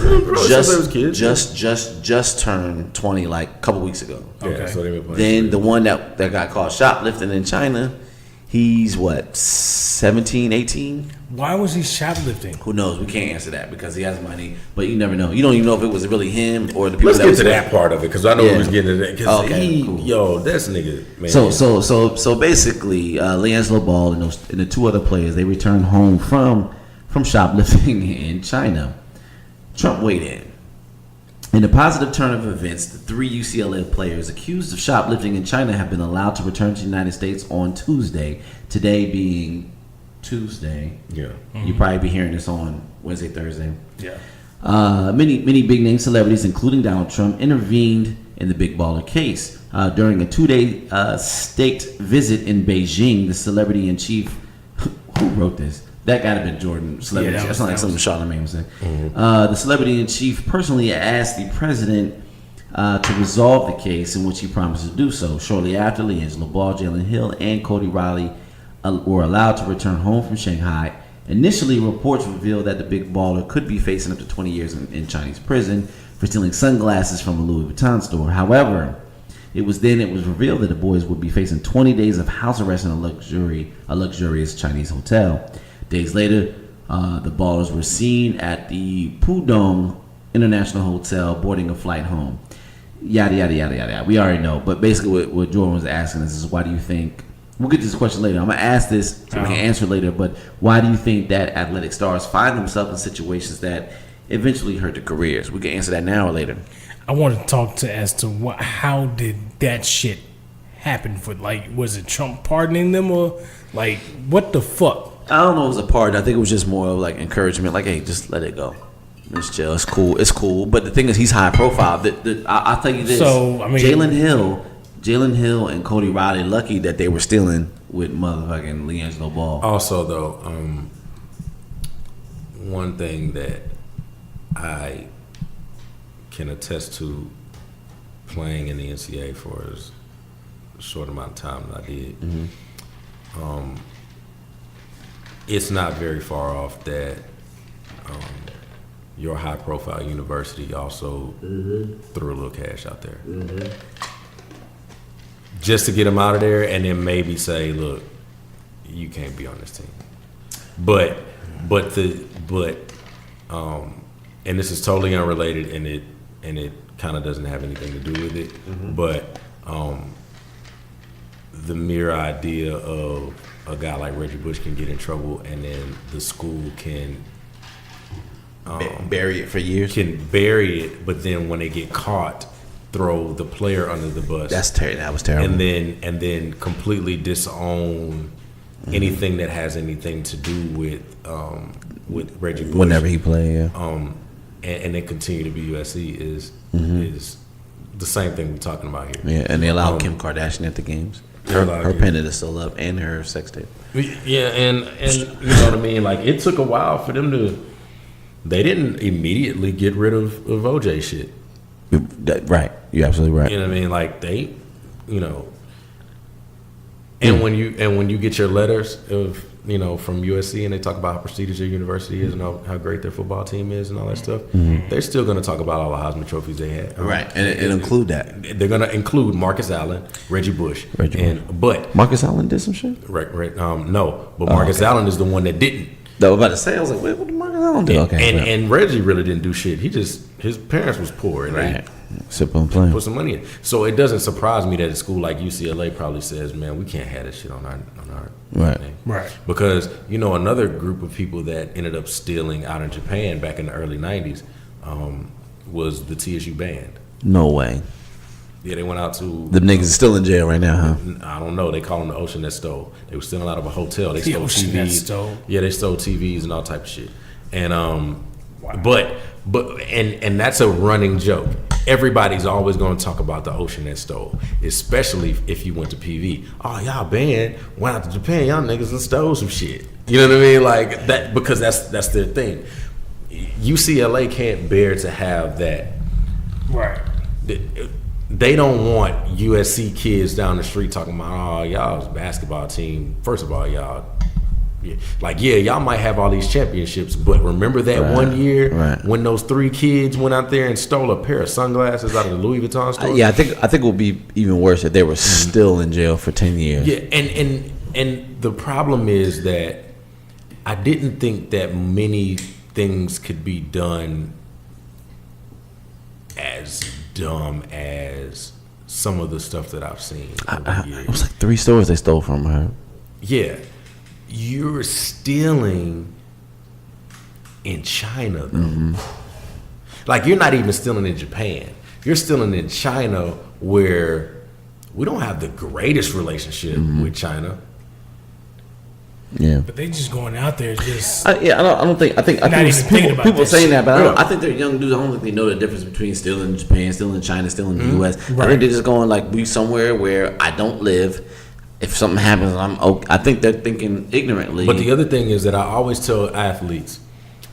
just turned 20 like a couple weeks ago. Okay. So they've been playing. Then the one that got caught shoplifting in China, he's what, 17, 18? Why was he shoplifting? Who knows? We can't answer that because he has money, but you never know. You don't even know if it was really him or the people. Let's get to that part of it because I know we was getting to that. Because cool. This nigga, man. So basically, LiAngelo Ball and the 2 other players, they returned home from shoplifting in China. Trump weighed in. In a positive turn of events, the 3 UCLA players accused of shoplifting in China have been allowed to return to the United States on Tuesday. Today being Tuesday. Yeah. Mm-hmm. You'll probably be hearing this on Wednesday, Thursday. Yeah. Many big name celebrities, including Donald Trump, intervened in the Big Baller case. During a 2-day staked visit in Beijing, the celebrity in chief, who wrote this? That gotta have been Jordan. Celebrity. Yeah, that's not like something Charlamagne was saying. Mm-hmm. The celebrity in chief personally asked the president to resolve the case, in which he promised to do so. Shortly after, LiAngelo Ball, Jalen Hill, and Cody Riley were allowed to return home from Shanghai. Initially, reports revealed that the Big Baller could be facing up to 20 years in Chinese prison for stealing sunglasses from a Louis Vuitton store. However, it was revealed that the boys would be facing 20 days of house arrest in a luxurious Chinese hotel. Days later, the Ballers were seen at the Pudong International Hotel boarding a flight home. Yada, yada, yada, yada. We already know. But basically what Jordan was asking is why do you think... We'll get to this question later. I'm going to ask this so we can answer it later. But why do you think that athletic stars find themselves in situations that eventually hurt their careers? We can answer that now or later. I want to talk as to how did that shit happen? Was it Trump pardoning them or what the fuck? I don't know if it was a pardon. I think it was just more of like encouragement. Like, hey, just let it go. It's chill. It's cool. It's cool. But the thing is, he's high profile. I'll tell you this. So, I mean, Jalen Hill and Cody Riley lucky that they were stealing with motherfucking LiAngelo Ball. Also, though, one thing that I can attest to playing in the NCAA for as a short amount of time that I did, it's not very far off that your high-profile university also threw a little cash out there. Just to get them out of there and then maybe say, look, you can't be on this team. But and this is totally unrelated and it kind of doesn't have anything to do with it. But the mere idea of a guy like Reggie Bush can get in trouble and then the school can bury it for years. Can bury it, but then when they get caught, throw the player under the bus. That was terrible. And then completely disown anything that has anything to do with Reggie Bush. Whenever he played, yeah. And then continue to be USC is the same thing we're talking about here. Yeah, and they allow Kim Kardashian at the games. Her pendant is still up, and her sex tape. Yeah, and you know what I mean. Like it took a while for them to. They didn't immediately get rid of OJ shit. Right, you're absolutely right. You know what I mean? Like they, you know. And when you get your letters of from USC and they talk about how prestigious your university is and how great their football team is and all that stuff, they're still going to talk about all the Heisman trophies they had. Right, and include that. They're going to include Marcus Allen, Reggie Bush, but Marcus Allen did some shit. Right. No, but Marcus Allen is the one that didn't. No, I was about to say, I was like, wait, what did Marcus Allen do? And Reggie really didn't do shit. His parents was poor and right. Simple and plain. Put some money in. So it doesn't surprise me that a school like UCLA probably says, man, we can't have this shit on our right. thing. Right. Because, another group of people that ended up stealing out in Japan back in the early 90s was the TSU band. No way. Yeah, they went out to... The niggas is still in jail right now, huh? I don't know. They call them the Ocean That Stole. They were stealing out of a hotel. They stole Ocean TVs. That Stole. Yeah, they stole TVs and all type of shit. And but that's a running joke. Everybody's always going to talk about the Ocean That Stole, especially if you went to PV. Oh, y'all band went out to Japan. Y'all niggas and stole some shit. You know what I mean? Like that, because that's their thing. UCLA can't bear to have that. Right. They don't want USC kids down the street talking about, oh, y'all's basketball team. First of all, y'all, y'all might have all these championships, but remember that one year when those 3 kids went out there and stole a pair of sunglasses out of the Louis Vuitton store? I think it would be even worse if they were still in jail for 10 years. Yeah, and the problem is that I didn't think that many things could be done as dumb as some of the stuff that I've seen over the years. It was like 3 stores they stole from her. Yeah. You're stealing in China, though. Like, you're not even stealing in Japan. You're stealing in China, where we don't have the greatest relationship with China. Yeah, but they just going out there just. I think people saying that, but I think they're young dudes. I don't think they know the difference between stealing in Japan, stealing in China, stealing in the U.S. Right. I think they're just going like, we somewhere where I don't live. If something happens, I'm okay. I think they're thinking ignorantly. But the other thing is that I always tell athletes,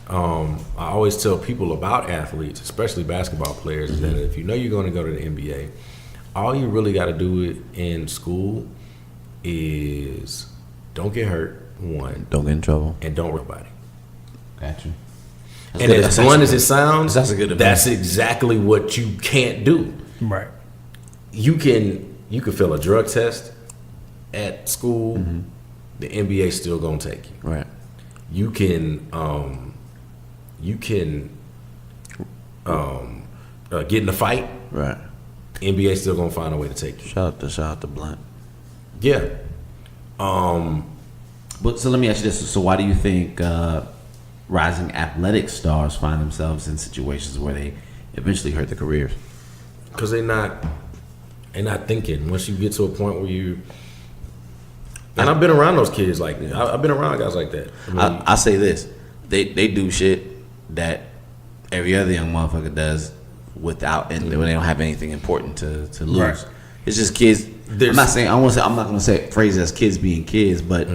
I always tell people about athletes, especially basketball players, is that if you know you're going to go to the NBA, all you really got to do in school is don't get hurt. One, don't get in trouble, and don't worry about it. Got you. And as blunt as it sounds, that's a good advice. That's exactly what you can't do. Right. You can fail a drug test at school. The NBA still gonna take you. Right. You can get in a fight. Right. NBA still gonna find a way to take you. Shout out to Blunt. Yeah. But so let me ask you this: so why do you think rising athletic stars find themselves in situations where they eventually hurt their careers? Because they're not thinking. Once you get to a point where you, and I've been around those kids like that. I've been around guys like that. I say this: they do shit that every other young motherfucker does without, and when they don't have anything important to lose. Right. It's just kids. I'm not gonna say phrase it as kids being kids, but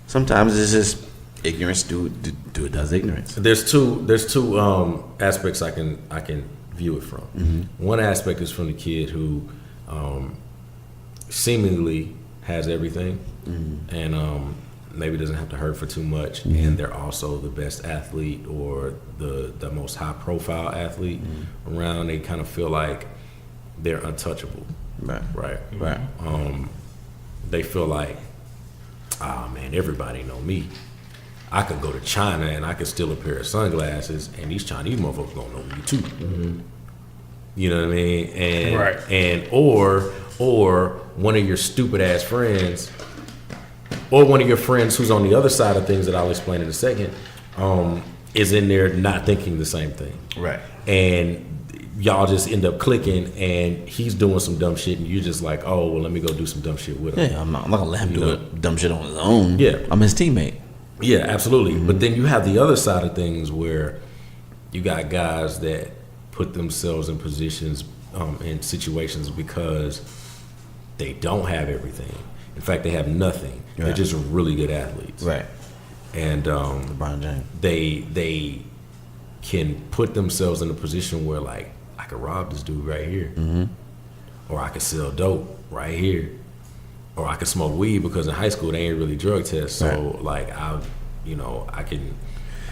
sometimes it's just ignorance. Does ignorance. There's two aspects I can view it from. One aspect is from the kid who seemingly has everything and maybe doesn't have to hurt for too much, and they're also the best athlete or the most high profile athlete around. They kind of feel like they're untouchable. Right. They feel like, man, everybody know me. I could go to China and I could steal a pair of sunglasses, and these Chinese motherfuckers gonna know me too. You know what I mean? And or one of your stupid ass friends, or one of your friends who's on the other side of things that I'll explain in a second, is in there not thinking the same thing. Right. And y'all just end up clicking, and he's doing some dumb shit, and you're just like, oh, well, let me go do some dumb shit with him. Yeah, I'm not gonna let him do dumb shit on his own. Yeah, I'm his teammate. Yeah, absolutely. But then you have the other side of things where you got guys that put themselves in positions, in situations because they don't have everything, In fact, they have nothing. They're Right. just really good athletes. Right. And LeBron James. they can put themselves in a position where, like, I could rob this dude right here, or I could sell dope right here, or I could smoke weed, because in high school they ain't really drug tests. So like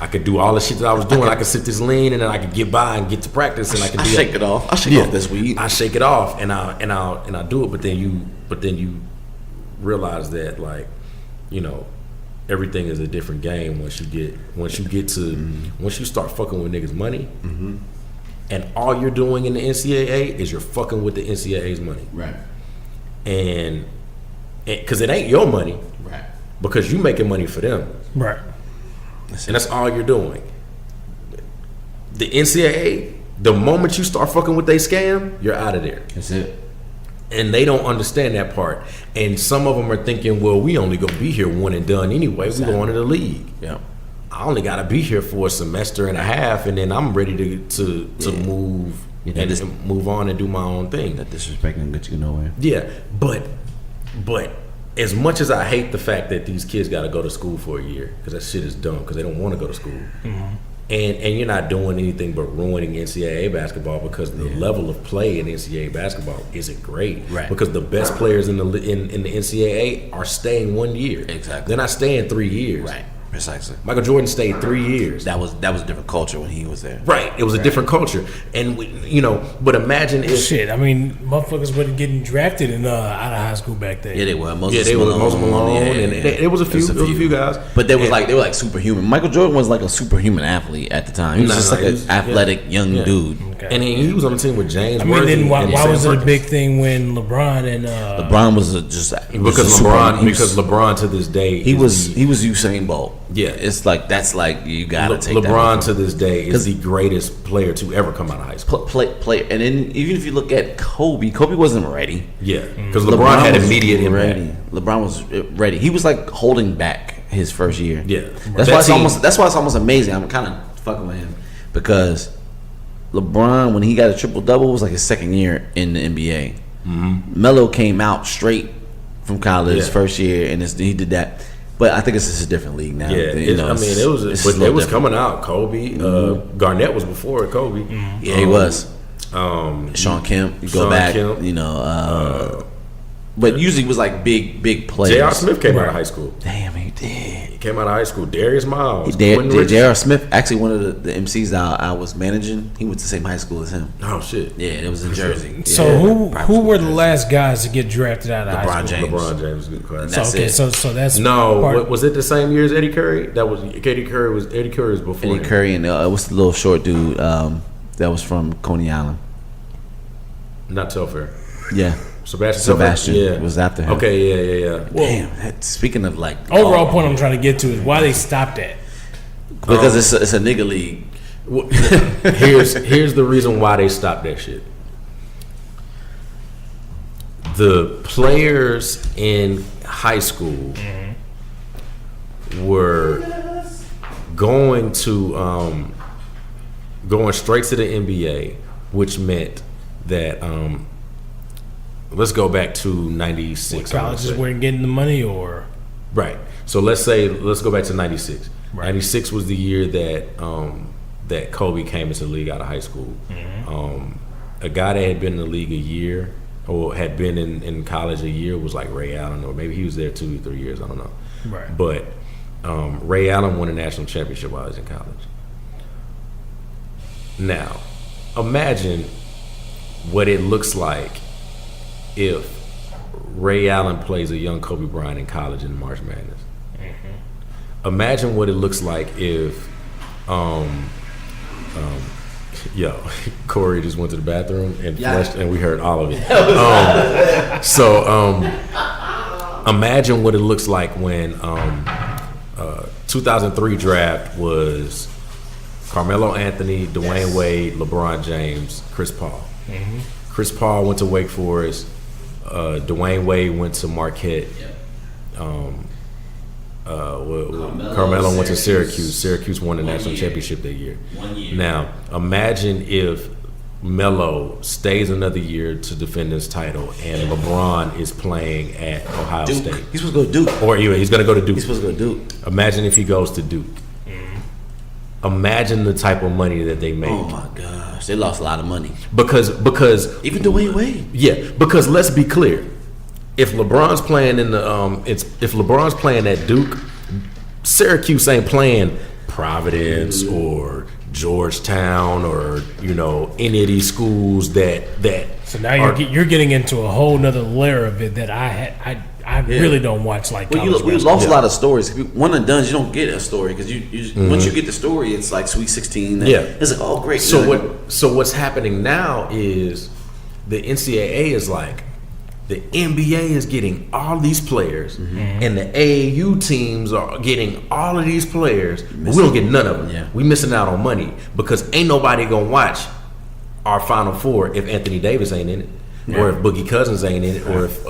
I could do all the shit that I was doing. I could sip this lean, and then I could get by and get to practice, and I could shake it off. I shake off this weed. I shake it off, and I do it. But then you realize that, like, you know, everything is a different game once you start fucking with niggas' money, and all you're doing in the NCAA is you're fucking with the NCAA's money, Right. and because it ain't your money, Right. because you making money for them, Right. and that's all you're doing. The NCAA, the moment you start fucking with they scam, you're out of there. That's it. And they don't understand that part. And some of them are thinking, well, we only gonna be here one and done anyway. We going to the league. Yeah. I only gotta be here for a semester and a half, and then I'm ready to move and move on and do my own thing. That disrespect can get you nowhere. Yeah, but as much as I hate the fact that these kids got to go to school for a year, because that shit is dumb, because they don't want to go to school, and you're not doing anything but ruining NCAA basketball, because the level of play in NCAA basketball isn't great. Right. Because the best players in the NCAA are staying 1 year. Exactly. They're not staying 3 years. Right. Precisely. Michael Jordan stayed 3 years. That was a different culture when he was there. Right. It was a different culture, and but imagine if Shit, I mean, motherfuckers wasn't getting drafted out of high school back then. Yeah, they were. they were Moses Malone, and it was a few guys. But they were And- they were like superhuman. Michael Jordan was like a superhuman athlete at the time. He was just like he an was- athletic young dude. Okay. And he was on the team with James. I mean, Worthy then why and was Sam it a Perkins. big thing when LeBron and LeBron was just Because LeBron to this day he was Usain Bolt. Yeah. It's like that's like you gotta take LeBron that to this day is the greatest player to ever come out of high school. play. And then even if you look at Kobe wasn't ready. Yeah, because LeBron had was immediate impact. ready. LeBron was ready. He was like holding back his first year. Yeah. that's That why it's team- almost amazing. I'm kind of fucking with him because LeBron, when he got a triple double, was like his second year in the NBA. Melo came out straight from college Yeah. first year, and he did that. But I think it's just a different league now. Yeah, You know, it was, it's but a little it was different. coming out. Kobe, Garnett was before Kobe. Yeah, he was. Um, Sean Kemp, you go Sean back, Kemp. you know. But usually it was like big players. J.R. Smith came out of high school. Damn, he did. He came out of high school. Darius Miles, Quentin Richardson. J.R. Smith, actually one of the MCs I was managing, he went to the same high school as him. Oh shit. Yeah, it was in Jersey. So Yeah. who Private school were the Jersey. last guys to get drafted out of high LeBron school? James. LeBron James, good class. That's okay, it. so that's No, part- was it the same year as Eddie Curry? Eddie Curry was before Eddie him. Curry and what's the little short dude that was from Coney Island? Not Telfair. Yeah. Sebastian yeah. was after him. Okay, yeah. Damn. Speaking of like overall point I'm trying to get to is why they stopped that. because it's a nigga league. Well, here's the reason why they stopped that shit. The players in high school were going straight to the NBA, which meant that let's go back to 96. I wanna Colleges say. weren't getting the money, or Right. So let's go back to 96. Right. 96 was the year that Kobe came into the league out of high school. A guy that had been in the league a year or had been in college a year was like Ray Allen, or maybe he was there 2 or 3 years. I don't know. Right. But Ray Allen won a national championship while he was in college. Now, imagine what it looks like if Ray Allen plays a young Kobe Bryant in college in March Madness. Imagine what it looks like if, Corey just went to the bathroom and flushed, and we heard all of it. Imagine what it looks like when 2003 draft was Carmelo Anthony, Dwayne Wade, LeBron James, Chris Paul. Chris Paul went to Wake Forest. Dwayne Wade went to Marquette. Carmelo went to Syracuse. Syracuse won the national championship that year. Now, imagine if Melo stays another year to defend his title, and LeBron is playing at Ohio Duke. State. He's supposed to go to Duke. Or anyway, he's going to go to Duke. He's supposed to go to Duke. Imagine if he goes to Duke. Imagine the type of money that they make. Oh my gosh, they lost a lot of money. Because Even Dwayne Wade. yeah, because let's be clear. If LeBron's playing in the if LeBron's playing at Duke, Syracuse ain't playing Providence or Georgetown or any of these schools that So now you're getting into a whole nother layer of it that I really don't watch like Well, college we basketball. lost a lot of stories. One and done, you don't get a story because you once you get the story, it's like Sweet 16. Yeah. It's like, oh great. So what's happening now is the NCAA is like the NBA is getting all these players, and the AAU teams are getting all of these players. But we don't get none of them. Yeah. We missing out on money because ain't nobody gonna watch our Final Four if Anthony Davis ain't in it, or if Boogie Cousins ain't in it, or if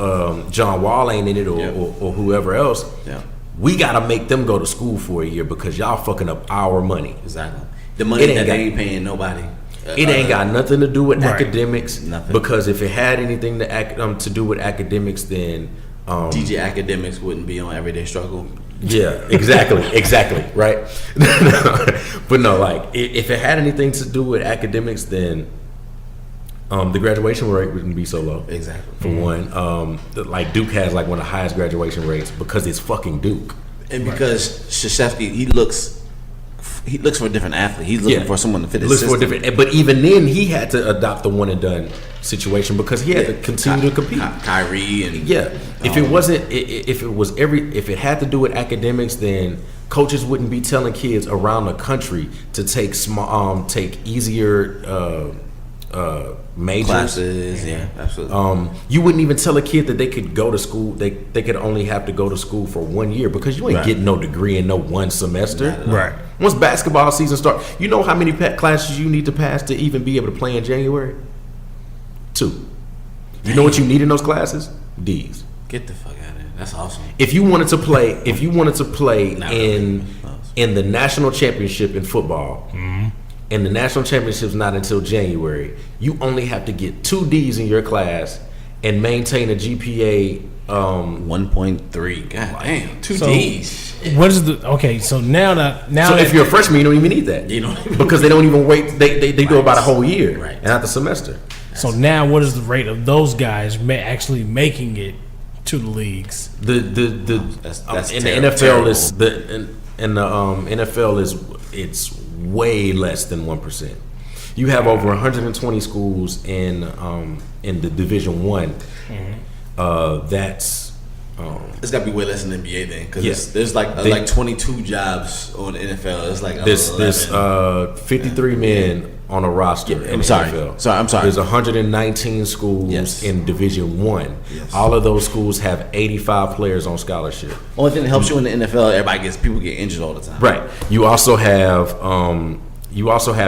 John Wall ain't in it, or whoever else. Yeah. We gotta make them go to school for a year because y'all fucking up our money. Exactly. The money It ain't that got- they ain't paying nobody. It ain't got nothing to do with Right. academics. Nothing. Because if it had anything to do with academics, then DJ Academics wouldn't be on Everyday Struggle. yeah, exactly, right. But no, like if it had anything to do with academics, then the graduation rate wouldn't be so low. Exactly. For one, like Duke has like one of the highest graduation rates because it's fucking Duke. And because Krzyzewski, he looks for a different athlete. He's looking for someone to fit his Looks system. for a different. But even then, he had to adopt the one and done situation because he had to continue to compete. Kyrie and Yeah, if it wasn't, if it had to do with academics, then coaches wouldn't be telling kids around the country to take take easier majors. classes. Yeah, absolutely. You wouldn't even tell a kid that they could go to school. They could only have to go to school for 1 year because you ain't Right. getting no degree in no one semester. Right. Once basketball season starts, you know how many classes you need to pass to even be able to play in January? 2. You know what you need in those classes? D's. Get the fuck out of here. That's awesome. If you wanted to play, Not in really. the national championship in football, and the national championship's not until January, you only have to get 2 D's in your class and maintain a GPA. 1.3. God damn. 2 So- D's. What is the okay? So now that So if you're a freshman, you don't even need that. You don't even- because they don't even wait. They do about a whole year Right. and not the semester. so now what is the rate of those guys actually making it to the leagues? The That's in terrible. the NFL is in the NFL is it's way less than 1%. You have over 120 schools in the Division 1. That's It's got to be way less than the NBA then, because Yes. there's like They- like 22 jobs on the NFL. It's like there's 11. 53 men on a roster in I'm the sorry. NFL. I'm sorry. There's 119 schools Yes. in Division 1. Yes. All of those schools have 85 players on scholarship. Only thing that helps you in the NFL, people get injured all the time. Right. You also have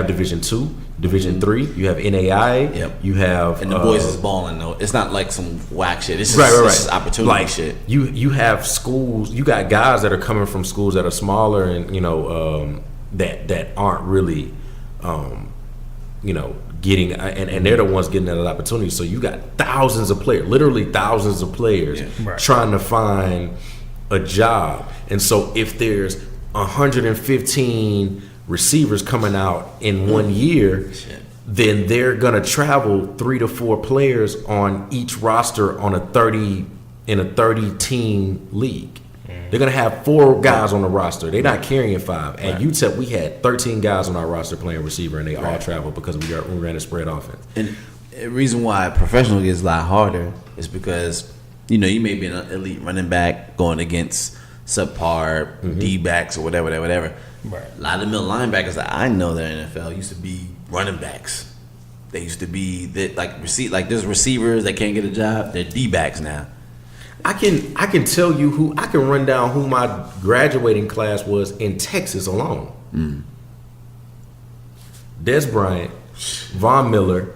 Division 2, Division 3. You have NAIA. Yep. You have And the boys is balling though. It's not like some whack shit. It's just, right. It's just opportunity like, shit. You have schools. You got guys that are coming from schools that are smaller and that aren't really getting and they're the ones getting that opportunity. So you got thousands of players, literally thousands of players Right. trying to find a job. And so if there's 115 receivers coming out in 1 year, then they're gonna travel 3 to 4 players on each roster on a 30 team league. They're gonna have 4 guys on the roster. They're not carrying 5. At UTEP, we had 13 guys on our roster playing receiver, and they all traveled because we ran a spread offense. And the reason why professional gets a lot harder is because you may be an elite running back going against subpar D-backs or whatever. Right. A lot of the middle linebackers that I know that in the NFL used to be running backs. They used to be there's receivers that can't get a job. They're D-backs now. I can tell you I can run down who my graduating class was in Texas alone. Des Bryant, Von Miller,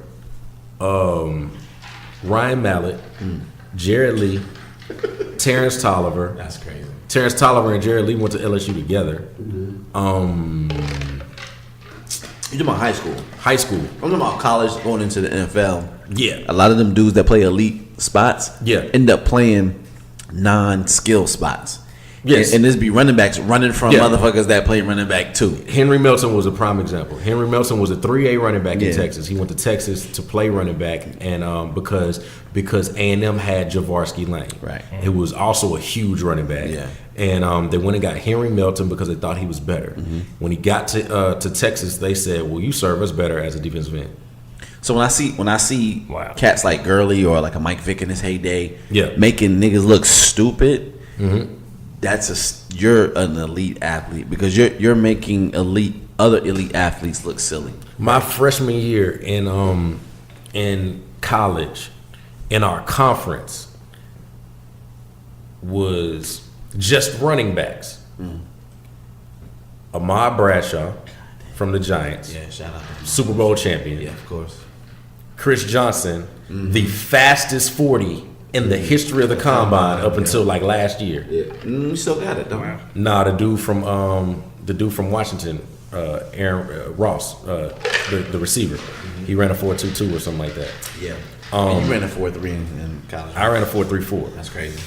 Ryan Mallett, Jared Lee, Terrence Tolliver. That's crazy. Terrence Tolliver and Jared Lee went to LSU together. You talking about high school? High school. I'm talking about college going into the NFL. Yeah. A lot of them dudes that play elite spots, Yeah. end up playing non-skill spots. Yes. And this be running backs running from Yeah. motherfuckers that play running back too. Henry Melton was a prime example. Henry Melton was a 3A running back Yeah. in Texas. He went to Texas to play running back, and because A&M had Javarsky Lane. Right. It was also a huge running back. Yeah. And they went and got Henry Melton because they thought he was better. When he got to Texas, they said, "Well, you serve us better as a defensive end." So when I see Wow. cats like Gurley or like a Mike Vick in his heyday, Yeah. making niggas look stupid, you're an elite athlete because you're making other elite athletes look silly. My freshman year in college, in our conference, was just running backs. Ahmad Bradshaw from the Giants, shout out to Super Bowl champion. of course. Chris Johnson, the fastest 40 in the history of the combine up until like last year. Yeah, you still got it though. Nah, the dude from Washington, Aaron Ross, the receiver, he ran a 4.22 or something like that. Yeah. You ran a 4.3 in college. I ran a 4.34. That's crazy.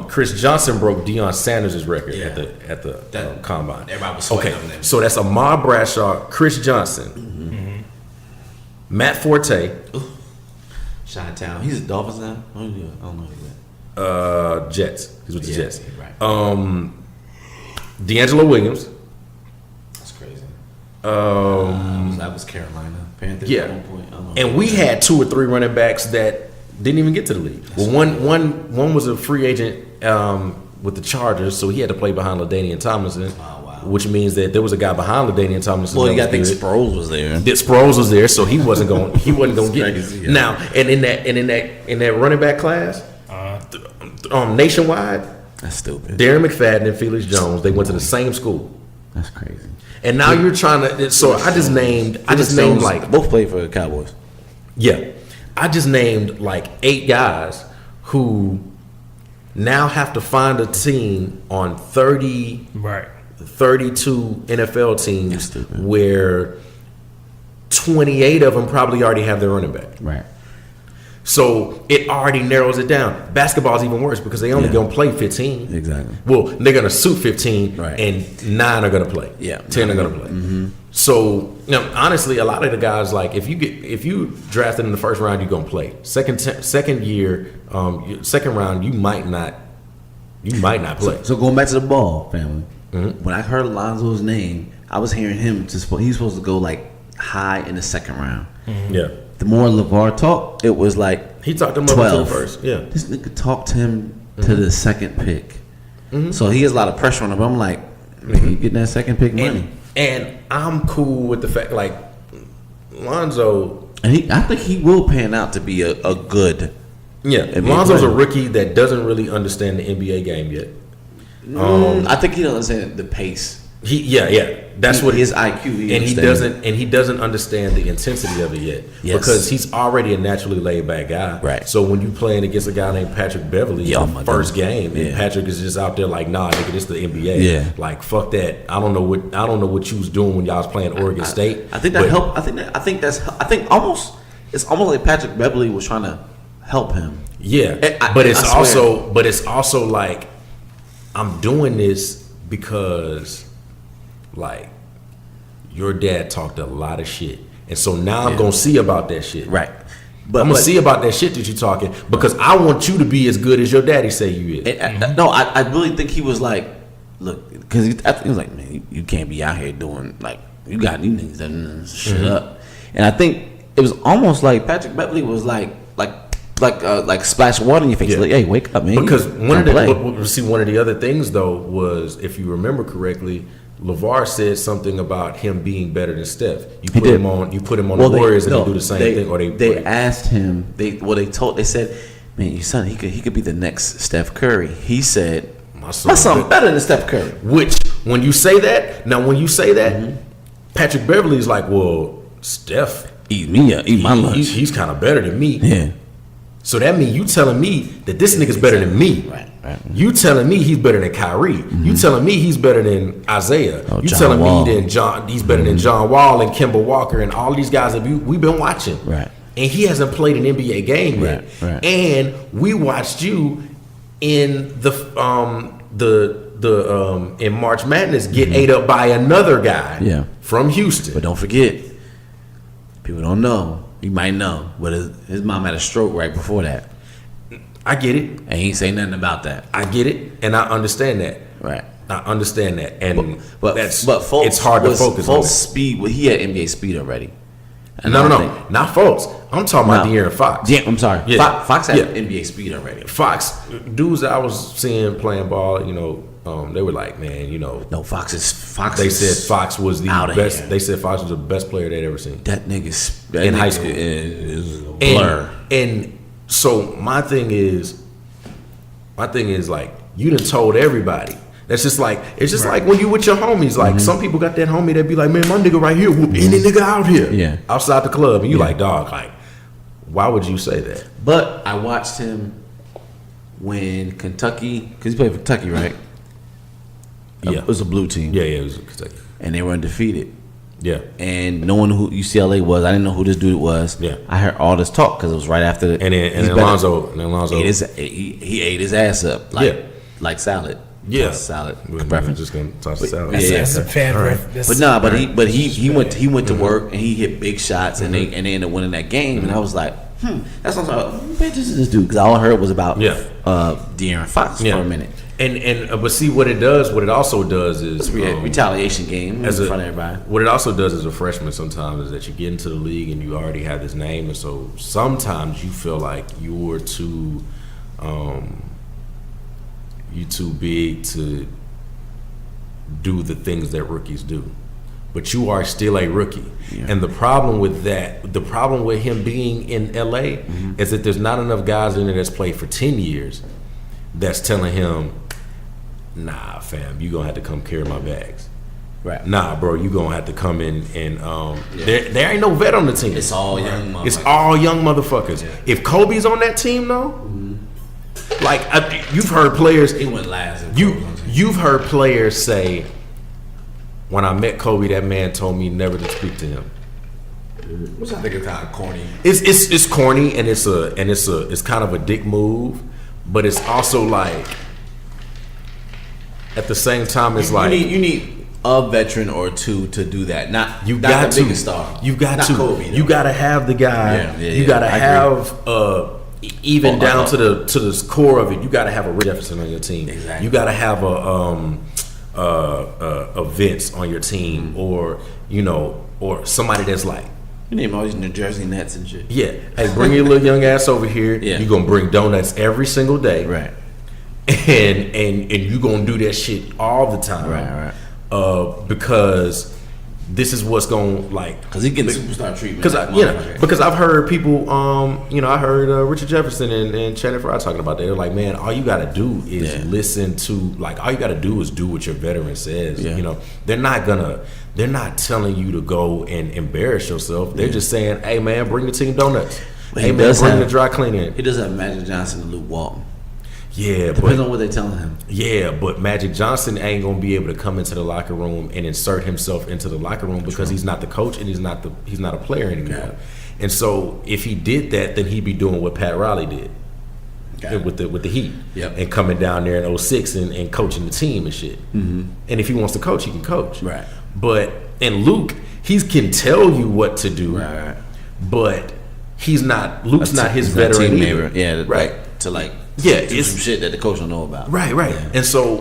Chris Johnson broke Deion Sanders' record Yeah. at the combine. Everybody was sweating Okay, on them. so that's Ahmad Bradshaw, Chris Johnson, Matt Forte, Chi-Town. He's a Dolphins now. I don't know who that. Jets. He's with the Jets. Right. D'Angelo Williams. That's crazy. Um, That was Carolina Panthers Yeah. at one point. I don't know. and we had 2 or 3 running backs that didn't even get to the league. Well, one was a free agent with the Chargers, so he had to play behind LaDainian Tomlinson, wow. which means that there was a guy behind LaDainian Tomlinson. Well, that you got to think was good. Sproles was there. That Sproles was there, so he wasn't going. He wasn't going to get crazy, it. yeah. Now. And in that running back class, nationwide, That's stupid. Darren McFadden and Felix Jones, they went to the same school. That's crazy. And now you're trying to. So I just named like both played for the Cowboys. yeah, I just named like 8 guys who now have to find a team on 30, Right. 32 NFL That's teams stupid. where 28 of them probably already have their running back. Right. So it already narrows it down. Basketball is even worse because they only Yeah. gonna play 15. Exactly. Well, they're gonna suit 15, Right. and 9 are gonna play. Yeah. 10 are gonna play. So honestly, a lot of the guys like if you drafted in the first round, you're gonna play. Second year, second round, you might not play. So going back to the ball, family. When I heard Alonzo's name, I was hearing him he's supposed to go like high in the second round. Yeah, The more LeVar talked, it was like he talked him up to 12. the first. Yeah, This nigga talked him to the second pick. So he has a lot of pressure on him. I'm like, nigga, you getting that second pick money. and I'm cool with the fact like Lonzo. And I think he will pan out to be a good. Yeah, NBA Lonzo's a player. rookie that doesn't really understand the NBA game yet. I think he doesn't understand the pace. That's what his IQ. He and he understands. doesn't understand the intensity of it yet Yes. because he's already a naturally laid back guy. Right. So when you playing against a guy named Patrick Beverly, Yeah, oh the my first goodness. game, and Yeah. Patrick is just out there like, nah, nigga, this the NBA. Yeah. Like fuck that. I don't know what you was doing when y'all was playing Oregon State. I think that but- helped. I think almost it's almost like Patrick Beverly was trying to help him. Yeah, I but it's swear. also like I'm doing this because like your dad talked a lot of shit, and so now I'm gonna see about that shit. Right. But I'm gonna see about that shit that you're talking because I want you to be as good as your daddy say you is. No, I really think he was like, look, because he was like, man, you can't be out here doing like you got these niggas that shit up, and I think it was almost like Patrick Beverly was like splash water in your face, Yeah. like, hey, wake up, man. Because one of Don't play. one of the other things though was, if you remember correctly, LeVar said something about him being better than Steph. You put him on the Warriors and they do the same thing. Or they asked him. They said, man, your son, he could be the next Steph Curry. He said, my son better than Steph Curry. Which when you say that, Patrick Beverly's like, well, Steph Eat me up, eat my lunch. He's kind of better than me. Yeah. So that means you telling me that this nigga's better than me. Right. Right. You telling me he's better than Kyrie? You telling me he's better than Isaiah? You John telling Wall. me that he's better than John Wall and Kemba Walker and all these guys that we've been watching? Right. And he hasn't played an NBA game yet. Right. And we watched you in in March Madness get ate up by another guy Yeah. from Houston. But don't forget, people don't know. You might know, but his mom had a stroke right before that, I get it. and he ain't say nothing about that. I get it, and I understand that. Right. I understand that, and But Fultz it's hard to focus on Fultz that. speed. Well, he had NBA speed already. And No, I no, don't no, think- not Fultz. I'm talking about No. De'Aaron Fox. Yeah, I'm sorry. Yeah. Fox had Yeah. NBA speed already. Fox dudes that I was seeing playing ball, they were like, man, No, Fox. they said Fox was the Outta best. here. They said Fox was the best player they'd ever seen. That nigga's In high school. is a blur. And so my thing is like you done told everybody. That's just like it's just like when you with your homies. Like some people got that homie that be like, man, my nigga right here whoop any nigga out here, Yeah. outside the club, and you like, dog, like, why would you say that? But I watched him when Kentucky, because he played for Kentucky, right? Yeah. It was a blue team. Yeah, it was Kentucky. And they were undefeated. Yeah, And knowing who UCLA was, I didn't know who this dude was. Yeah. I heard all this talk because it was right after. and then he's better. Alonzo He ate his ass up like salad. Yeah. Toss salad. We're Preference. just gonna toss the salad. Yeah. That's a fan preference. But nah, but he went to work and he hit big shots and they ended up winning that game and I was like, that's what I was like. Pay attention to this dude because all I heard was about De'Aaron Fox for a minute. And but see what it also does is Retaliation game in front of everybody. What it also does as a freshman sometimes is that you get into the league and you already have this name, and so sometimes you feel like you're too big to do the things that rookies do. But you are still a rookie. Yeah. And the problem with him being in LA is that there's not enough guys in there that's played for 10 years that's telling him, nah, fam, you gonna have to come carry my bags. Right. Nah, bro, you gonna have to come in and there ain't no vet on the team. It's all young motherfuckers. It's all young motherfuckers. Yeah. If Kobe's on that team though, like you've heard players. It went last. You've heard players say, when I met Kobe, that man told me never to speak to him. Which I think is kind of corny. It's corny and it's kind of a dick move, but it's also like at the same time it's like you need a veteran or two to do that. Not you not got the to biggest star. You got not to Kobe, you got to have the guy. You got to have even down to the core of it. You got to have a Rick Jefferson on your team. Exactly. You got to have a Vince on your team, or somebody that's like. You name all these New Jersey Nets and shit. Yeah. Hey, bring your little young ass over here. Yeah. You're gonna bring donuts every single day. Right. And you gonna do that shit all the time. Right. Because this is what's gonna like. Because he getting superstar treatment. Because I've heard people. I heard Richard Jefferson and Channing Frye talking about that. They're like, man, all you gotta do is listen to all you gotta do is do what your veteran says. Yeah. They're not telling you to go and embarrass yourself. They're just saying, hey man, bring the team donuts. But hey man, bring the dry cleaning. He does have Magic Johnson and Luke Walton. Yeah, Depends on what they're telling him. Yeah, but Magic Johnson ain't gonna be able to come into the locker room and insert himself into the locker room because he's not the coach and he's not a player anymore. Yeah. And so if he did that, then he'd be doing what Pat Riley did with the Heat, and coming down there in 06 and coaching the team and shit. Mm-hmm. And if he wants to coach, he can coach. Right. But and Luke, he can tell you what to do. Right. But he's not. Luke's not his veteran team either. Yeah. Right. Do some shit that the coach don't know about. Right. Yeah. And so,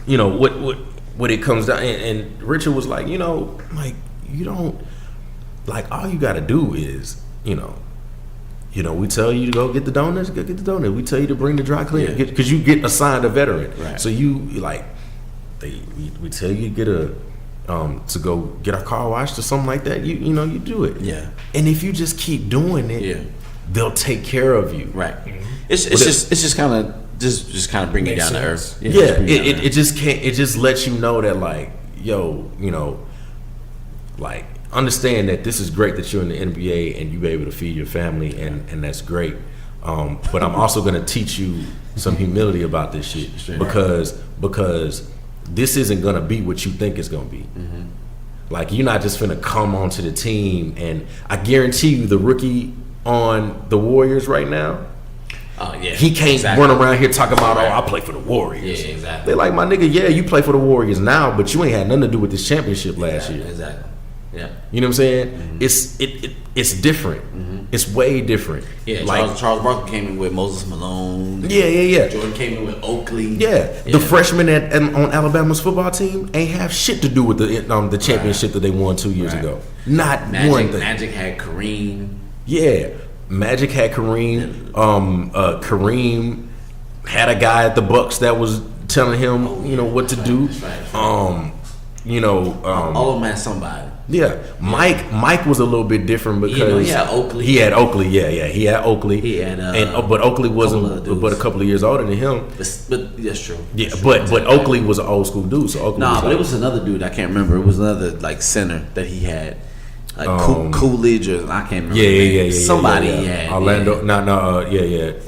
what it comes down, and Richard was like, you don't, like, all you got to do is, we tell you to go get the donuts, go get the donuts. We tell you to bring the dry cleaner, because you get assigned a veteran. Right. So we tell you to get to go get our car washed or something like that. You do it. Yeah. And if you just keep doing it, they'll take care of you. Right. It's just kind of bring you down to earth. It just lets you know that like, like understand that this is great that you're in the NBA and you be able to feed your family and that's great. But I'm also gonna teach you some humility about this shit because this isn't gonna be what you think it's gonna be. Like, you're not just finna come onto the team, and I guarantee you, the rookie on the Warriors right now, he can't run around here talking about, I play for the Warriors. Yeah, exactly. They like, my nigga, you play for the Warriors now, but you ain't had nothing to do with this championship last year. Exactly. Yeah. You know what I'm saying? It's different. It's way different. Yeah, like Charles Barkley came in with Moses Malone. Yeah. Jordan came in with Oakley. Yeah. The freshmen on Alabama's football team ain't have shit to do with the championship that they won 2 years ago. Not one thing. Magic had Kareem. Yeah, Magic had Kareem. Kareem had a guy at the Bucks that was telling him, what to do. All of them had somebody. Yeah, Mike was a little bit different because he had Oakley. He had Oakley. Yeah, he had Oakley. He had, but Oakley wasn't but a couple of years older than him. But that's true. Yeah, but Oakley was an old school dude. So Oakley but it was another dude I can't remember. It was another like center that he had, like Coolidge or I can't remember. Yeah. Somebody he had. Orlando.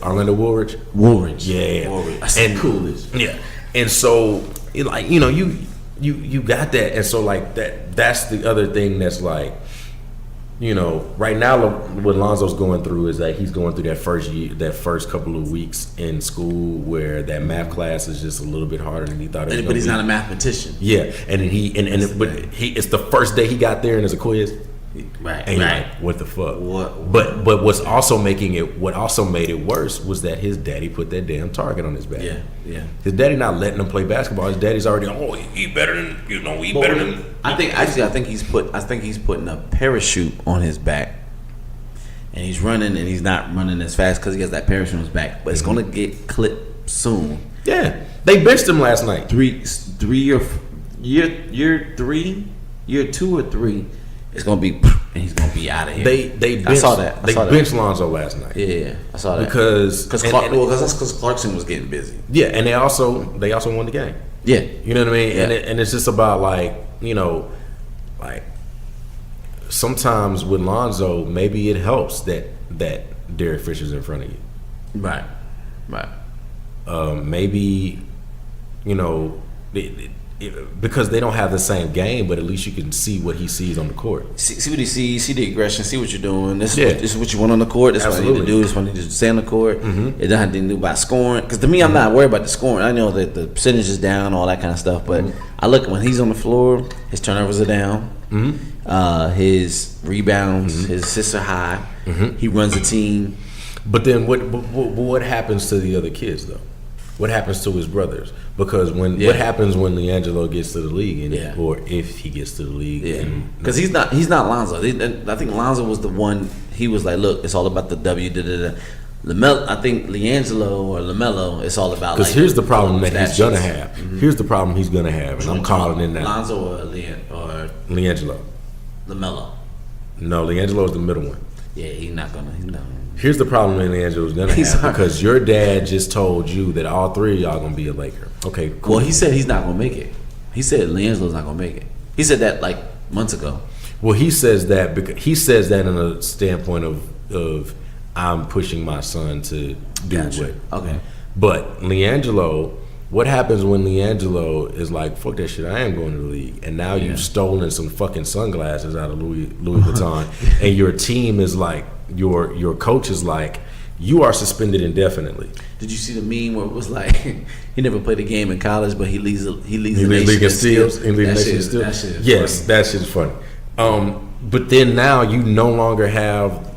Orlando Woolridge. Yeah. Woolridge. I said Coolidge. Yeah, and so you got that, and so like that's the other thing that's like, right now what Lonzo's going through is that he's going through that first couple of weeks in school where that math class is just a little bit harder than he thought it was. But he's not a mathematician. Yeah, and it's the first day he got there and it's a quiz. Right. And you're like, what the fuck? But what also made it worse was that his daddy put that damn target on his back. Yeah. His daddy not letting him play basketball. His daddy's already he better than better than. I think he's putting a parachute on his back, and he's running and he's not running as fast because he has that parachute on his back. But it's gonna get clipped soon. Yeah, they benched him last night. Year 2 or 3. It's gonna be, and he's gonna be out of here. They benched, I saw that. They benched Lonzo last night. Yeah, I saw that because that's because Clarkson was getting busy. Yeah, and they also won the game. Yeah, you know what I mean. Yeah. And it's just about like sometimes with Lonzo, maybe it helps that Derek Fisher's in front of you. Right. Maybe because they don't have the same game, but at least you can see what he sees on the court. See what he sees, see the aggression, see what you're doing. This is what you want on the court. This is what I need to do. This is what I need to stay on the court. It doesn't have to do about scoring. Because to me, I'm not worried about the scoring. I know that the percentage is down, all that kind of stuff. But I look when he's on the floor, his turnovers are down. His rebounds, his assists are high. He runs a team. But then what happens to the other kids though? What happens to his brothers? Because what happens when LiAngelo gets to the league, or if he gets to the league? Because he's not Lonzo. I think Lonzo was the one. He was like, look, it's all about the W. LaMelo, I think LiAngelo or LaMelo, it's all about. Because here's the problem that he's gonna have. Here's the problem he's gonna have, and I'm calling it now. Lonzo or LiAngelo. LaMelo. No, LiAngelo is the middle one. Yeah, he's not gonna. Here's the problem that LiAngelo's gonna have, because your dad just told you that all three of y'all gonna be a Laker. Okay, cool. Well, he said he's not gonna make it. He said LiAngelo's not gonna make it. He said that like months ago. Well, he says that because he says that in a standpoint of I'm pushing my son to do what. Okay. But LiAngelo, what happens when LiAngelo is like, fuck that shit, I am going to the league, and now you've stolen some fucking sunglasses out of Louis Vuitton, and your team is like, your coach is like, you are suspended indefinitely. Did you see the meme where it was like, he never played a game in college, but he leads the league in steals. Yes, that shit's funny. But then now you no longer have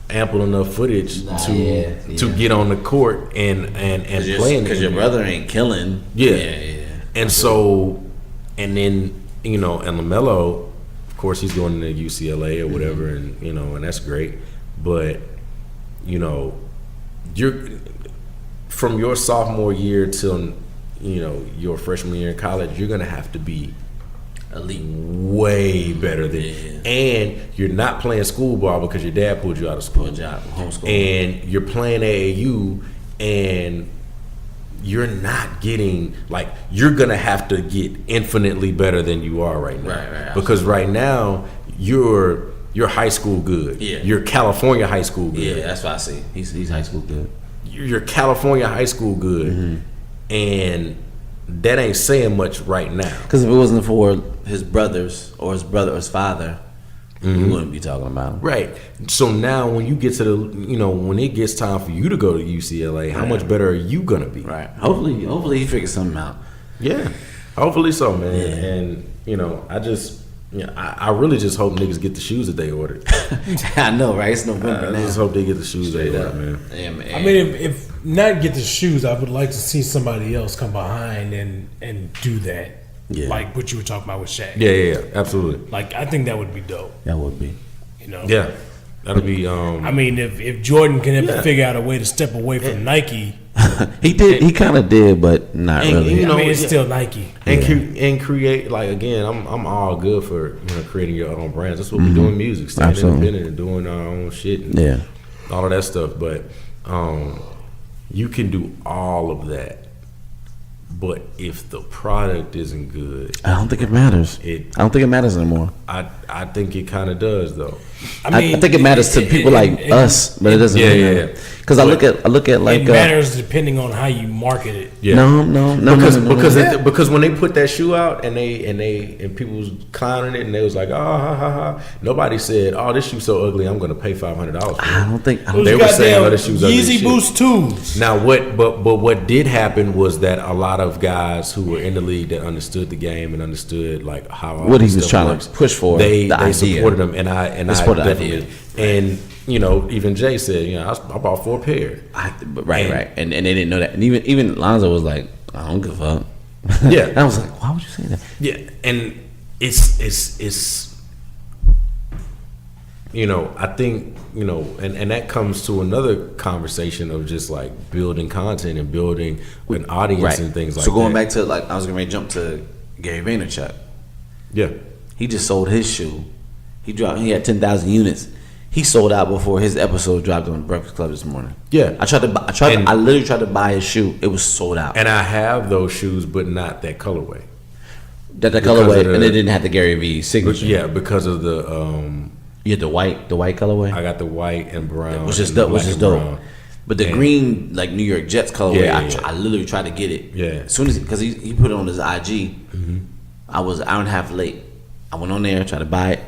ample enough footage to get on the court and playing, because your brother ain't killing. And so, and then and LaMelo, of course, he's going to UCLA or whatever, and and that's great. But you're from your sophomore year till your freshman year in college, you're gonna have to be elite, way better than, and you're not playing school ball because your dad pulled you out of school, homeschool, and you're playing AAU, and you're not getting, like, you're gonna have to get infinitely better than you are right now, right, because right now you're you're high school good. Yeah. You're California high school good. Yeah, that's what I see. He's high school good. You're California high school good, and that ain't saying much right now. Because if it wasn't for his brothers or his brother or his father, we wouldn't be talking about him. Right. So now when you get to the, when it gets time for you to go to UCLA, how much better are you gonna be? Right. Hopefully he figures something out. Yeah. Hopefully so, man. Yeah. And I really just hope niggas get the shoes that they ordered. I know, right? It's November I now. just hope they get the shoes they ordered, man. Yeah, man. I mean, if not get the shoes, I would like to see somebody else come behind and do that. Yeah. Like what you were talking about with Shaq. Yeah, absolutely. Like I think that would be dope. That would be. Yeah. That'll be I mean, if Jordan can ever figure out a way to step away from Nike, He did. He kind of did, but not really. I mean, it's still Nike. and create, like, again, I'm all good for creating your own brands. That's what we do in music, staying Absolutely. independent and doing our own shit and all of that stuff. But you can do all of that. But if the product isn't good, I don't think it matters. I don't think it matters anymore. I think it kind of does, though. I think it matters to people like us, but it doesn't. Yeah. Because I look at like It matters depending on how you market it. Yeah. No. Because when they put that shoe out and people was clowning it and they was like, oh, ha, ha, ha. Nobody said, oh, this shoe's so ugly, I'm going to pay $500 for it. I don't think. They were saying, oh, this shoe's ugly as Yeezy shit. Boost 2s. Now what did happen was that a lot of guys who were in the league that understood the game and understood like how all What he this was stuff trying to push for, they the idea. supported him and I supported the definitely idea. and even Jay said I bought 4 pair. Right. And they didn't know that. And even Lonzo was like, I don't give a fuck. Yeah. And I was like, why would you say that? Yeah, and it's I think and that comes to another conversation of just like building content and building an audience and things like that. So going back to like I was gonna jump to Gary Vaynerchuk. Yeah. He just sold his shoe. He had 10,000 units. He sold out before his episode dropped on Breakfast Club this morning. Yeah. I literally tried to buy his shoe. It was sold out. And I have those shoes, but not that colorway. That colorway, and it didn't have the Gary V signature. Yeah, because of the You had the white colorway, I got the white and brown, which is and the dope. black and brown. But the green, like New York Jets colorway, Yeah. I literally tried to get it. Yeah. As soon as because he put it on his IG, I was an hour and a half late. I went on there, tried to buy it.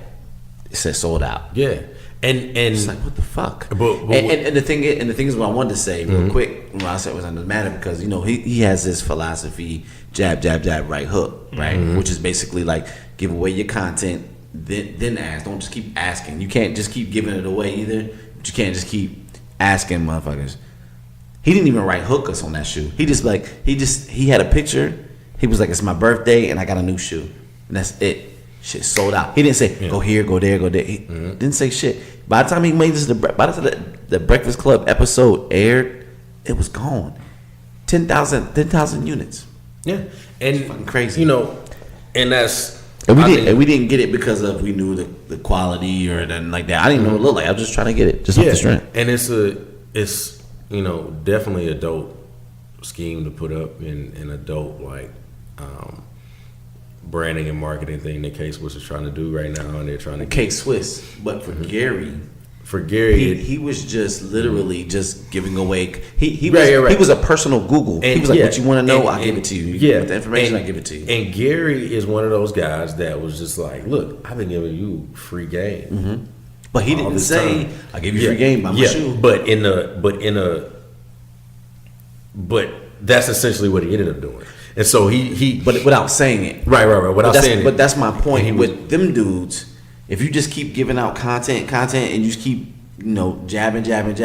It said sold out. Yeah, and It's like, what the fuck? But and the thing is what I wanted to say real quick when I said it was under matter because he has this philosophy jab right hook right, which is basically like give away your content then ask. Don't just keep asking. You can't just keep giving it away either. But you can't just keep asking motherfuckers. He didn't even right hook us on that shoe. He had a picture. He was like, it's my birthday and I got a new shoe, and that's it. Shit sold out. He didn't say go here, go there, go there. He didn't say shit. By the time he made this, by the time the Breakfast Club episode aired, it was gone. 10,000 units. Yeah, and It's fucking crazy. And that's And we didn't get it because we knew the quality or anything like that. I didn't know what it looked like. I was just trying to get it just off the strength. And it's definitely a dope scheme to put up in a dope like branding and marketing thing that K-Swiss is trying to do right now, and they're trying to K-Swiss, but for Gary. For Gary, He was just literally just giving away. He Right. was a personal Google. He was like, "What you want to know? I'll give it to you. Yeah, With the information, I give it to you." And Gary is one of those guys that was just like, "Look, I've been giving you free game." But he all didn't this say, time. "I give you free game by my shoe." But that's essentially what he ended up doing. And so he But without saying it. right. Without saying it. But that's my And he point was- with them dudes. If you just keep giving out content, and you just keep jabbing, and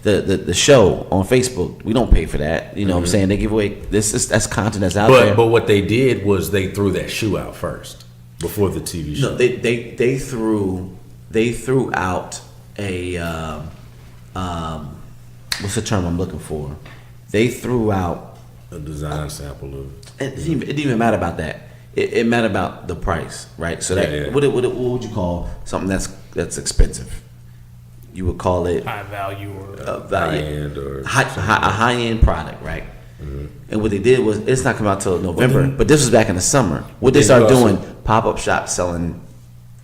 the show on Facebook, we don't pay for that. You know what I'm saying? They give away that's content that's out there. But what they did was they threw that shoe out first before the TV show. No, they threw out a what's the term I'm looking for? They threw out. A design sample of It didn't even matter about that. It mattered about the price, right? So that Yeah. what would you call something that's expensive? You would call it High value or high end or a high end product, right? And what they did was it's not coming out till November, but this was back in the summer. What they then started you also- doing, pop up shops selling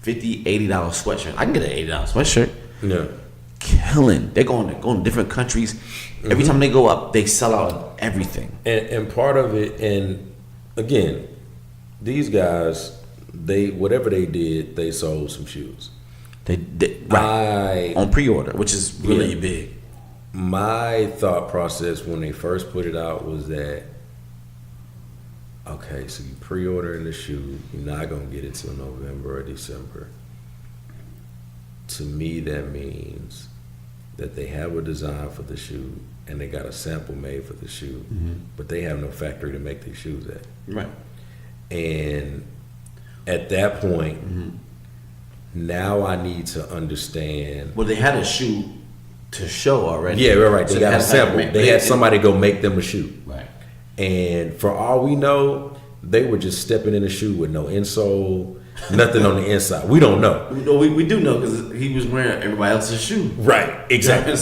$50, $80 sweatshirt. I can get an $80 sweatshirt. Yeah. Killing. They're going to different countries. Every time they go up, they sell out everything. And part of it, and again, these guys, whatever they did, they sold some shoes. They right on pre-order, which is really big. My thought process when they first put it out was that, okay, so you pre-ordering the shoe, you're not gonna get it till November or December. To me, that means that they have a design for the shoe and they got a sample made for the shoe, but they have no factory to make these shoes at. Right. And at that point, now I need to understand. Well, they had a shoe to show already. Yeah, right. They So got a sample. They had somebody go make them a shoe. Right. And for all we know, they were just stepping in a shoe with no insole, nothing on the inside. We don't know. We do know because he was wearing everybody else's shoe. Right. Exactly. Yeah,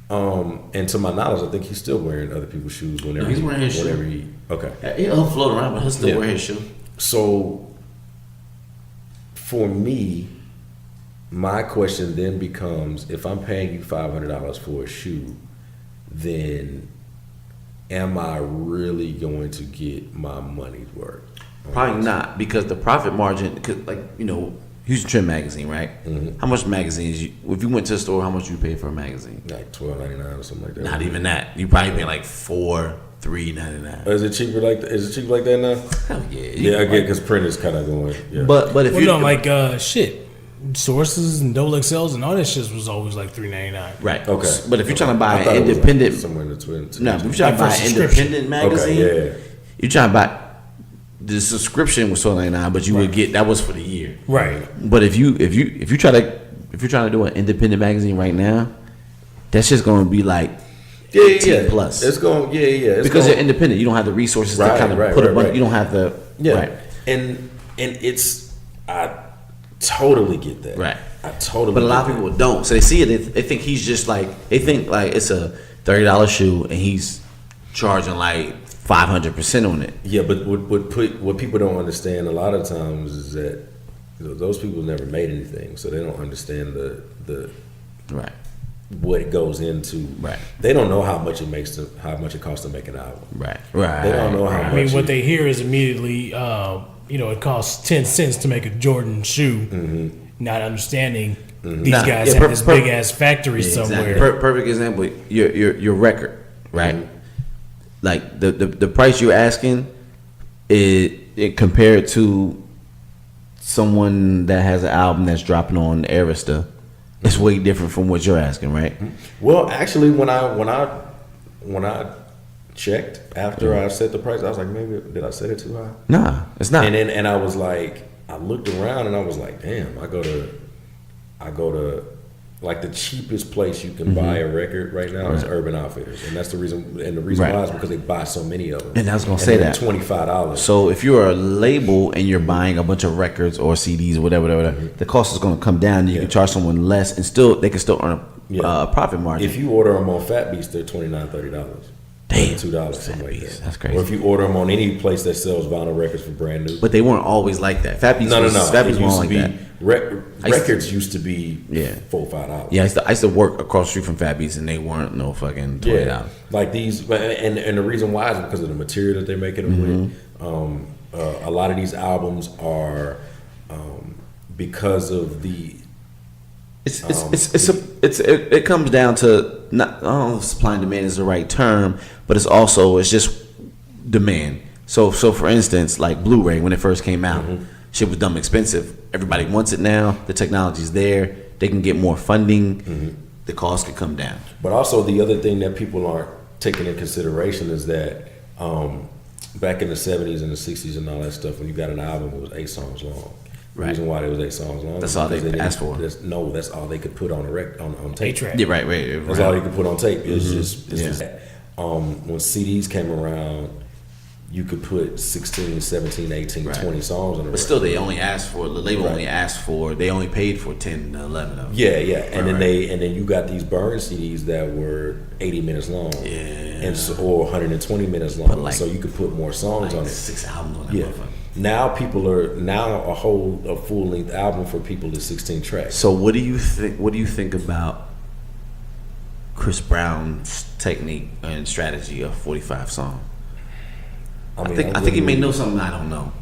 And to my knowledge, I think he's still wearing other people's shoes whenever he's wearing his shoe. Okay. He'll float around, but he'll still wear his shoe. So for me, my question then becomes: if I'm paying you $500 for a shoe, then am I really going to get my money's worth? Probably not, because the profit margin, Houston Trend magazine, right? How much magazines? If you went to the store, how much you pay for a magazine? Like $12.99 or something like that. Not even that. You probably pay like $3.99. Is it cheaper like that? Is it cheaper like that now? Hell yeah. Yeah, I get because print is kind of going. Yeah. But if Well, you no, like shit. Sources and double XLs and all that shit was always like $3.99. right, Okay. But if you're trying to buy I an thought it was independent, like somewhere in between. no, if you're trying to buy Like for an independent magazine, Okay, yeah. you're trying to buy. The subscription was $12.99, but you would get that was for the year. Right. But if you're trying to do an independent magazine right now, that's just going to be like 18 plus. It's going, It's because you're independent, you don't have the resources to kind of put a bunch. You don't have the right. And it's I totally get that. Right. I totally. But a lot of get people don't. So they see it. They think he's just like they think like it's a $30 shoe and he's charging like 500% on it. Yeah, but what people don't understand a lot of times is that those people never made anything, so they don't understand the right what it goes into. Right. They don't know how much it costs to make an album. Right. They don't know how much. I mean, what they hear is immediately, it costs 10 cents to make a Jordan shoe, not understanding these guys have this big ass factory somewhere. Exactly. Perfect example. Your record, right? Like the price you're asking, it compared to someone that has an album that's dropping on Arista, it's way different from what you're asking, right? Well, actually, when I checked after I set the price, I was like, maybe did I set it too high? Nah, it's not. And I was like, I looked around and I was like, damn, I go to like the cheapest place you can buy a record right now is Urban Outfitters, and that's the reason. And the reason why is because they buy so many of them. And I was gonna say that $25. So if you're a label and you're buying a bunch of records or CDs or whatever, the cost is gonna come down. You can charge someone less, and they can still earn a profit margin. If you order them on Fat Beats, they're $29, $30. Damn, $2, something like that. That's crazy. Or if you order them on any place that sells vinyl records for brand new. But they weren't always like that. Fat Beats No. Fat Beats weren't like that. Records used to be $4 or $5. Yeah, I used to work across the street from Fat Beats, and they weren't no fucking $20. Yeah, like these, and the reason why is because of the material that they're making them with. A lot of these albums are because of the. It comes down to not supply and demand is the right term, but it's just demand. So for instance, like Blu-ray when it first came out, shit was dumb expensive. Everybody wants it now. The technology's there. They can get more funding. The cost could come down. But also the other thing that people aren't taking into consideration is that back in the 70s and the 60s and all that stuff, when you got an album, it was 8 songs long. The reason why it was 8 songs long. That's all they asked for. That's all they could put on on tape. Yeah, right. That's all you could put on tape. It's just when CDs came around, you could put 16, 17, 18, 20 songs on the record. But still, the label only asked for, they only paid for 10 to 11 of them. Yeah. And then you got these burn CDs that were 80 minutes long. Yeah. Or 120 minutes long. Like, so you could put more songs on it. 6 albums on that motherfucker. Now a full length album for people is 16 tracks. So what do you think? What do you think about Chris Brown's technique and strategy of 45 song? I think he may know something I don't know.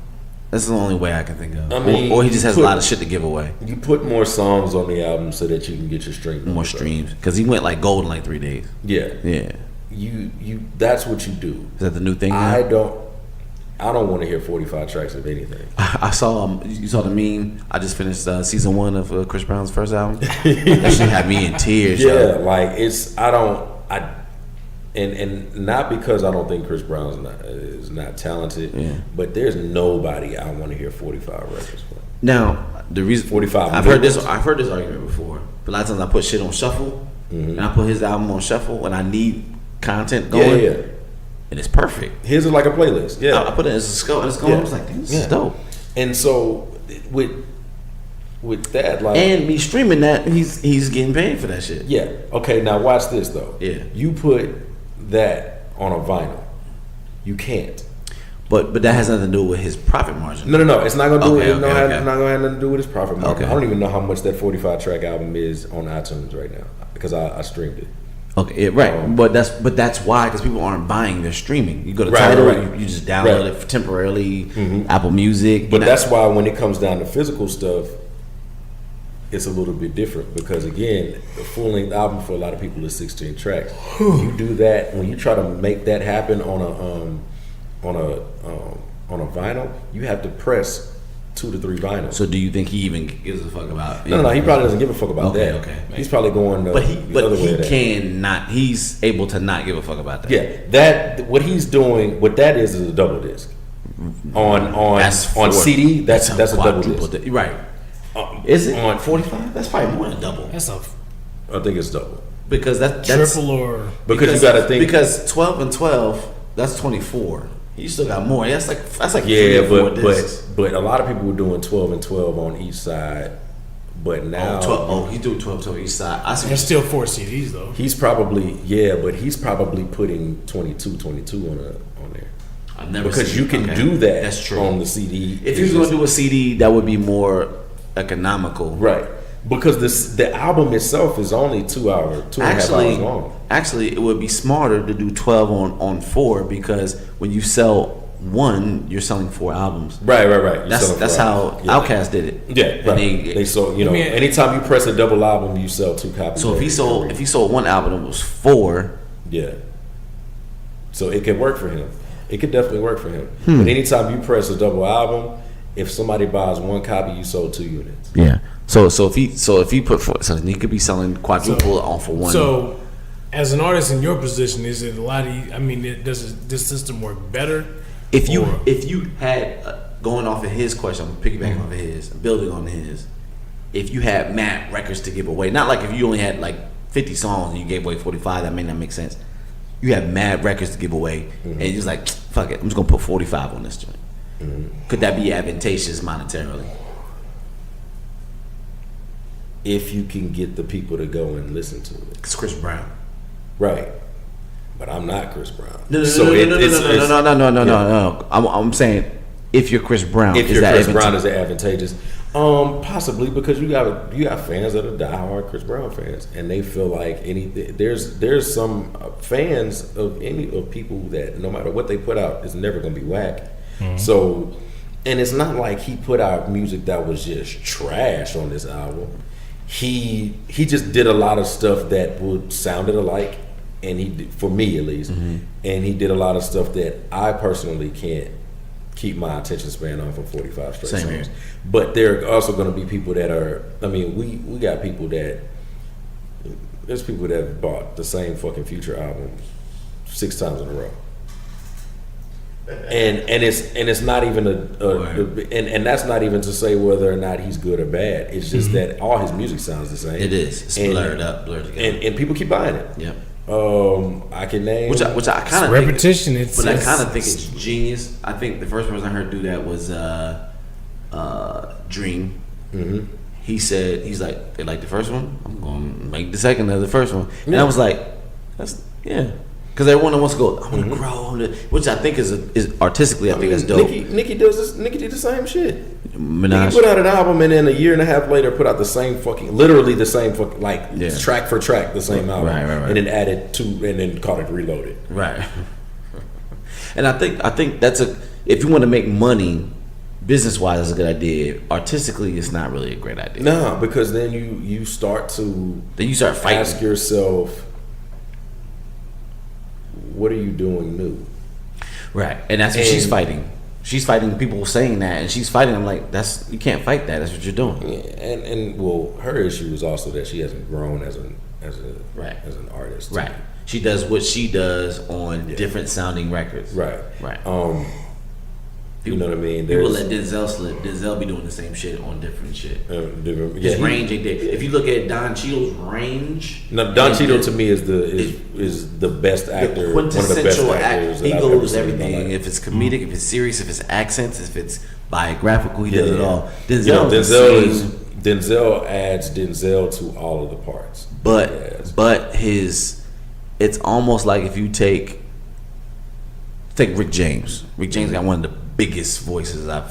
That's the only way I can think of. I mean, or he just has a lot of shit to give away. You put more songs on the album so that you can get your streams. More streams, because he went like gold in like 3 days. Yeah. You. That's what you do. Is that the new thing now? I don't want to hear 45 tracks of anything. I saw you saw the meme. I just finished season 1 of Chris Brown's first album. That shit had me in tears. Yeah, yo. like and not because I don't think Chris Brown is not talented, but there's nobody I want to hear 45 records for. Now the reason 45. I've heard this argument before. But a lot of times I put shit on shuffle, and I put his album on shuffle when I need content going. Yeah. And it's perfect. His is like a playlist. Yeah, I put it as a scope, and it's going. I was like, this is dope. And so with that, like, and me streaming that, he's getting paid for that shit. Yeah. Okay. Now watch this though. Yeah. You put that on a vinyl. You can't. But that has nothing to do with his profit margin. No. It's not gonna do it. Not gonna have nothing to do with his profit margin. Okay. I don't even know how much that 45 track album is on iTunes right now because I streamed it. Okay, right, but that's why, because people aren't buying, they're streaming. You go to Tidal, you just download it temporarily, Apple Music. But that's why when it comes down to physical stuff, it's a little bit different because again, the full length album for a lot of people is 16 tracks. You do that when you try to make that happen on a vinyl, you have to press 2 to 3 vinyls. So do you think he even gives a fuck about? No, he probably doesn't give a fuck about that. Okay. He's probably going the other way. He's able to not give a fuck about that. Yeah, what he's doing, what that is a double disc. On CD, that's a double disc. Right. Is it on 45? That's probably more than double. I think it's double. Because that's triple or because you got to think, because 12 and 12, that's 24. You still got more. That's like 3 yeah, or 4 discs. But a lot of people were doing 12 and 12 on each side. But now he's doing 12 on each side. I see. There's still 4 CDs though. He's probably putting 22 on there. I've never because seen, you can do that. That's true. On the CD. If you was going to do a CD, that would be more economical, right? Because the album itself is only 2 hours, 2.5 hours long. Actually, it would be smarter to do 12 on 4 because when you sell one, you're selling 4 albums. Right. That's how Outkast did it. Yeah, right. They sold. Anytime you press a double album, you sell 2 copies. So if he sold one album, it was 4. Yeah. So it could work for him. It could definitely work for him. But anytime you press a double album, if somebody buys 1 copy, you sold 2 units. Yeah. So if he put 4, so he could be selling quadruple on for 1. So, as an artist in your position, is it a lot of? Does this system work better? If you had going off of his question, I'm piggybacking off of his, building on his. If you had mad records to give away, not like if you only had like 50 songs and you gave away 45, that may not make sense. You have mad records to give away, and you're just like, fuck it, I'm just gonna put 45 on this joint. Could that be advantageous monetarily? If you can get the people to go and listen to it. It's Chris Brown. Right. But I'm not Chris Brown. No. I'm saying if you're Chris Brown, if you're Chris Brown, is it advantageous? Possibly because you got fans that are diehard Chris Brown fans, and they feel like there's some fans of people that no matter what they put out is never gonna be whack. So, and it's not like he put out music that was just trash on this album. He just did a lot of stuff that sounded alike, and he did, for me at least, and he did a lot of stuff that I personally can't keep my attention span on for 45 straight songs. Here. But there are also going to be people that are. I mean, we got people that there's people that have bought the same fucking Future album 6 times in a row. And it's not even and that's not even to say whether or not he's good or bad. It's just that all his music sounds the same. It is. It's blurred together. And people keep buying it. Yeah. I can name which I kind of repetition. But I kind of think it's genius. I think the first person I heard do that was Dream. He's like, they like the first one, I'm gonna make the second as the first one. And I was like, Because everyone wants to go, I want to grow, which I think is artistically, I think that's dope. Nicki did the same shit. Minaj. Nicki put out an album and then a year and a half later put out the same literally the same track for track, the same album. Right. And then added and then called it Reloaded. Right. And I think that's if you want to make money, business wise, it's a good idea. Artistically, it's not really a great idea. No, because then you start fighting. Ask yourself, what are you doing new? Right, and that's what she's fighting. She's fighting people saying that, and she's fighting. I'm like, you can't fight that. That's what you're doing. Yeah, and her issue is also that she hasn't grown as an artist. Right. She does what she does on different sounding records. Right. You know what I mean? People let Denzel slip. Denzel be doing the same shit on different shit. His range ain't there. If you look at Don Cheadle's range, Don Cheadle to me is the best actor, one of the best actors. He goes everything. If it's comedic, if it's serious, if it's accents, if it's biographical, he does it all. Denzel adds Denzel to all of the parts. But it's almost like if you take Rick James. Rick James got one of the biggest voices I'm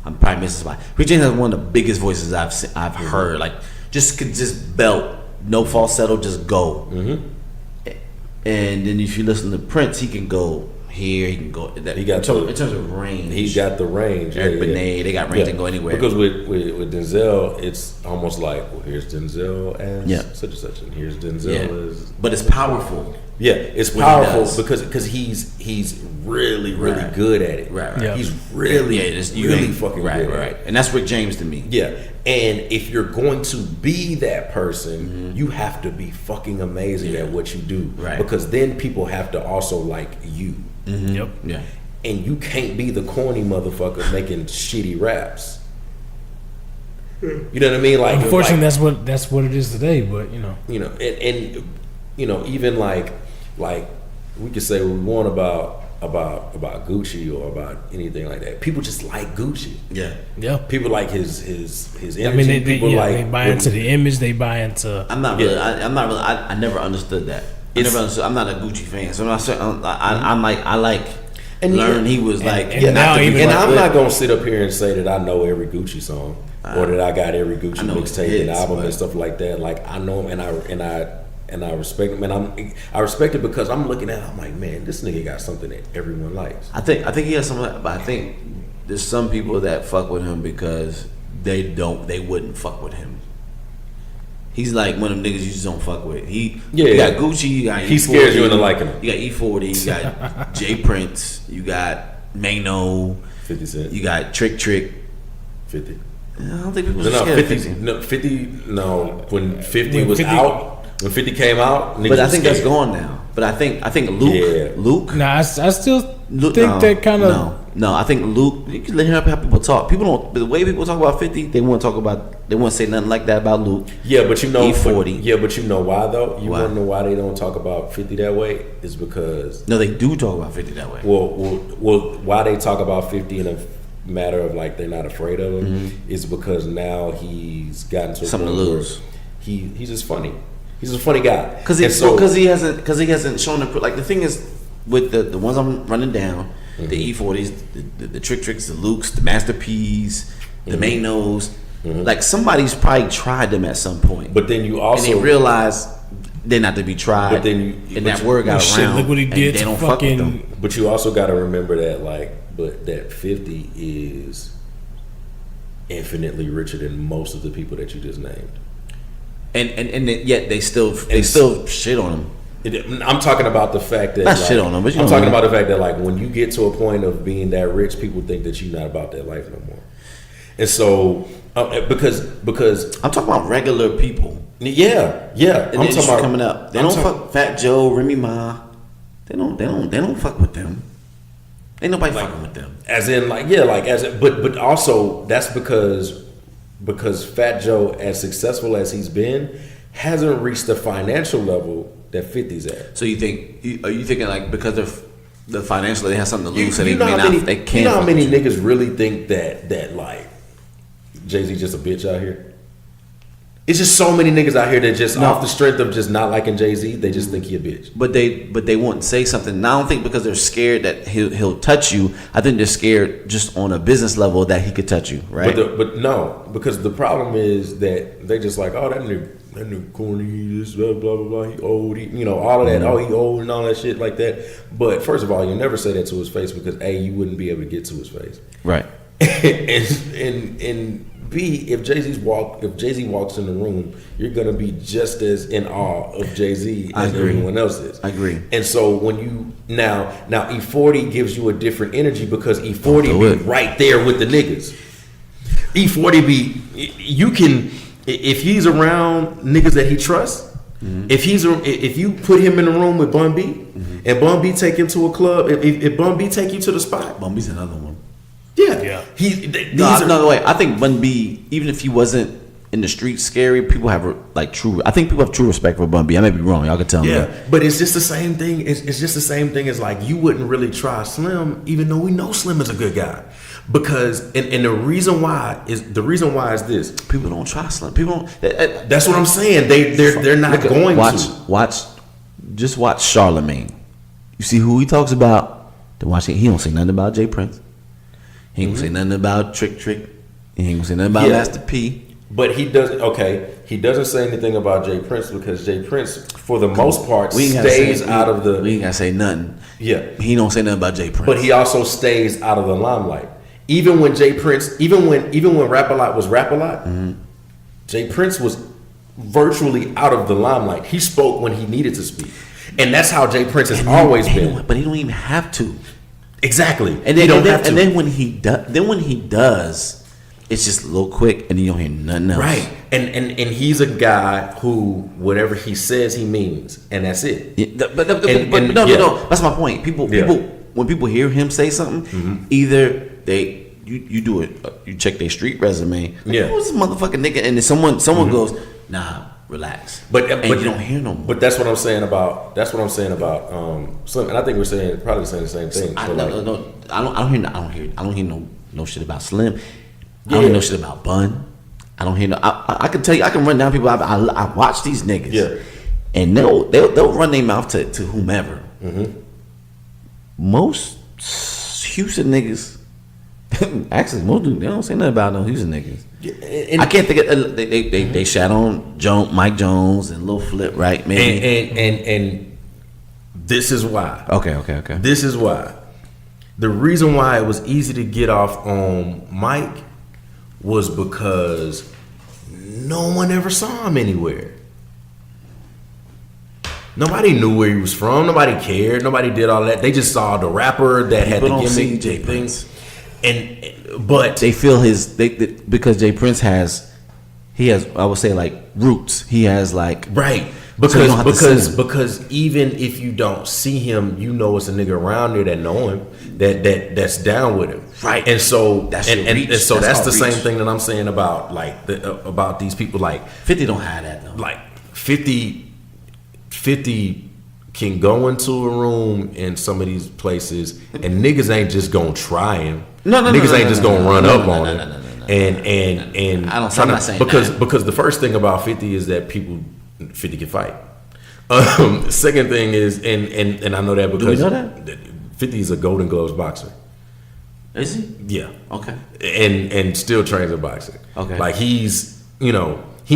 probably missing somebody. Rick James has one of the biggest voices I've heard. Like could just belt, no falsetto, just go. Mm-hmm. And then if you listen to Prince, he can go here, he can go. In terms of range, he got the range. Eric Benet, they got range and go anywhere. Because with Denzel, it's almost like, well, here's Denzel as such and such, and here's Denzel as. But it's powerful. Yeah, it's powerful because he's really good at it. Right. Yeah. He's really fucking good at it. And that's Rick James to me. Yeah. And if you're going to be that person, you have to be fucking amazing at what you do. Right. Because then people have to also like you. Mm-hmm. Yep. Yeah. And you can't be the corny motherfucker making shitty raps. You know what I mean? Like, unfortunately, that's what it is today. But and even like we could say what we want about Gucci or about anything like that. People just like Gucci. Yeah. People like his energy. I mean, they buy into the image. They buy into. I never understood that. I'm not a Gucci fan, so I like. And learn he was like. And I'm not gonna sit up here and say that I know every Gucci song or that I got every Gucci mixtape and album and stuff like that. Like I know him and I respect him, and I respect it because I'm looking at it, I'm like, man, this nigga got something that everyone likes. I think he has something, but I think there's some people that fuck with him because they wouldn't fuck with him. He's like one of them niggas you just don't fuck with. You got Gucci, you got he scares you into liking him. You got E40, you got Jay Prince, you got Mano, 50 Cent, you got Trick 50. I don't think people are scared of 50. No, 50. No, when 50 was out. When 50 came out, but I think that's gone now. But I think Luke. Nah, I still think that kind of. No, I think Luke. You can hear how people talk. People don't. The way people talk about 50, they won't talk about. They won't say nothing like that about Luke. Yeah, but you know E40. But you know why though? You want to know why they don't talk about 50 that way? Is because no, they do talk about 50 that way. Well, why they talk about 50 in a matter of like they're not afraid of him is because now he's gotten to something to lose. He's just funny. He's a funny guy because he hasn't shown like the thing is with the ones I'm running down, the E40s, the Tricks, the Lukes, the Master P's, the Manos, like somebody's probably tried them at some point. But then you also and they realize they're not to be tried. But then that word got around. Look what he did. They don't fuck with them. But you also got to remember that that 50 is infinitely richer than most of the people that you just named. And yet they still shit on him. I'm talking about the fact that shit on him. But I'm talking about the fact that like when you get to a point of being that rich, people think that you're not about that life no more. And so because I'm talking about regular people. Yeah. And I'm talking about coming up. They don't fuck Fat Joe, Remy Ma. They don't fuck with them. Ain't nobody fucking with them. But also that's because Fat Joe, as successful as he's been, hasn't reached the financial level that 50's at. So are you thinking like because of the financial, they have something to lose, so they can't. You know how many niggas really think that like Jay-Z just a bitch out here? It's just so many niggas out here that just off the strength of just not liking Jay-Z, they just think he a bitch. But they won't say something. And I don't think because they're scared that he'll touch you. I think they're scared just on a business level that he could touch you, right? But no, because the problem is that they just like, oh, that nigga corny, he just blah blah blah blah. He old, all of that. Oh, he old and all that shit like that. But first of all, you never say that to his face because A, you wouldn't be able to get to his face, right? and B, if Jay-Z walks in the room, you're gonna be just as in awe of Jay-Z as everyone else is. I agree. And so when you now E40 gives you a different energy because E40 be right there with the niggas. E40 be you can if he's around niggas that he trusts. Mm-hmm. If you put him in the room with Bun B and Bun B take him to a club, if Bun B take you to the spot, Bun B's another one. Yeah. No, wait. I think Bun B, even if he wasn't in the street scary, people have I think people have true respect for Bun B. I may be wrong. Y'all can tell me. Yeah, but it's just the same thing. It's just the same thing as like you wouldn't really try Slim, even though we know Slim is a good guy. Because and the reason why is this. People don't try Slim. People don't. That's what I'm saying. They're not going to just watch Charlemagne. You see who he talks about. He don't say nothing about Jay Prince. He ain't gonna say nothing about Trick. He ain't gonna say nothing about Master P. But he doesn't say anything about Jay Prince because Jay Prince, for the most part, stays out of the. We ain't gotta say nothing. Yeah, he don't say nothing about Jay Prince. But he also stays out of the limelight. Even when Jay Prince, even when Rap-A-Lot was Rap-A-Lot, Jay Prince was virtually out of the limelight. He spoke when he needed to speak, and that's how Jay Prince has always been. But he don't even have to. Exactly. And then when he does, it's just a little quick, and you don't hear nothing else. Right. And he's a guy who whatever he says he means, and that's it. Yeah, but no. That's my point. People when people hear him say something, either you do it, you check their street resume. Yeah. Who's this motherfucking nigga? And then someone goes, nah, relax. But you don't hear no more. But that's what I'm saying about Slim, and I think we're probably saying the same thing. I don't hear no shit about Slim. I don't hear no shit about Bun. I don't hear no. I can tell you, I can run down people. I watch these niggas. Yeah. And they'll run their mouth to whomever. Mm-hmm. Most Houston niggas, actually, most dudes, they don't say nothing about no Houston niggas. Yeah, I can't think of they shat on Mike Jones and Lil Flip, right? Maybe. And this is why. Okay. This is why. The reason why it was easy to get off on Mike was because no one ever saw him anywhere. Nobody knew where he was from. Nobody cared. Nobody did all that. They just saw the rapper that had the gimmick Jay Prince. But they feel because Jay Prince has I would say like roots. He has like right because even if you don't see him, you know it's a nigga around there that know him that's down with him. Right. And so that's the same thing that I'm saying about like about these people like 50 don't have that though. Like 50 can go into a room in some of these places and niggas ain't just gonna try him. Niggas ain't just gonna run up on him. And I'm not saying because the first thing about 50 is that 50 can fight. Second thing is and I know that because do we know that? 50 is a Golden Gloves boxer. Is he? Yeah. Okay. And still trains in boxing. Okay. Like he's he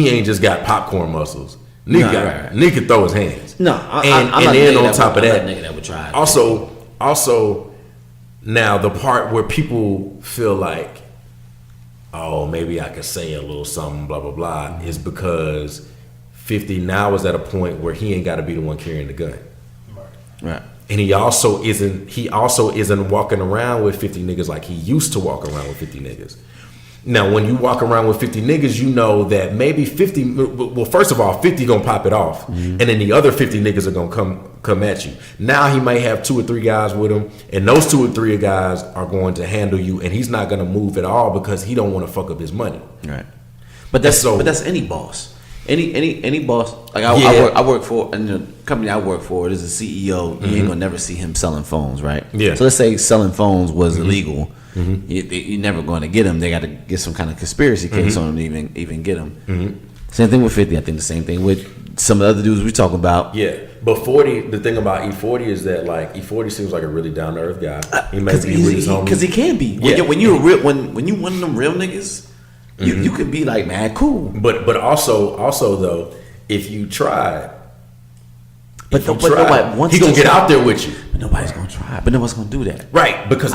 ain't just got popcorn muscles. Nigga can throw his hands. No, and then on top of that, nigga that would try. Also, now the part where people feel like, oh, maybe I could say a little something, blah blah blah, is because 50 now is at a point where he ain't got to be the one carrying the gun. Right. And he also isn't walking around with 50 niggas like he used to walk around with 50 niggas. Now, when you walk around with 50 niggas, you know that maybe 50. Well, first of all, 50 gonna pop it off, and then the other 50 niggas are gonna come at you. Now he might have 2 or 3 guys with him, and those 2 or 3 guys are going to handle you, and he's not gonna move at all because he don't want to fuck up his money. Right. But that's any boss. Any boss. Like I work for, and the company I work for, there's a CEO. You ain't gonna never see him selling phones, right? Yeah. So let's say selling phones was illegal. You're never going to get them. They got to get some kind of conspiracy case on them to even get them. Same thing with 50. I think the same thing with some of the other dudes we talk about. Yeah, but 40. The thing about E40 is that like E40 seems like a really down to earth guy. He may be with his homies Because he can be. Yeah. When you're a real, when you one of them real niggas, you could be like, man, cool. But also though, if you try, But you nobody wants he gonna to get try. out there with you, But nobody's gonna try. But nobody's gonna do that. right? Because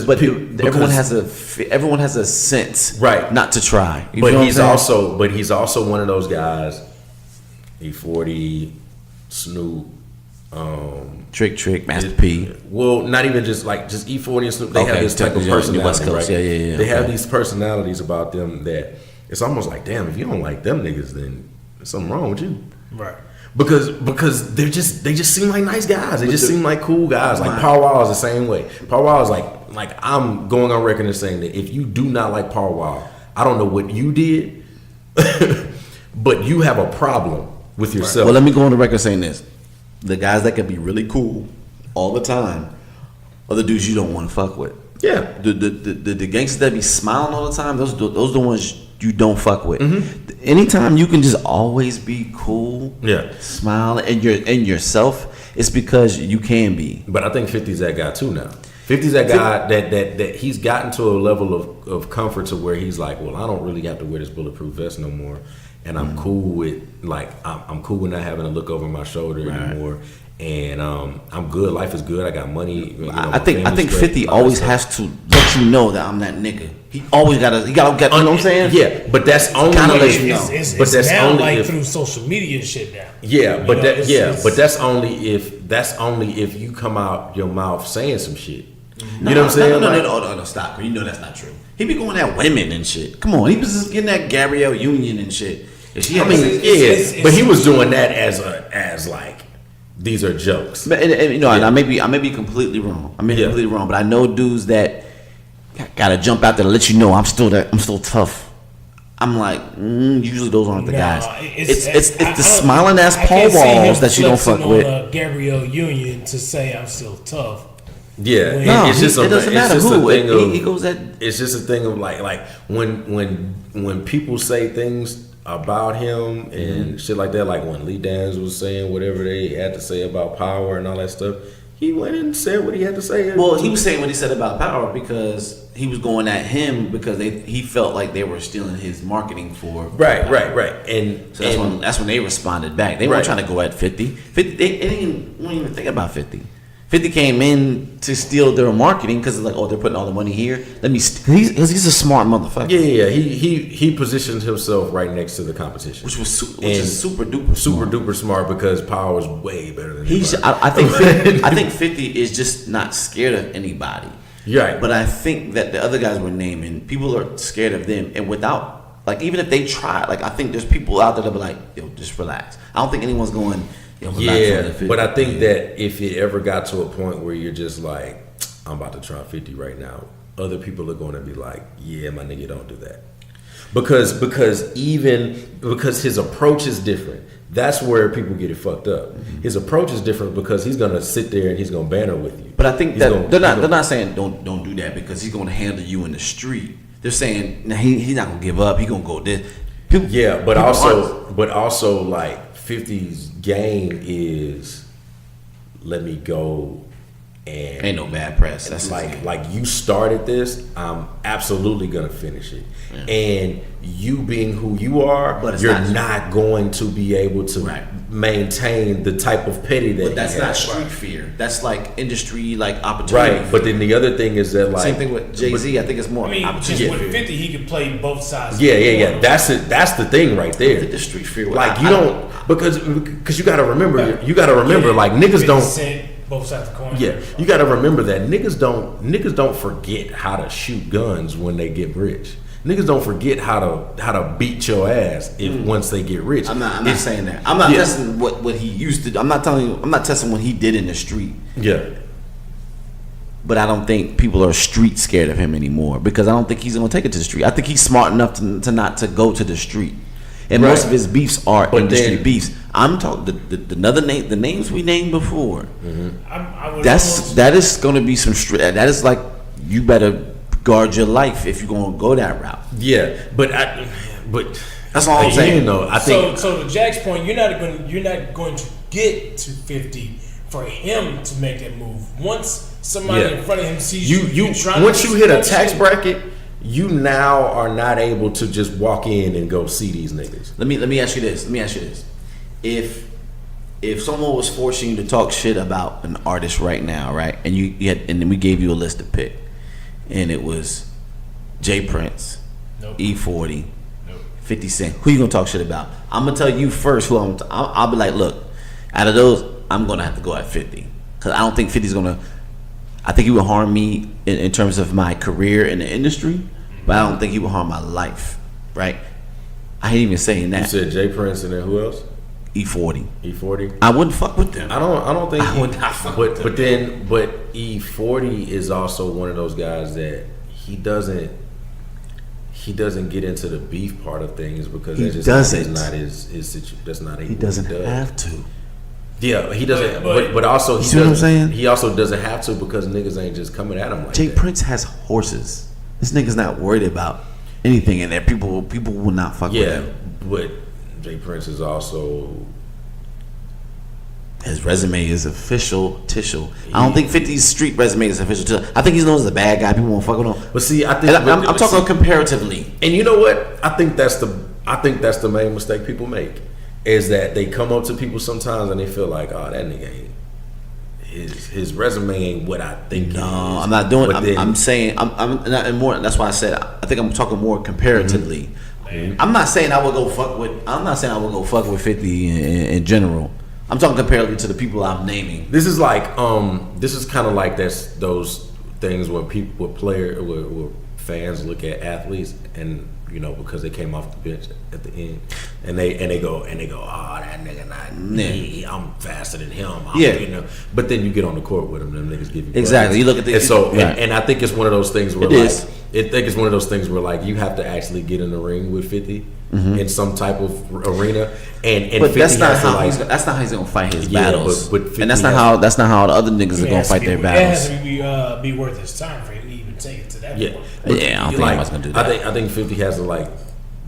But everyone has a sense, Right. not to try. You But know what he's I'm saying? he's also one of those guys. E40, Snoop, Trick, Master P. Well, not even just E40 and Snoop. They have Okay, this type of the West personality, Coast. right? Yeah. They have Okay. these personalities about them that it's almost like, damn, if you don't like them niggas, then there's something wrong with you. Right. Because they just seem like nice guys. They just seem like cool guys. Like Paul Wall is the same way. Paul Wall is like I'm going on record and saying that if you do not like Paul Wall, I don't know what you did, but you have a problem with yourself. Well, let me go on the record saying this: the guys that can be really cool all the time are the dudes you don't want to fuck with. Yeah. The gangsters that be smiling all the time, those are the ones you don't fuck with. Mm-hmm. Anytime you can just always be cool, Yeah. smile and yourself, it's because you can be. But I think 50's that guy too now. 50's that guy that he's gotten to a level of comfort to where he's like, well, I don't really have to wear this bulletproof vest no more, and I'm cool with I'm cool with not having to look over my shoulder anymore, and I'm good. Life is good. I got money. You know, I think 50 always has to let you know that I'm that nigga. He always gotta get. You know what I'm saying? Yeah, but that's only kinda let if, you know. but that's now only like if, through social media and shit now. yeah, but You know, but that's only if you come out your mouth saying some shit. You know what I'm saying? No, stop. You know that's not true. He be going at women and shit. Come on, he was just getting that Gabrielle Union and shit. And she I mean, it's- but he was doing that as like these are jokes. But, and, you know, and Yeah. I may be completely wrong. I may be Yeah. completely wrong, but I know dudes that gotta jump out there to let you know I'm still tough. I'm like, usually those aren't the guys. It's the smiling ass Paul Walls that you don't fuck with. Gabrielle Union to say I'm still tough. Yeah, No, it's just it doesn't matter it's just who. a thing of, He goes at. it's just a thing of like when people say things about him and shit like that, like when Lee Daniels was saying whatever they had to say about power and all that stuff, he went and said what he had to say. Well, he was saying what he said about power because he was going at him because he felt like they were stealing his marketing for right, and So that's when they responded back. They weren't trying to go at 50. 50 they didn't even think about 50. 50 came in to steal their marketing because it's like, oh, they're putting all the money here. He's a smart motherfucker. Yeah. He positioned himself right next to the competition, Which is super duper smart because power is way better than him. I think 50 is just not scared of anybody. Right. But I think that the other guys we're naming, people are scared of them, and without, like, even if they try, like, I think there's people out there that be like, yo, just relax. I don't think anyone's going, yo, relax. Yeah, on the 50. but I think that if it ever got to a point where you're just like, I'm about to try 50 right now, other people are going to be like, yeah, my nigga, don't do that. Because his approach is different. That's where people get it fucked up. Mm-hmm. His approach is different because he's gonna sit there and he's gonna banter with you. But I think that they're not saying don't do that because he's gonna handle you in the street. They're saying nah, he's not gonna give up. He's gonna go this. But also like 50's game is let me go and Ain't no bad press. That's like you started this. I'm absolutely gonna finish it. Yeah. And you being who you are, but you're not going to be able to maintain the type of petty that. But that's you not have. street fear. That's like industry, like opportunity. Right. But then the other thing is that like same thing with Jay-Z. I think it's more. I mean, just with 50, he could play both sides. Yeah. That's it. That's the thing right there. The street fear. Like you don't because you got to remember. You got to remember like niggas don't. Both sides of the coin. Yeah, you got to remember that niggas don't forget how to shoot guns when they get rich. Niggas don't forget how to beat your ass once they get rich. I'm not saying that. I'm not testing what he used to do. I'm not testing what he did in the street. Yeah. But I don't think people are street scared of him anymore because I don't think he's gonna take it to the street. I think he's smart enough to not to go to the street. And most of his beefs are industry beefs. I'm talking the names we named before. Mm-hmm. That is going to be some street. That is like you better guard your life if you're going to go that route. Yeah, but That's all I'm saying. though. I think So to Jack's point, you're not going to get to 50 for him to make that move. Once somebody in front of him sees you trying once to you hit a do tax shit, bracket, you now are not able to just walk in and go see these niggas. Let me ask you this. If someone was forcing you to talk shit about an artist right now, right, and and then we gave you a list to pick, and it was Jay Prince, Nope. E40, Nope. 50 Cent, who you gonna talk shit about? I'm gonna tell you first who I'll be like, look, out of those, I'm gonna have to go at 50 because I don't think 50's gonna. I think he would harm me in terms of my career in the industry, but I don't think he would harm my life, right? I ain't even saying You that. said Jay Prince and then who else? E40. E40. I wouldn't fuck with them. I don't think. I would not fuck with them. But E40 is also one of those guys that he doesn't get into the beef part of things because He that's just doesn't. not his situation. That's not He doesn't what does. have to. Yeah, he doesn't. But- But also, You he see what I'm doesn't- saying? He also doesn't have to because niggas ain't just coming at him like Jay that. Prince has horses. This nigga's not worried about anything in there. People will not fuck with Yeah, him. but Jay Prince is also. His resume is official. I don't think 50's street resume is official. I think he's known as a bad guy. People won't fuck with him. But see, I think And I'm talking comparatively. And you know what? I think that's the main mistake people make is that they come up to people sometimes and they feel like, oh, that nigga ain't his resume ain't what I think. No, it is. I'm not doing. But then- I'm saying I'm not and more. That's why I said I think I'm talking more comparatively. I'm not saying I would go fuck with. I'm not saying I would go fuck with 50 in general. I'm talking comparatively to the people I'm naming. This is like this is kind of like those things when people where fans look at athletes and because they came off the bench at the end and they go oh, that nigga not me, I'm faster than him. But then you get on the court with them, them niggas give you Exactly. buckets. You look at the and so right. and I think it's one of those things where It is. I think it's one of those things where like you have to actually get in the ring with 50 in some type of arena and But 50 that's not has to, how like, that's not how he's gonna fight his Yeah, battles. but 50 and that's not has- how the other niggas are it gonna has to fight be- their It battles. has to be worth his time for him to even take it to that Yeah, point. Yeah, I don't think anyone's gonna do that. I think 50 has to like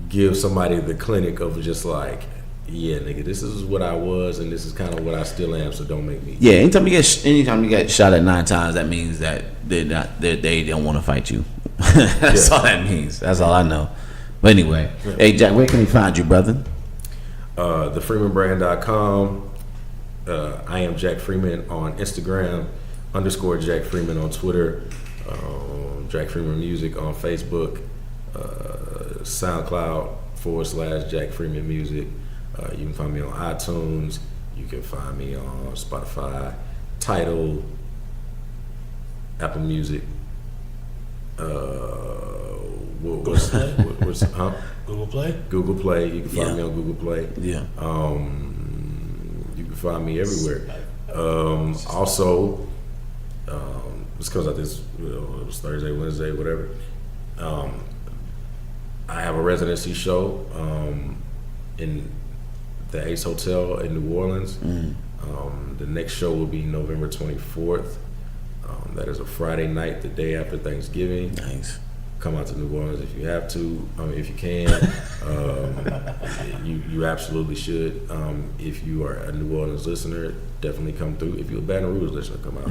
give somebody the clinic of just like, yeah, nigga, this is what I was, and this is kind of what I still am. So don't make me. Yeah, anytime you get shot at 9 times, that means that they don't want to fight you. That's all that means. That's all I know. But anyway, hey Jack, where can we find you, brother? TheFreemanBrand.com. I am Jack Freeman on Instagram, _Jack Freeman on Twitter, Jack Freeman Music on Facebook, SoundCloud / Jack Freeman Music. You can find me on iTunes. You can find me on Spotify, Tidal, Apple Music. What's Google Play. Google Play. You can find Yeah. me on Google Play. Yeah. You can find me everywhere. Also, this comes out this it was Thursday, Wednesday, whatever. I have a residency show in the Ace Hotel in New Orleans. The next show will be November 24th. That is a Friday night, the day after Thanksgiving. Nice. Come out to New Orleans if you have to. If you can, you absolutely should. If you are a New Orleans listener, definitely come through. If you're a Baton Rouge listener, come out.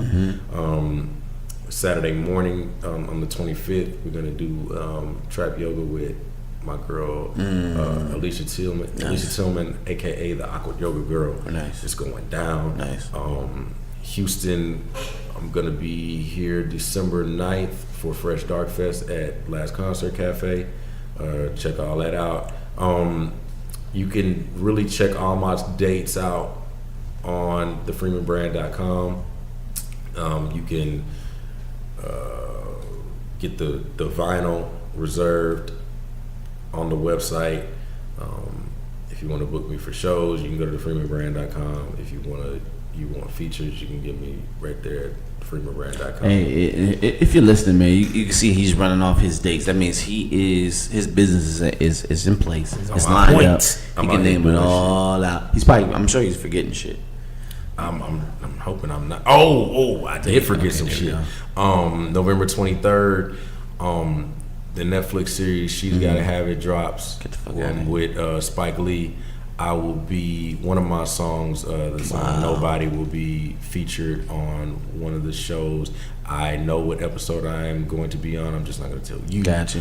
Saturday morning on the 25th, we're gonna do trap yoga with my girl Alicia Tillman. Nice. Alicia Tillman, aka the Awkward Yoga Girl. Nice. It's going down. Nice. Houston, I'm gonna be here December 9th for Fresh Dark Fest at Last Concert Cafe. Check all that out. You can really check all my dates out on thefreemanbrand.com. You can get the vinyl reserved on the website. If you want to book me for shows, you can go to thefreemanbrand.com. If you want features, you can get me right there at freemanbrand.com. Hey, if you're listening, man, you can see he's running off his dates. That means his business is in place. It's on lined point. up. I'm He out can here name it doing all out. I'm sure he's forgetting shit. I'm hoping I'm not. I did forget some there we shit. go. November 23rd. the Netflix series She's Gotta Have It drops. Get the fuck out of here. With Spike Lee. I will be one of my songs. The song "Nobody" will be featured on one of the shows. I know what episode I am going to be on. I'm just not going to tell you. Gotcha.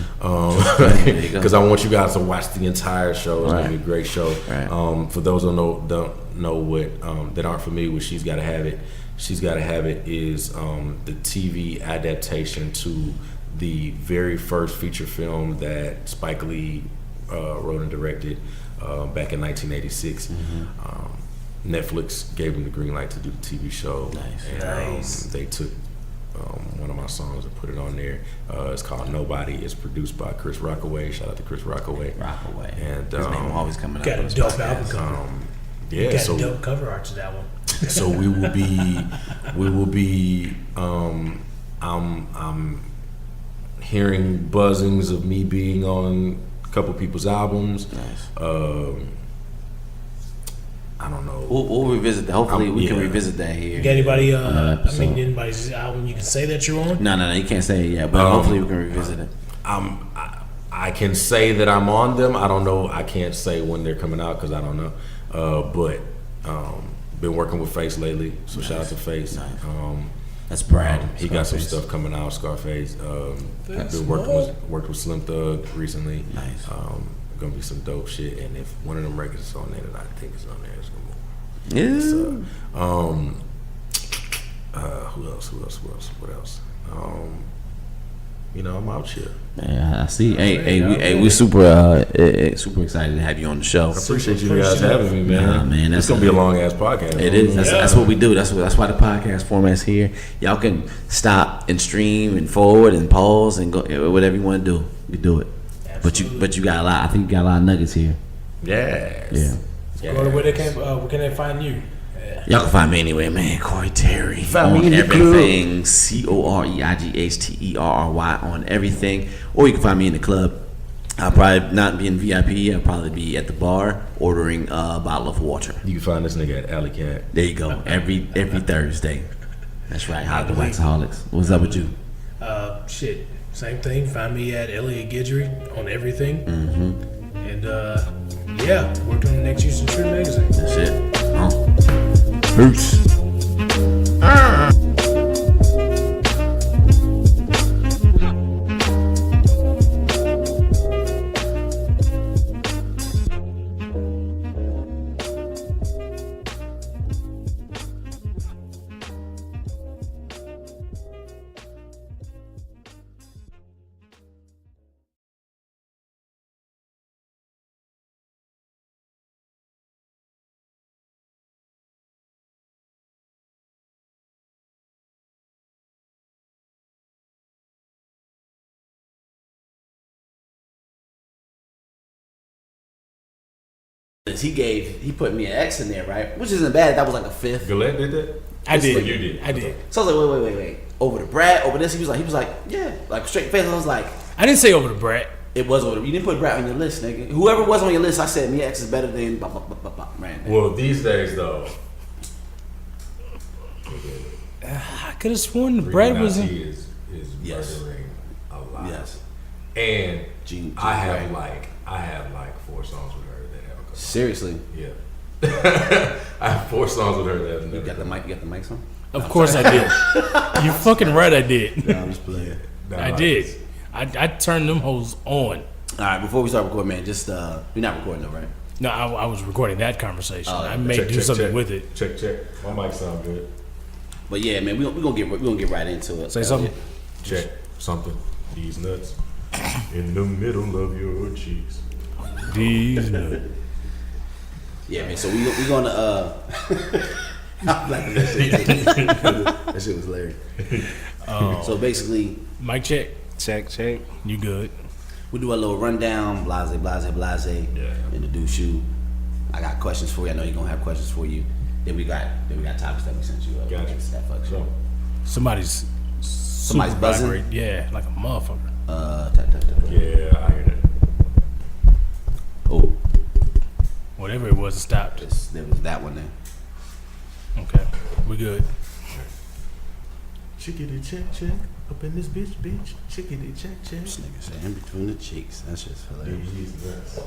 Because I want you guys to watch the entire show. It's going to be a great show. Right. For those who don't know what that aren't familiar with She's Gotta Have It. She's Gotta Have It is the TV adaptation to the very first feature film that Spike Lee wrote and directed back in 1986. Netflix gave him the green light to do the TV show. Nice. And they took one of my songs and put it on there. It's called "Nobody." It's produced by Chris Rockaway. Shout out to Chris Rockaway. And his name always coming up. Got a dope album cover. Yeah, Got so a dope cover art to that one. so we will be. I'm hearing buzzings of me being on a couple people's albums. Nice. I don't know. We'll revisit that. Hopefully, we can revisit that here. Got anybody? episode. Anybody's album you can say that you're on? No, you can't say it yet. But hopefully, we can revisit it. I can say that I'm on them. I don't know. I can't say when they're coming out because I don't know. But been working with Face lately, so shout out to Face. Nice. That's Brad. He got some stuff coming out. Scarface. Been worked with Slim Thug recently. Nice. Gonna be some dope shit, and if one of them records is on there that I think is on there, it's gonna move. Who else? What else? I'm out here. Yeah, I see. Hey, we super excited to have you on the show. I appreciate you guys having me, man. Nah, man, it's gonna be a long ass podcast. It is. That's what we do. That's why the podcast format's here. Y'all can stop and stream and forward and pause and go whatever you want to do. You do it. Absolutely. But you got a lot. I think you got a lot of nuggets here. Yes. Yeah. Go to where can they find you? Y'all can find me anywhere, man. Corey Terry. Find on me in the everything. CoreIGHTERRY on everything. Or you can find me in the club. I'll probably not be in VIP. I'll probably be at the bar ordering a bottle of water. You can find this nigga at Alley Cat. There you go. Every Thursday. That's right. Holla at the Waxaholics. What's up with you? Shit. Same thing. Find me at Elliot Guidry on everything. And working on the next Houston Street magazine. That's it. Peace. He put me an X in there, right? Which isn't bad. That was like a fifth. Gillette did that? I did. You did. I did. So I was like, wait. Over the Brad, over this. He was like, yeah, like straight face. I was like, I didn't say over the Brett. it was over. You didn't put Brad on your list, nigga. Whoever was on your list, I said me X is better than blah, blah, blah, blah, blah. Right. Well, these days though, I could have sworn the Brett was in. is Yes. murdering a lot. Yes. And Gene I have Gray. like 4 songs with her that have a couple. Seriously. Yeah. I have 4 songs with her that have You never. got the mic? You got the mics on? Of course I did. You're fucking right. I did. No, I'm just playing. I did. I turned them hoes on. All right, before we start recording, man, just you're not recording though, right? No, I was recording that conversation. Oh, I may do something with it. Check. My mic sound good. But yeah, man, we're gonna get right into it. Say something. Check something. These nuts in the middle of your cheeks. These nuts. Yeah, man. So we gonna I'm laughing at that shit was hilarious. So basically, Mic check. Check. You good? we do a little rundown, blase, Yeah. introduce you. I got questions for you. I know you're gonna have questions for you. Then we got topics that we sent you. Gotcha. That fuck shit. So, Somebody's super buzzing? vibrate. Yeah, like a motherfucker. Tap. yeah, I hear that. Oh, Whatever it was, it stopped. there was that one there. Okay, we good. Chickity check check. Up in this bitch. Chickity check check. This nigga say in between the cheeks. That's just hilarious. He's nuts.